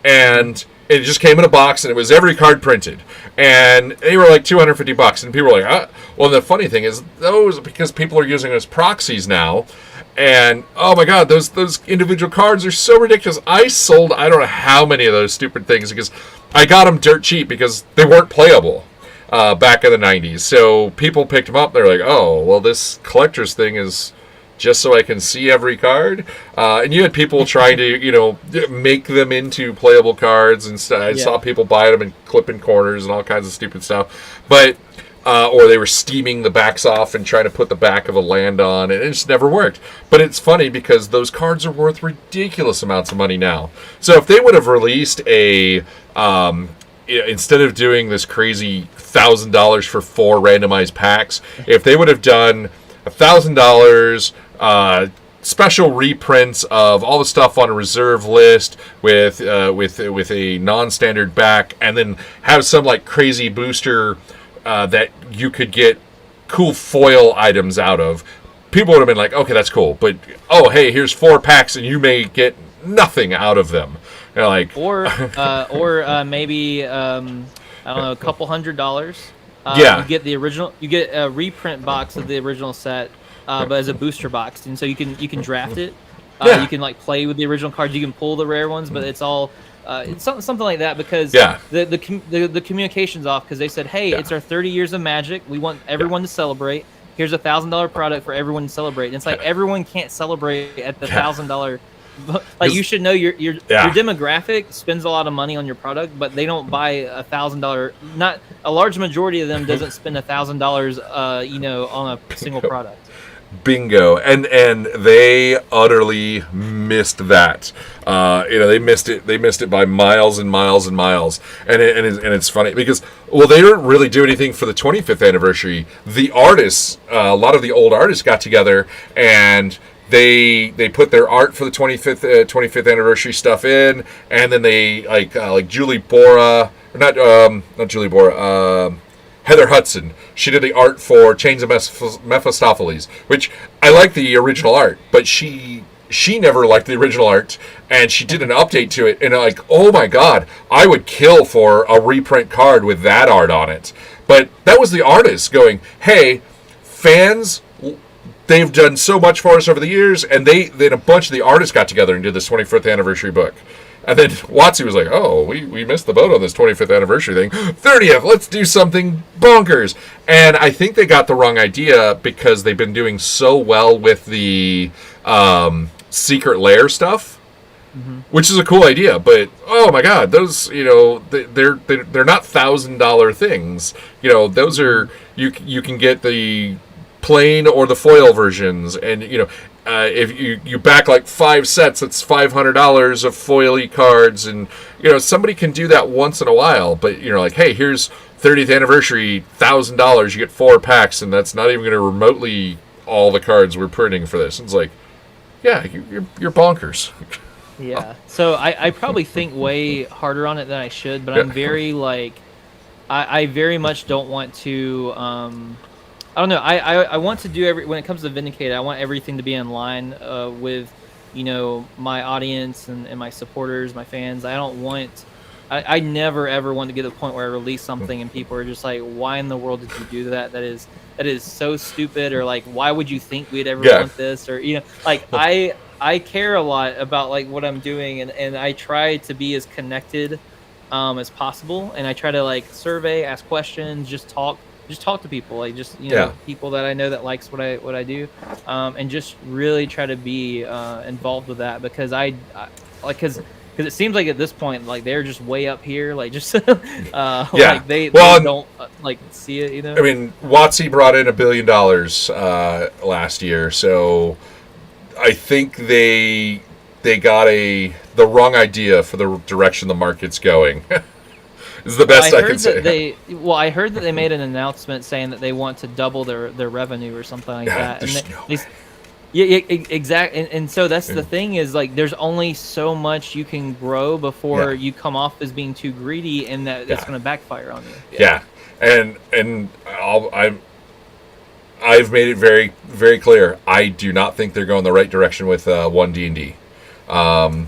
and it just came in a box, and it was every card printed, and they were like $250, and people were like, well, the funny thing is, those, because people are using those proxies now. And oh my god, those individual cards are so ridiculous. I sold I don't know how many of those stupid things because I got them dirt cheap because they weren't playable back in the 90s. So people picked them up. They're like, oh, well, this collector's thing is just so I can see every card. And you had people trying to make them into playable cards, and I saw people buy them and clipping corners and all kinds of stupid stuff. But or they were steaming the backs off and trying to put the back of a land on, and it just never worked. But it's funny because those cards are worth ridiculous amounts of money now. So if they would have released instead of doing this crazy $1,000 for 4 randomized packs, if they would have done $1,000 special reprints of all the stuff on a reserve list with a non-standard back, and then have some like crazy booster that you could get cool foil items out of, people would have been like, okay, that's cool. But, oh, hey, here's 4 packs and you may get nothing out of them. Like, or maybe I don't know, a couple $100. Yeah. You get the original. You get a reprint box of the original set, but as a booster box, and so you can draft it. Yeah. You can like play with the original cards. You can pull the rare ones, but it's all it's something like that because Yeah. the communication's off because they said, hey, Yeah. it's our 30 years of Magic. We want everyone to celebrate. Here's $1,000 product for everyone to celebrate. And it's like everyone can't celebrate at the $1,000. Like you should know your demographic spends a lot of money on your product, but they don't buy $1,000. Not a large majority of them doesn't spend $1,000, on a single product. Bingo. And they utterly missed that. They missed it. They missed it by miles and miles and miles. And it's funny because they didn't really do anything for the 25th anniversary. The artists, a lot of the old artists got together and they put their art for the 25th anniversary stuff in, and then they like Julie Bora, not Julie Bora, Heather Hudson. She did the art for Chains of Mephistopheles, which I like the original art, but she never liked the original art, and she did an update to it, and like, oh my god, I would kill for a reprint card with that art on it. But that was the artist going, hey, fans, they've done so much for us over the years, and then a bunch of the artists got together and did this 25th anniversary book. And then WotC was like, oh, we missed the boat on this 25th anniversary thing. 30th, let's do something bonkers. And I think they got the wrong idea because they've been doing so well with the Secret Lair stuff, which is a cool idea. But, oh my god, those, they're not $1,000 things. Those are, you can get the plain or the foil versions, and if you back like 5 sets, it's $500 of foily cards, and somebody can do that once in a while. But like, hey, here's 30th anniversary, $1,000, you get 4 packs, and that's not even going to remotely all the cards we're printing for this. It's like, yeah, you're bonkers. Yeah. So I probably think way harder on it than I should, but I'm very I very much don't want to. I don't know. I want to do when it comes to Vindicated, I want everything to be in line with, my audience and my supporters, my fans. I don't want. I never ever want to get to the point where I release something and people are just like, why in the world did you do that? That is so stupid, or like, why would you think we'd ever want this, or I care a lot about like what I'm doing, and I try to be as connected as possible, and I try to like survey, ask questions, just talk to people, like just people that I know that likes what I do, and just really try to be involved with that, because because it seems like at this point, like they're just way up here, like just like they don't like see it, I mean, WotC brought in $1 billion last year, so I think they got the wrong idea for the direction the market's going. Is the best I can say. I heard that they made an announcement saying that they want to double their revenue or something like that. Exactly. And so that's the thing, is like there's only so much you can grow before you come off as being too greedy, and that's going to backfire on you. Yeah. And I've made it very, very clear. I do not think they're going the right direction with 1D&D. And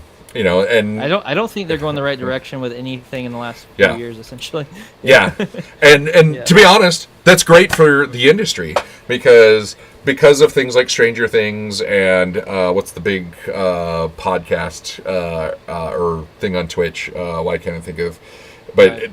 I don't think they're going the right direction with anything in the last few years, essentially. Yeah. And to be honest, that's great for the industry, because of things like Stranger Things and what's the big podcast or thing on Twitch? Why can't I think of? But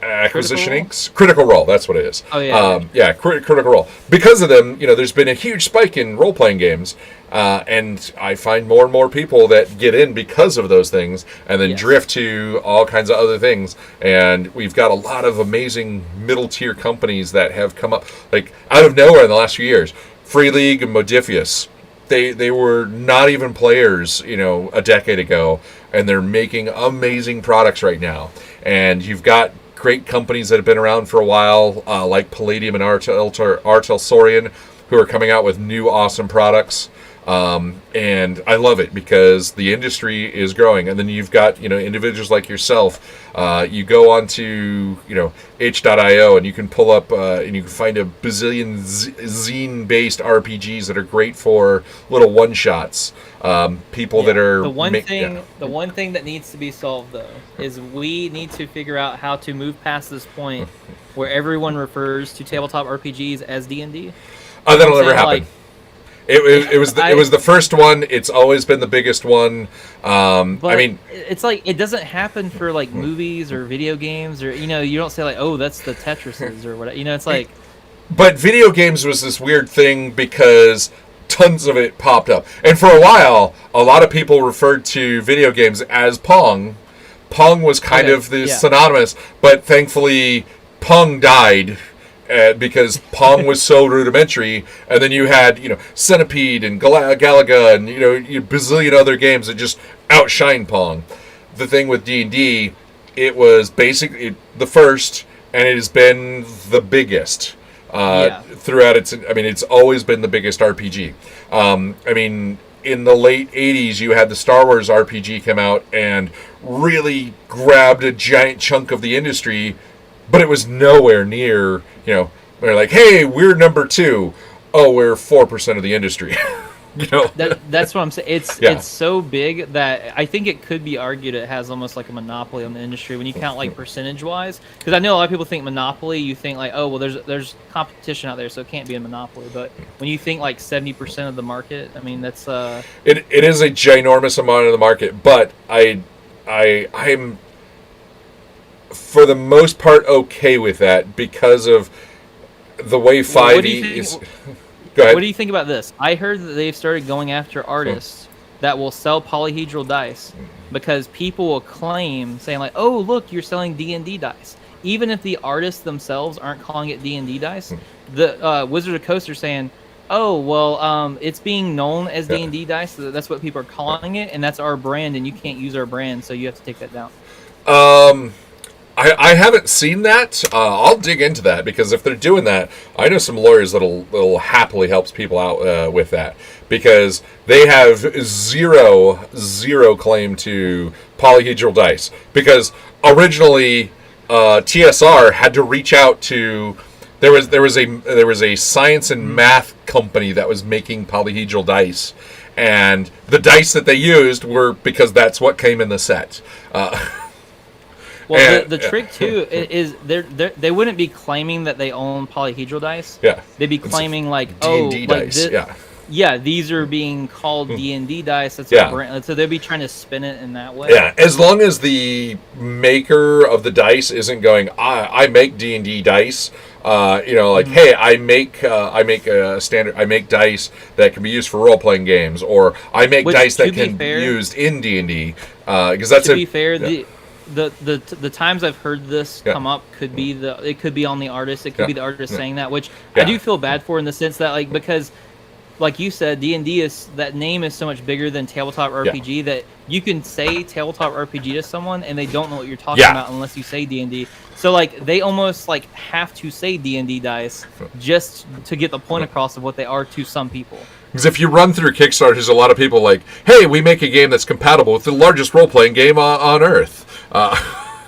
Acquisition Inc.'s Critical Role, that's what it is. Oh yeah. Critical Role. Because of them, there's been a huge spike in role-playing games, and I find more and more people that get in because of those things, and then drift to all kinds of other things. And we've got a lot of amazing middle-tier companies that have come up, like out of nowhere in the last few years. Free League and Modifius. They were not even players, a decade ago, and they're making amazing products right now. And you've got great companies that have been around for a while, like Palladium and Artel Saurian, who are coming out with new awesome products. And I love it because the industry is growing. And then you've got, individuals like yourself. You go onto, itch.io and you can pull up and you can find a bazillion zine-based RPGs that are great for little one-shots. People that are... The one thing that needs to be solved, though, is we need to figure out how to move past this point where everyone refers to tabletop RPGs as D&D. Oh, that'll never happen. It was the first one. It's always been the biggest one. It's like it doesn't happen for like movies or video games, or you don't say like, oh, that's the Tetrises or whatever. It's like. But video games was this weird thing because tons of it popped up, and for a while, a lot of people referred to video games as Pong. Pong was kind of synonymous, but thankfully, Pong died. Because Pong was so rudimentary, and then you had Centipede and Galaga and a bazillion other games that just outshine Pong. The thing with D&D, it was basically the first, and it has been the biggest throughout its. It's always been the biggest RPG. In the late 80s, you had the Star Wars RPG come out and really grabbed a giant chunk of the industry. But it was nowhere near, they're like, hey, we're number 2. Oh, we're 4% of the industry. That's what I'm saying. It's so big that I think it could be argued it has almost like a monopoly on the industry when you count like percentage-wise. Because I know a lot of people think monopoly, you think like, oh, well, there's competition out there, so it can't be a monopoly. But when you think like 70% of the market, that's... It is a ginormous amount of the market, but I'm... for the most part, okay with that because of the way 5e is. Go ahead. What do you think about this? I heard that they've started going after artists that will sell polyhedral dice because people will claim, saying like, "Oh, look, you're selling D&D dice," even if the artists themselves aren't calling it D&D dice. The Wizard of the Coast are saying, "Oh, well, it's being known as D&D dice, so that's what people are calling it, and that's our brand, and you can't use our brand, so you have to take that down." I haven't seen that. I'll dig into that because if they're doing that, I know some lawyers that'll happily help people out with that because they have zero claim to polyhedral dice because originally TSR had to reach out to there was a science and math company that was making polyhedral dice, and the dice that they used were because that's what came in the set. Well, the trick too is they wouldn't be claiming that they own polyhedral dice. Yeah, they'd be claiming like D&D dice. These are being called D&D dice. That's our brand. So they'd be trying to spin it in that way. Yeah, as long as the maker of the dice isn't going, I make D&D dice. Hey, I make dice that can be used for role playing games, or I make dice that can be used in D&D. Because that's to be fair. The times I've heard this come up could be it could be on the artist. It could be the artist saying that, which I do feel bad for in the sense that because like you said, D&D that name is so much bigger than tabletop RPG that you can say tabletop RPG to someone and they don't know what you're talking about unless you say D&D. So like they almost like have to say D&D dice just to get the point across of what they are to some people. Because if you run through Kickstarter, there's a lot of people like, hey, we make a game that's compatible with the largest role-playing game on Earth.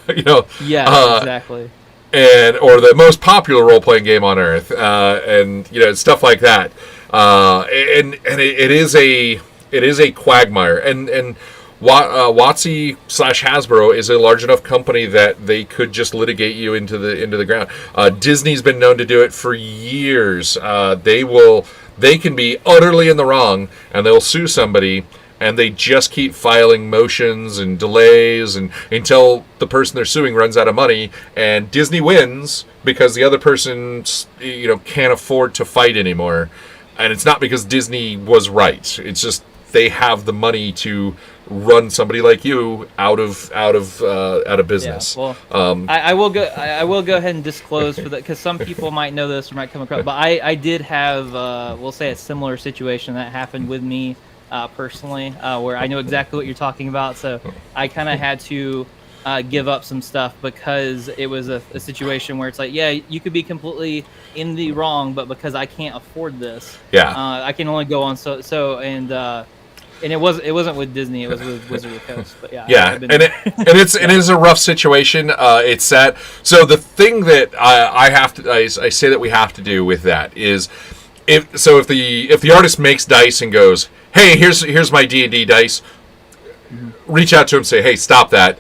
Exactly. Or the most popular role-playing game on Earth, and stuff like that. And it is a quagmire. And WotC / Hasbro is a large enough company that they could just litigate you into the ground. Disney's been known to do it for years. They can be utterly in the wrong, and they'll sue somebody, and they just keep filing motions and delays and until the person they're suing runs out of money, and Disney wins because the other person can't afford to fight anymore. And it's not because Disney was right. It's just they have the money to run somebody like you out of business. Yeah, well, I will go ahead and disclose for that because some people might know this or might come across. But I did have we'll say a similar situation that happened with me personally, where I know exactly what you're talking about. So I kind of had to give up some stuff because it was a situation where it's like, yeah, you could be completely in the wrong, but because I can't afford this, Yeah. I can only go on and it wasn't with Disney, it was with Wizard of the Coast. But yeah, Yeah, I've been and there. it is a rough situation. It's sad. So the thing that I say that we have to do with that is if the artist makes dice and goes, hey, here's my D&D dice, reach out to him, say, hey, stop that,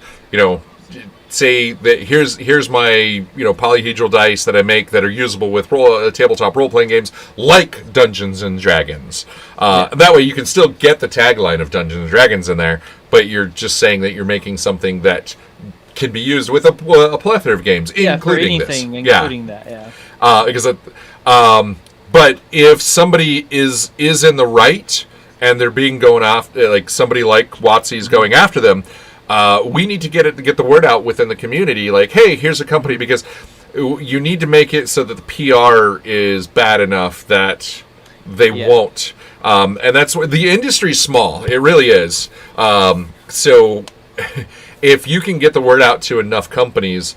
say that here's my polyhedral dice that I make that are usable with tabletop role playing games like Dungeons and Dragons. That way you can still get the tagline of Dungeons and Dragons in there, but you're just saying that you're making something that can be used with a plethora of games, including for anything, this. including that. Because but if somebody is in the right and they're being going off, like somebody like WotC's going after them. We need to get the word out within the community. Like, hey, here's a company, because you need to make it so that the PR is bad enough that they won't. And that's what the industry's small. It really is. So if you can get the word out to enough companies,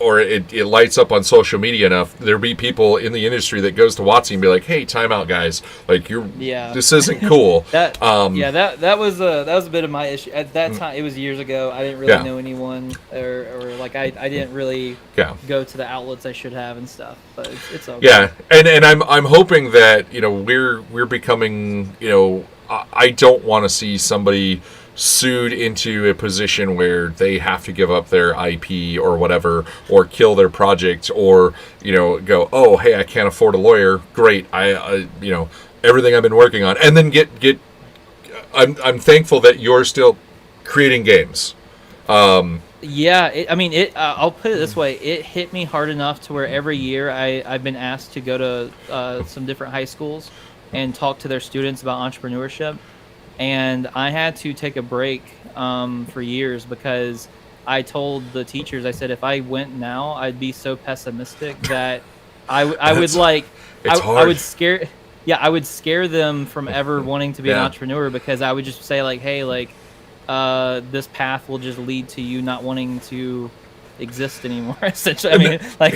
or it lights up on social media enough, there'll be people in the industry that goes to WotC and be like, "Hey, time out, guys! Like, this isn't cool." that was a bit of my issue at that time. It was years ago. I didn't really know anyone, or like I didn't really go to the outlets I should have and stuff. But it's okay. Yeah, and I'm hoping that we're becoming I don't want to see somebody sued into a position where they have to give up their IP or whatever, or kill their project, or go, oh, hey, I can't afford a lawyer. Great, I everything I've been working on, and then get. I'm thankful that you're still creating games. I'll put it this way: it hit me hard enough to where every year I've been asked to go to some different high schools and talk to their students about entrepreneurship. And I had to take a break for years because I told the teachers, I said, if I went now, I'd be so pessimistic that I would scare them from ever wanting to be an entrepreneur, because I would just say like, hey, like this path will just lead to you not wanting to exist anymore. Essentially, I mean, like,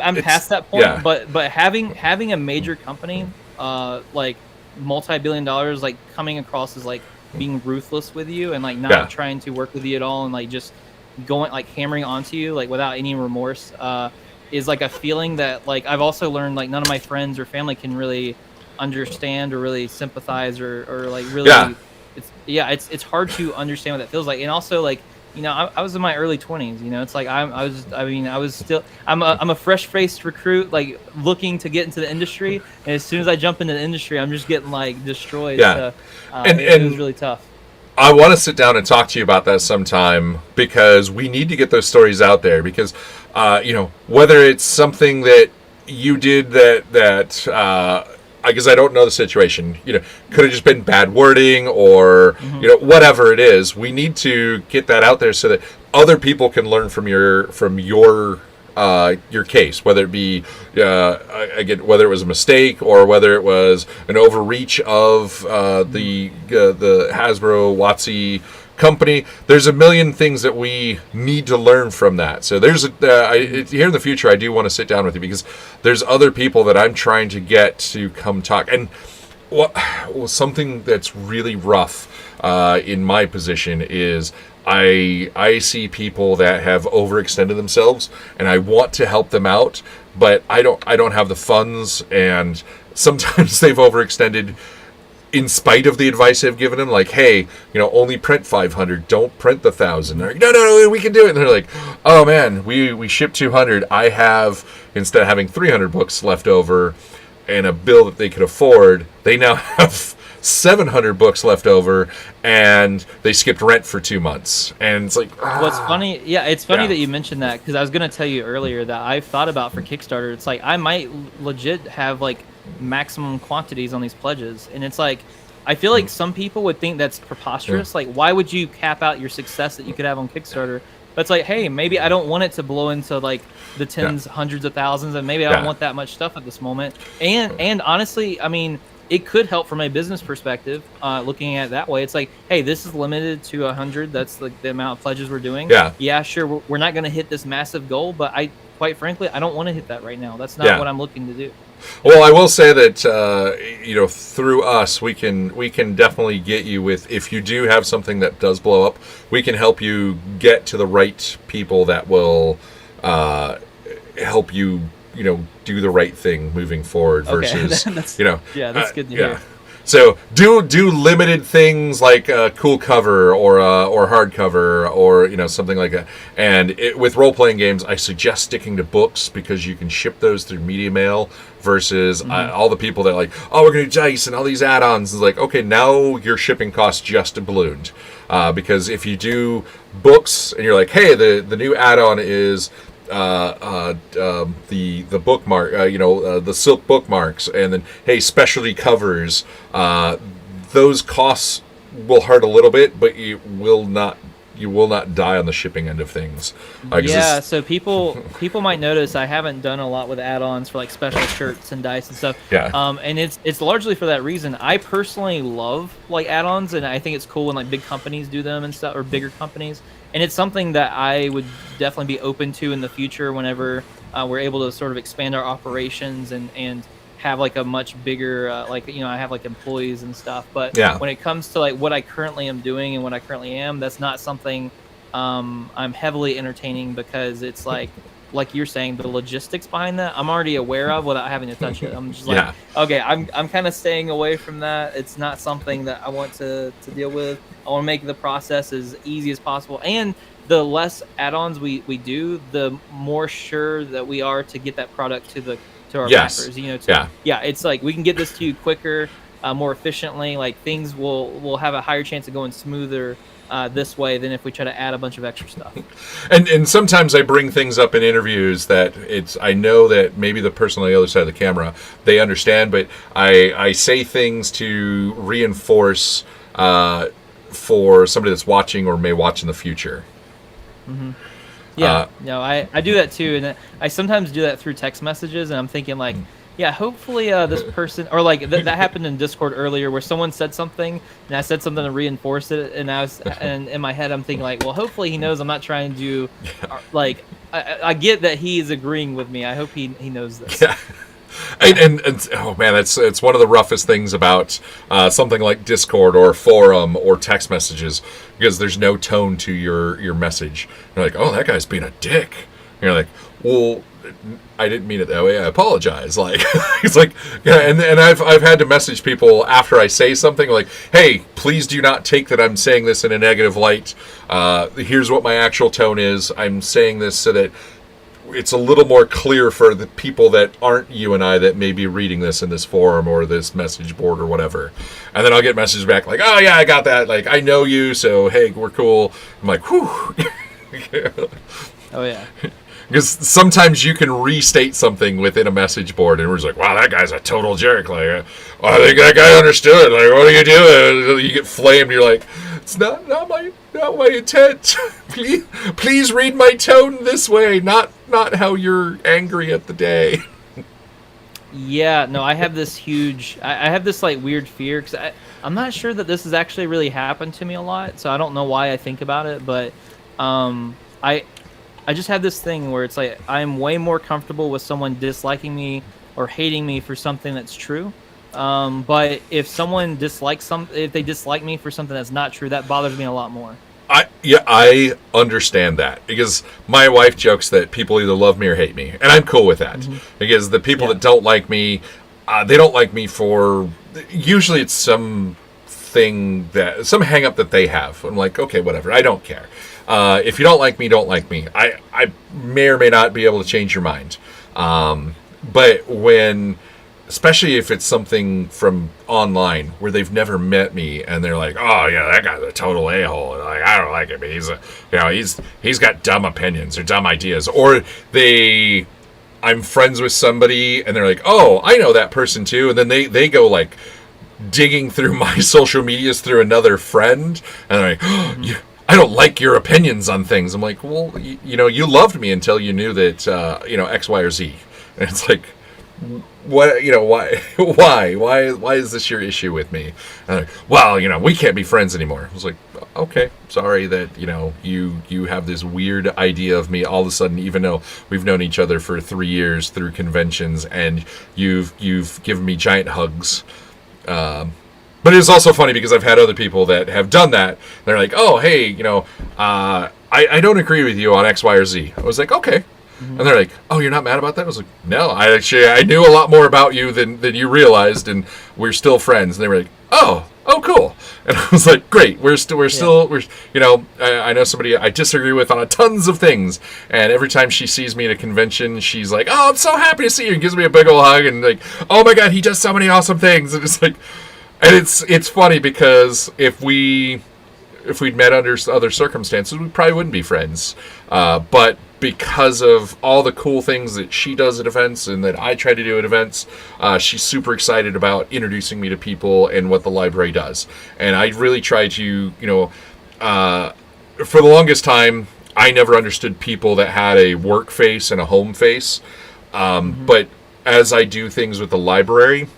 I'm past that point. But having a major company like multi-billion dollars like coming across as like being ruthless with you and like not trying to work with you at all and like just going like hammering onto you like without any remorse is like a feeling that like I've also learned like none of my friends or family can really understand or really sympathize or like really it's hard to understand what that feels like. And also like I was in my early 20s. It's like I'm a fresh-faced recruit, like looking to get into the industry. And as soon as I jump into the industry, I'm just getting like destroyed. Yeah, so, it was really tough. I want to sit down and talk to you about that sometime, because we need to get those stories out there. Because whether it's something that you did that. I guess I don't know the situation. Could have just been bad wording or whatever it is. We need to get that out there so that other people can learn from your case, whether it be again, whether it was a mistake or whether it was an overreach of the Hasbro WotC company. There's a million things that we need to learn from that. So there's here in the future, I do want to sit down with you, because there's other people that I'm trying to get to come talk. And something that's really rough in my position is I see people that have overextended themselves, and I want to help them out, but I don't have the funds, and sometimes they've overextended in spite of the advice I've given them, like, hey, only print 500, don't print the 1,000. They're like, no, we can do it. And they're like, oh man, we ship 200. I have, instead of having 300 books left over and a bill that they could afford, they now have 700 books left over, and they skipped rent for 2 months. And it's like, what's funny, it's funny that you mentioned that, because I was going to tell you earlier that I've thought about for Kickstarter. It's like I might legit have like maximum quantities on these pledges, and it's like I feel like some people would think that's preposterous. Like, why would you cap out your success that you could have on Kickstarter? But it's like, hey, maybe I don't want it to blow into like the tens, hundreds of thousands, and maybe I don't want that much stuff at this moment. And honestly, I mean, it could help from a business perspective, looking at it that way. It's like, hey, this is limited to 100. That's like the amount of pledges we're doing. Yeah. Yeah, sure, we're not going to hit this massive goal, but quite frankly, I don't want to hit that right now. That's not Yeah. what I'm looking to do. Well, I will say that through us, we can definitely get you with, if you do have something that does blow up, we can help you get to the right people that will help you do the right thing moving forward versus yeah, that's good to hear. So do limited things like a cool cover or hardcover or something like that. And with role playing games, I suggest sticking to books because you can ship those through media mail versus all the people that are like, oh, we're gonna do dice and all these add-ons. It's like, okay, now your shipping costs just ballooned because if you do books and you're like, hey, the new add-on is the bookmark, the silk bookmarks, and then hey, specialty covers. Those costs will hurt a little bit, but you will not die on the shipping end of things. So people might notice I haven't done a lot with add-ons for like special shirts and dice and stuff. Yeah. And it's largely for that reason. I personally love like add-ons, and I think it's cool when like big companies do them and stuff, or bigger companies. And it's something that I would definitely be open to in the future whenever we're able to sort of expand our operations and have like a much bigger I have like employees and stuff. But when it comes to like what I currently am doing and what I currently am, that's not something I'm heavily entertaining because it's like you're saying, the logistics behind that I'm already aware of without having to touch it. I'm just like, okay, I'm kind of staying away from that. It's not something that I want to deal with. I want to make the process as easy as possible, and the less add-ons we do, the more sure that we are to get that product to our backers. It's like we can get this to you quicker, more efficiently. Like things will have a higher chance of going smoother this way than if we try to add a bunch of extra stuff. And sometimes I bring things up in interviews that I know that maybe the person on the other side of the camera, they understand, but I say things to reinforce for somebody that's watching or may watch in the future. Mm-hmm. I do that too, and I sometimes do that through text messages, and I'm thinking like, hopefully this person, or like that happened in Discord earlier where someone said something and I said something to reinforce it, and in my head I'm thinking like, well, hopefully he knows I'm not trying to like I get that he is agreeing with me. I hope he knows this. Yeah. And oh man, it's one of the roughest things about something like Discord or forum or text messages, because there's no tone to your message. You're like, oh, that guy's being a dick. And you're like, well, I didn't mean it that way. I apologize. Like it's like, and I've had to message people after I say something like, hey, please do not take that I'm saying this in a negative light. Here's what my actual tone is. I'm saying this so that it's a little more clear for the people that aren't you and I that may be reading this in this forum or this message board or whatever. And then I'll get messages back like, oh yeah, I got that. Like, I know you, so hey, we're cool. I'm like, whew. Oh yeah. Because sometimes you can restate something within a message board, and we're just like, wow, that guy's a total jerk. Like, I think that guy understood. Like, what are you doing? You get flamed. You're like, it's not my intent. Please read my tone this way, not how you're angry at the day. Yeah, no, I have this I have this like weird fear because I'm not sure that this has actually really happened to me a lot, so I don't know why I think about it, but I just have this thing where it's like I'm way more comfortable with someone disliking me or hating me for something that's true. But if someone if they dislike me for something that's not true, that bothers me a lot more. I understand that, because my wife jokes that people either love me or hate me, and I'm cool with that. Mm-hmm. Because the people that don't like me, they don't like me for, usually it's some hang up that they have. I'm like, okay, whatever, I don't care. If you don't like me, don't like me. I may or may not be able to change your mind. But especially if it's something from online where they've never met me and they're like, oh yeah, that guy's a total a-hole. And like, I don't like him. He's got dumb opinions or dumb ideas. Or I'm friends with somebody and they're like, oh, I know that person too. And then they go like digging through my social medias through another friend. And they're like, oh, I don't like your opinions on things. I'm like, well, you loved me until you knew that, X, Y, or Z. And it's like, what, why is this your issue with me? And like, well, we can't be friends anymore. I was like, okay, sorry that you have this weird idea of me all of a sudden, even though we've known each other for 3 years through conventions, and you've given me giant hugs. But it's also funny because I've had other people that have done that. They're like, oh, hey, I don't agree with you on X, Y, or Z. I was like, okay. And they're like, oh, you're not mad about that? I was like, no, I knew a lot more about you than you realized, and we're still friends. And they were like, oh, cool. And I was like, great, we're I know somebody I disagree with on tons of things, and every time she sees me at a convention, she's like, oh, I'm so happy to see you, and gives me a big old hug, and like, oh my God, he does so many awesome things. And it's like, and it's funny because if we'd met under other circumstances, we probably wouldn't be friends. But because of all the cool things that she does at events and that I try to do at events, she's super excited about introducing me to people and what the library does. And I really try to, for the longest time, I never understood people that had a work face and a home face. But as I do things with the library,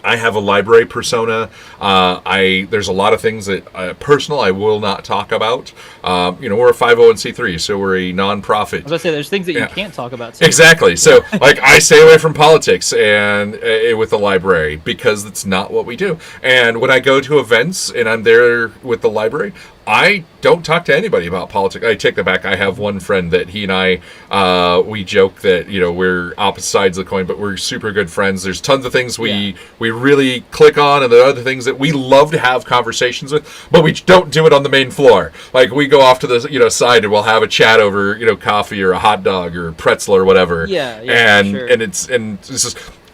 I have a library persona. There's a lot of things that personal I will not talk about. We're a 501c3, so we're a nonprofit. I was going to say, there's things that you can't talk about too. Exactly. So, like, I stay away from politics and with the library because it's not what we do. And when I go to events and I'm there with the library, I don't talk to anybody about politics. I take that back. I have one friend that he and I, we joke that, we're opposite sides of the coin, but we're super good friends. There's tons of things we really click on, and there are other things that we love to have conversations with, but we don't do it on the main floor. Like, we go off to the, side and we'll have a chat over, coffee or a hot dog or pretzel or whatever. And sure. and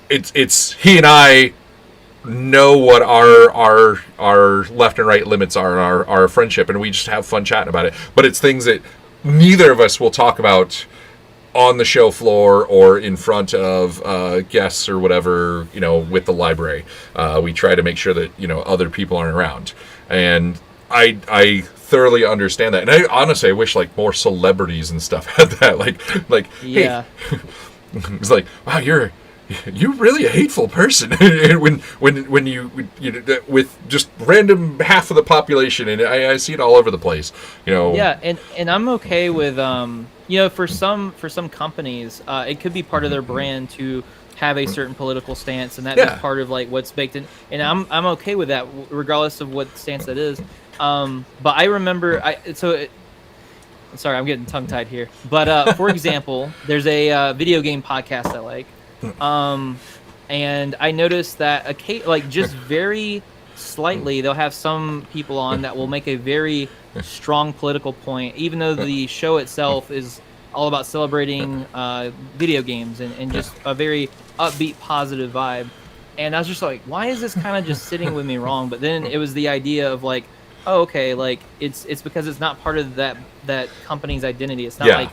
it's he and I know what our left and right limits are in our friendship, and we just have fun chatting about it. But it's things that neither of us will talk about on the show floor or in front of guests or whatever, with the library. We try to make sure that other people aren't around, and I thoroughly understand that. And I honestly, I wish like more celebrities and stuff had that. Like yeah. Hey, it's like, wow, you're really a hateful person when you with just random half of the population, and I see it all over the place. Yeah, and I'm okay with for some companies, it could be part of their brand to have a certain political stance, and that is part of like what's baked in, and I'm okay with that regardless of what stance that is. But I remember sorry, I'm getting tongue tied here. But for example, there's a video game podcast I like. And I noticed that just very slightly, they'll have some people on that will make a very strong political point, even though the show itself is all about celebrating video games and just a very upbeat, positive vibe. And I was just like, why is this kind of just sitting with me wrong? But then it was the idea of like, oh, okay, like it's because it's not part of that company's identity. It's not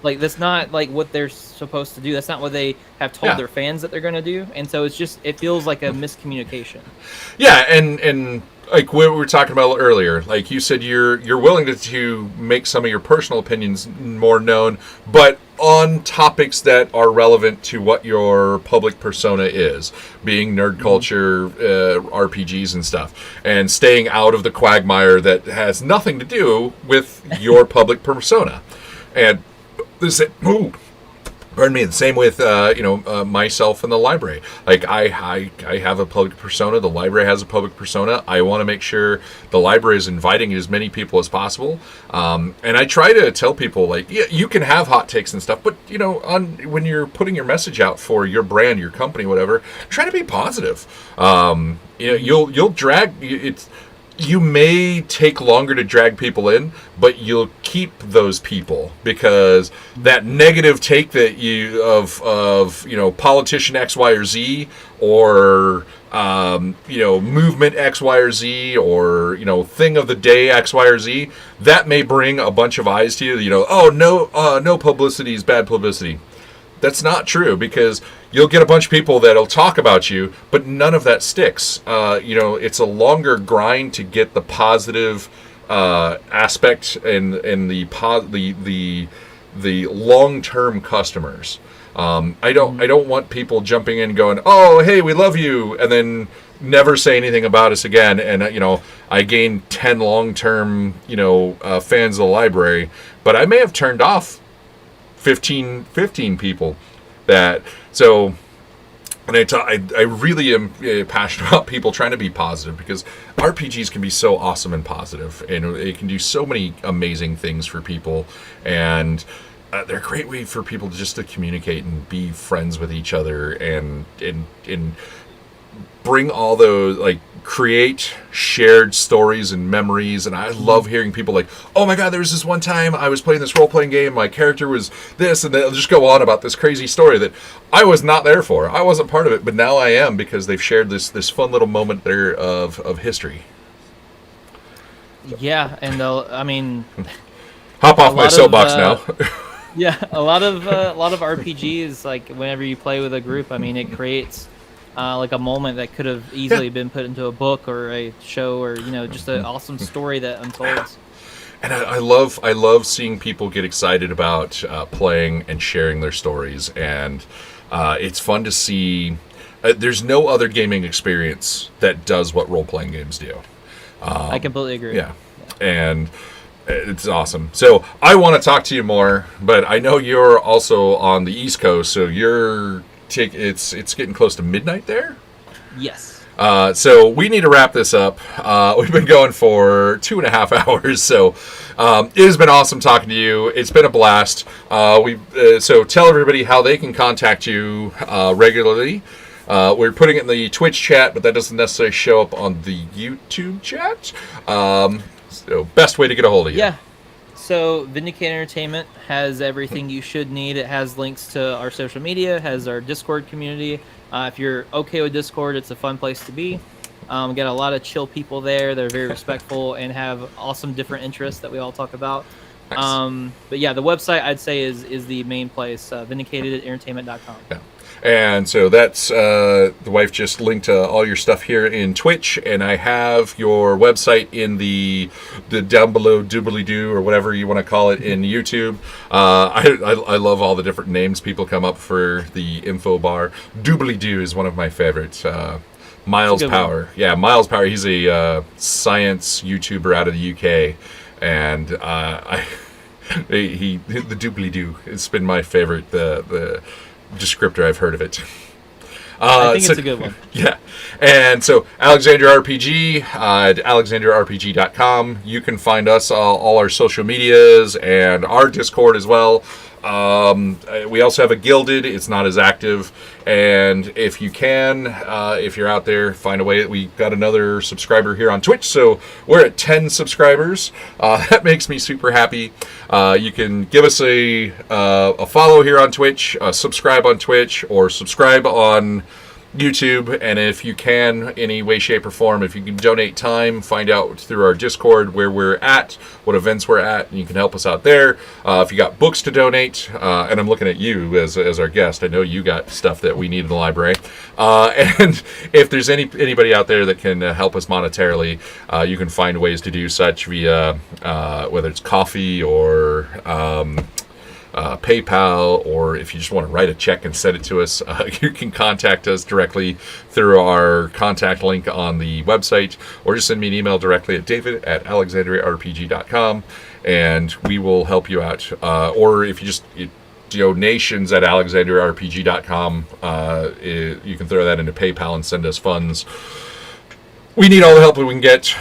like that's not like what they're supposed to do. That's not what they have told their fans that they're going to do. And so it feels like a miscommunication. Yeah, and like what we were talking about earlier, like you said, you're willing to make some of your personal opinions more known, but on topics that are relevant to what your public persona is, being nerd culture, RPGs and stuff, and staying out of the quagmire that has nothing to do with your public persona. And pardon me. The same with myself and the library. Like I have a public persona. The library has a public persona. I want to make sure the library is inviting as many people as possible. And I try to tell people like, yeah, you can have hot takes and stuff, but when you're putting your message out for your brand, your company, whatever, try to be positive. You'll drag it's. You may take longer to drag people in, but you'll keep those people because that negative take that you of politician X, Y, or Z, or movement X, Y, or Z, or thing of the day X, Y, or Z, that may bring a bunch of eyes to you. No publicity is bad publicity. That's not true, because you'll get a bunch of people that'll talk about you, but none of that sticks. It's a longer grind to get the positive aspect and the the long-term customers. I don't want people jumping in going, oh, hey, we love you, and then never say anything about us again. And I gained 10 long-term fans of the library, but I may have turned off 15 people. And I really am passionate about people trying to be positive, because RPGs can be so awesome and positive, and it can do so many amazing things for people, and they're a great way for people to communicate and be friends with each other, and bring all those, create shared stories and memories. And I love hearing people like, oh my god, there was this one time I was playing this role-playing game, my character was this, and they'll just go on about this crazy story that I was not there for. I wasn't part of it, but now I am, because they've shared this fun little moment there of history. Yeah, and hop off my soapbox now. Yeah, a lot of RPGs, like whenever you play with a group, it creates a moment that could have easily been put into a book or a show, or just an awesome story that unfolds. And I love seeing people get excited about playing and sharing their stories, and it's fun to see. There's no other gaming experience that does what role-playing games do. I completely agree. Yeah, and it's awesome. So I want to talk to you more, but I know you're also on the East Coast, so it's getting close to midnight there. Yes. So we need to wrap this up. We've been going for 2.5 hours, so it has been awesome talking to you. It's been a blast. So tell everybody how they can contact you regularly. We're putting it in the Twitch chat, but that doesn't necessarily show up on the YouTube chat. So best way to get a hold of you. Yeah. So Vindicated Entertainment has everything you should need. It has links to our social media, has our Discord community. If you're okay with Discord, it's a fun place to be. Got a lot of chill people there. They're very respectful and have awesome different interests that we all talk about. Nice. But yeah, the website I'd say is the main place, vindicatedentertainment.com. Yeah. And so that's the wife just linked all your stuff here in Twitch, and I have your website in the down below doobly-doo, or whatever you want to call it, in YouTube. I love all the different names people come up for the info bar. Doobly-doo is one of my favorites. Miles Power. One. Yeah, Miles Power. He's a science YouTuber out of the UK, and the doobly-doo. It's been my favorite. The descriptor I've heard of it. I think it's a good one. Yeah. And so Alexandria RPG at alexandriarpg.com. You can find us all our social medias and our Discord as well. We also have a Guilded. It's not as active. And if you can, if you're out there, find a way. We got another subscriber here on Twitch, so we're at 10 subscribers. That makes me super happy. You can give us a follow here on Twitch, subscribe on Twitch, or subscribe on YouTube. And if you can, any way, shape, or form, if you can donate time, find out through our Discord where we're at, what events we're at, and you can help us out there. If you got books to donate, and I'm looking at you as our guest, I know you got stuff that we need in the library. And if there's anybody out there that can help us monetarily, you can find ways to do such via whether it's coffee or PayPal, or if you just want to write a check and send it to us, you can contact us directly through our contact link on the website, or just send me an email directly at david@alexandriarpg.com, and we will help you out. Or if you just donations at alexandriarpg.com, you can throw that into PayPal and send us funds. We need all the help we can get.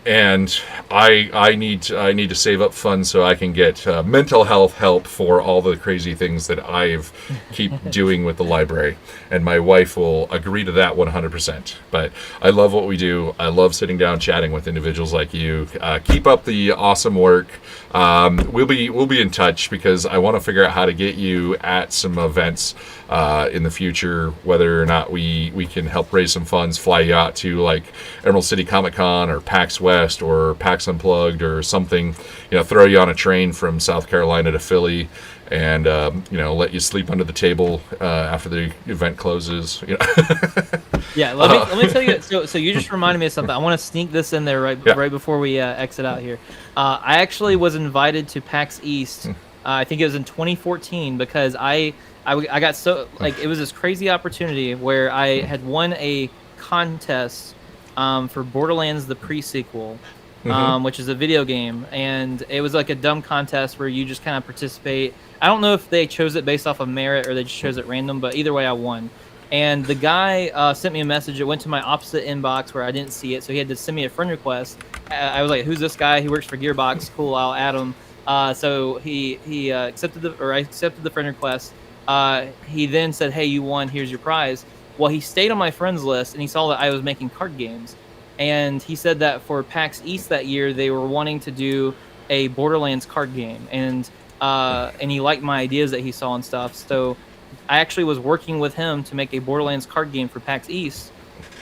And I need to save up funds so I can get mental health help for all the crazy things that I've keep doing with the library. And my wife will agree to that 100%. But I love what we do. I love sitting down chatting with individuals like you. Keep up the awesome work. We'll be in touch, because I want to figure out how to get you at some events in the future, whether or not we can help raise some funds, fly you out to like Emerald City Comic Con or PAX West or PAX Unplugged or something, throw you on a train from South Carolina to Philly, and let you sleep under the table after the event closes. Yeah, let me tell you. So you just reminded me of something. I want to sneak this in there right before we exit out here. I actually was invited to PAX East I think it was in 2014 because I got so like it was this crazy opportunity where I had won a contest for Borderlands the pre-sequel, Mm-hmm. which is a video game, and it was like a dumb contest where you just kind of participate. I don't know if they chose it based off of merit or they just chose it random, but either way, I won. And the guy sent me a message. It went to my opposite inbox where I didn't see it, so he had to send me a friend request. I was like, "Who's this guy? He works for Gearbox. Cool, I'll add him." So he accepted I accepted the friend request. He then said, "Hey, you won. Here's your prize." Well, he stayed on my friends list and he saw that I was making card games, and he said that for PAX East that year they were wanting to do a Borderlands card game, and he liked my ideas that he saw and stuff. So I actually was working with him to make a Borderlands card game for PAX East,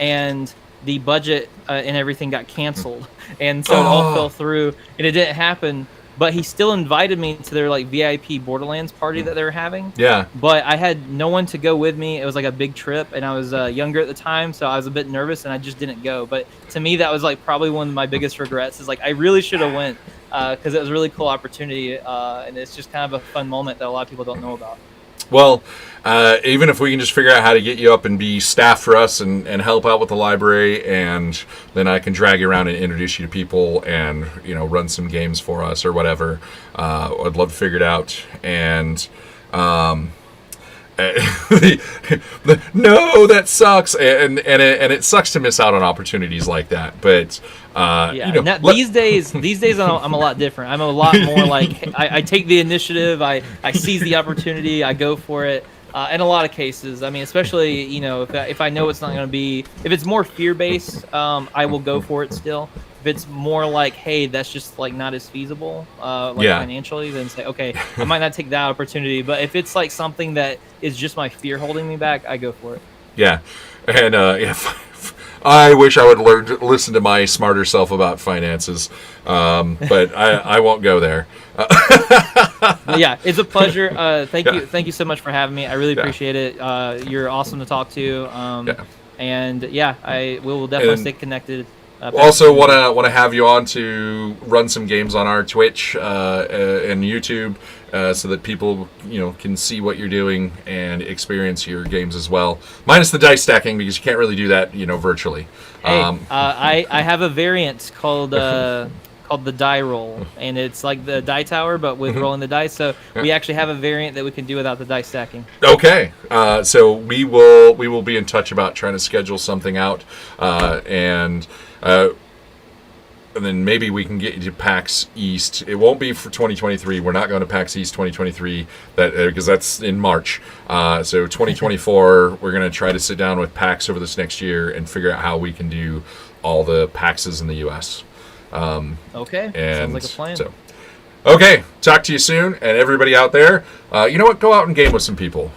and the budget and everything got canceled, and so it all fell through, and it didn't happen. But he still invited me to their like VIP Borderlands party that they were having. Yeah. But I had no one to go with me. It was like a big trip, and I was younger at the time, so I was a bit nervous, and I just didn't go. But to me, that was like probably one of my biggest regrets. Is like I really should have went because it was a really cool opportunity, and it's just kind of a fun moment that a lot of people don't know about. Well, even if we can just figure out how to get you up and be staff for us and help out with the library, and then I can drag you around and introduce you to people and, run some games for us or whatever, I'd love to figure it out. And no, that sucks. And it sucks to miss out on opportunities like that. But these days I'm a lot different. I'm a lot more like I take the initiative. I seize the opportunity. I go for it. In a lot of cases, I mean, especially if I know it's not going to be, if it's more fear based, I will go for it still. If it's more like, hey, that's just like not as feasible, financially, then say, okay, I might not take that opportunity. But if it's like something that is just my fear holding me back, I go for it. Yeah, and I wish I would learn to listen to my smarter self about finances, but I won't go there. Yeah, it's a pleasure. Thank you so much for having me. I really appreciate it. You're awesome to talk to. And we will definitely stay connected. Also, want to have you on to run some games on our Twitch and YouTube, so that people can see what you're doing and experience your games as well. Minus the dice stacking, because you can't really do that virtually. Hey, I have a variant called the die roll, and it's like the die tower but with rolling the dice. So we actually have a variant that we can do without the dice stacking. Okay, so we will be in touch about trying to schedule something out, and then maybe we can get you to PAX East. It won't be for 2023. We're not going to PAX East 2023 because that's in March. So 2024, we're going to try to sit down with PAX over this next year and figure out how we can do all the PAXs in the U.S. Okay, sounds like a plan. So, okay, talk to you soon, and everybody out there, you know what? Go out and game with some people.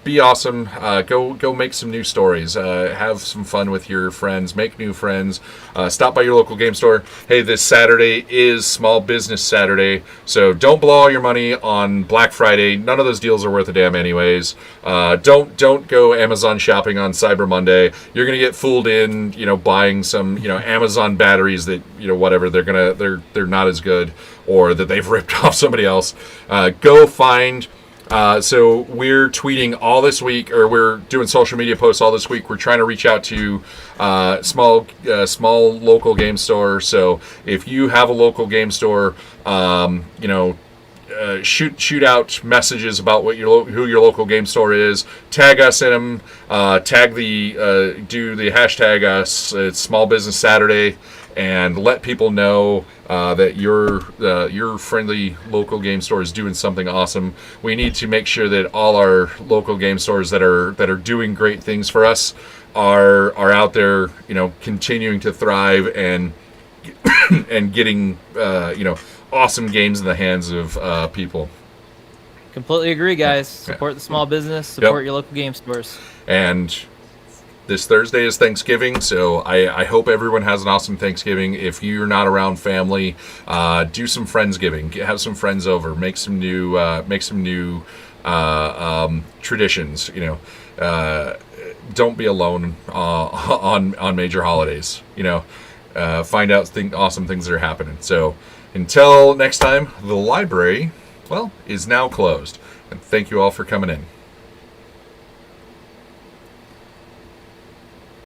Be awesome. Go make some new stories. Have some fun with your friends. Make new friends. Stop by your local game store. Hey, this Saturday is Small Business Saturday, so don't blow all your money on Black Friday. None of those deals are worth a damn, anyways. Don't go Amazon shopping on Cyber Monday. You're gonna get fooled in, buying some, Amazon batteries that, whatever they're not as good, or that they've ripped off somebody else. Go find. So we're tweeting all this week, or we're doing social media posts all this week. We're trying to reach out to small local game stores. So if you have a local game store, shoot out messages about who your local game store is. Tag us in them. Do the hashtag us. It's Small Business Saturday, and let people know that your friendly local game store is doing something awesome. We need to make sure that all our local game stores that are doing great things for us are out there, continuing to thrive and and getting awesome games in the hands of people. Completely agree, guys. Support the small business. Support your local game stores. And this Thursday is Thanksgiving, so I hope everyone has an awesome Thanksgiving. If you're not around family, do some Friendsgiving. Have some friends over. Make some new traditions. Don't be alone on major holidays. Find out awesome things that are happening. So until next time, the library well, is now closed. And thank you all for coming in.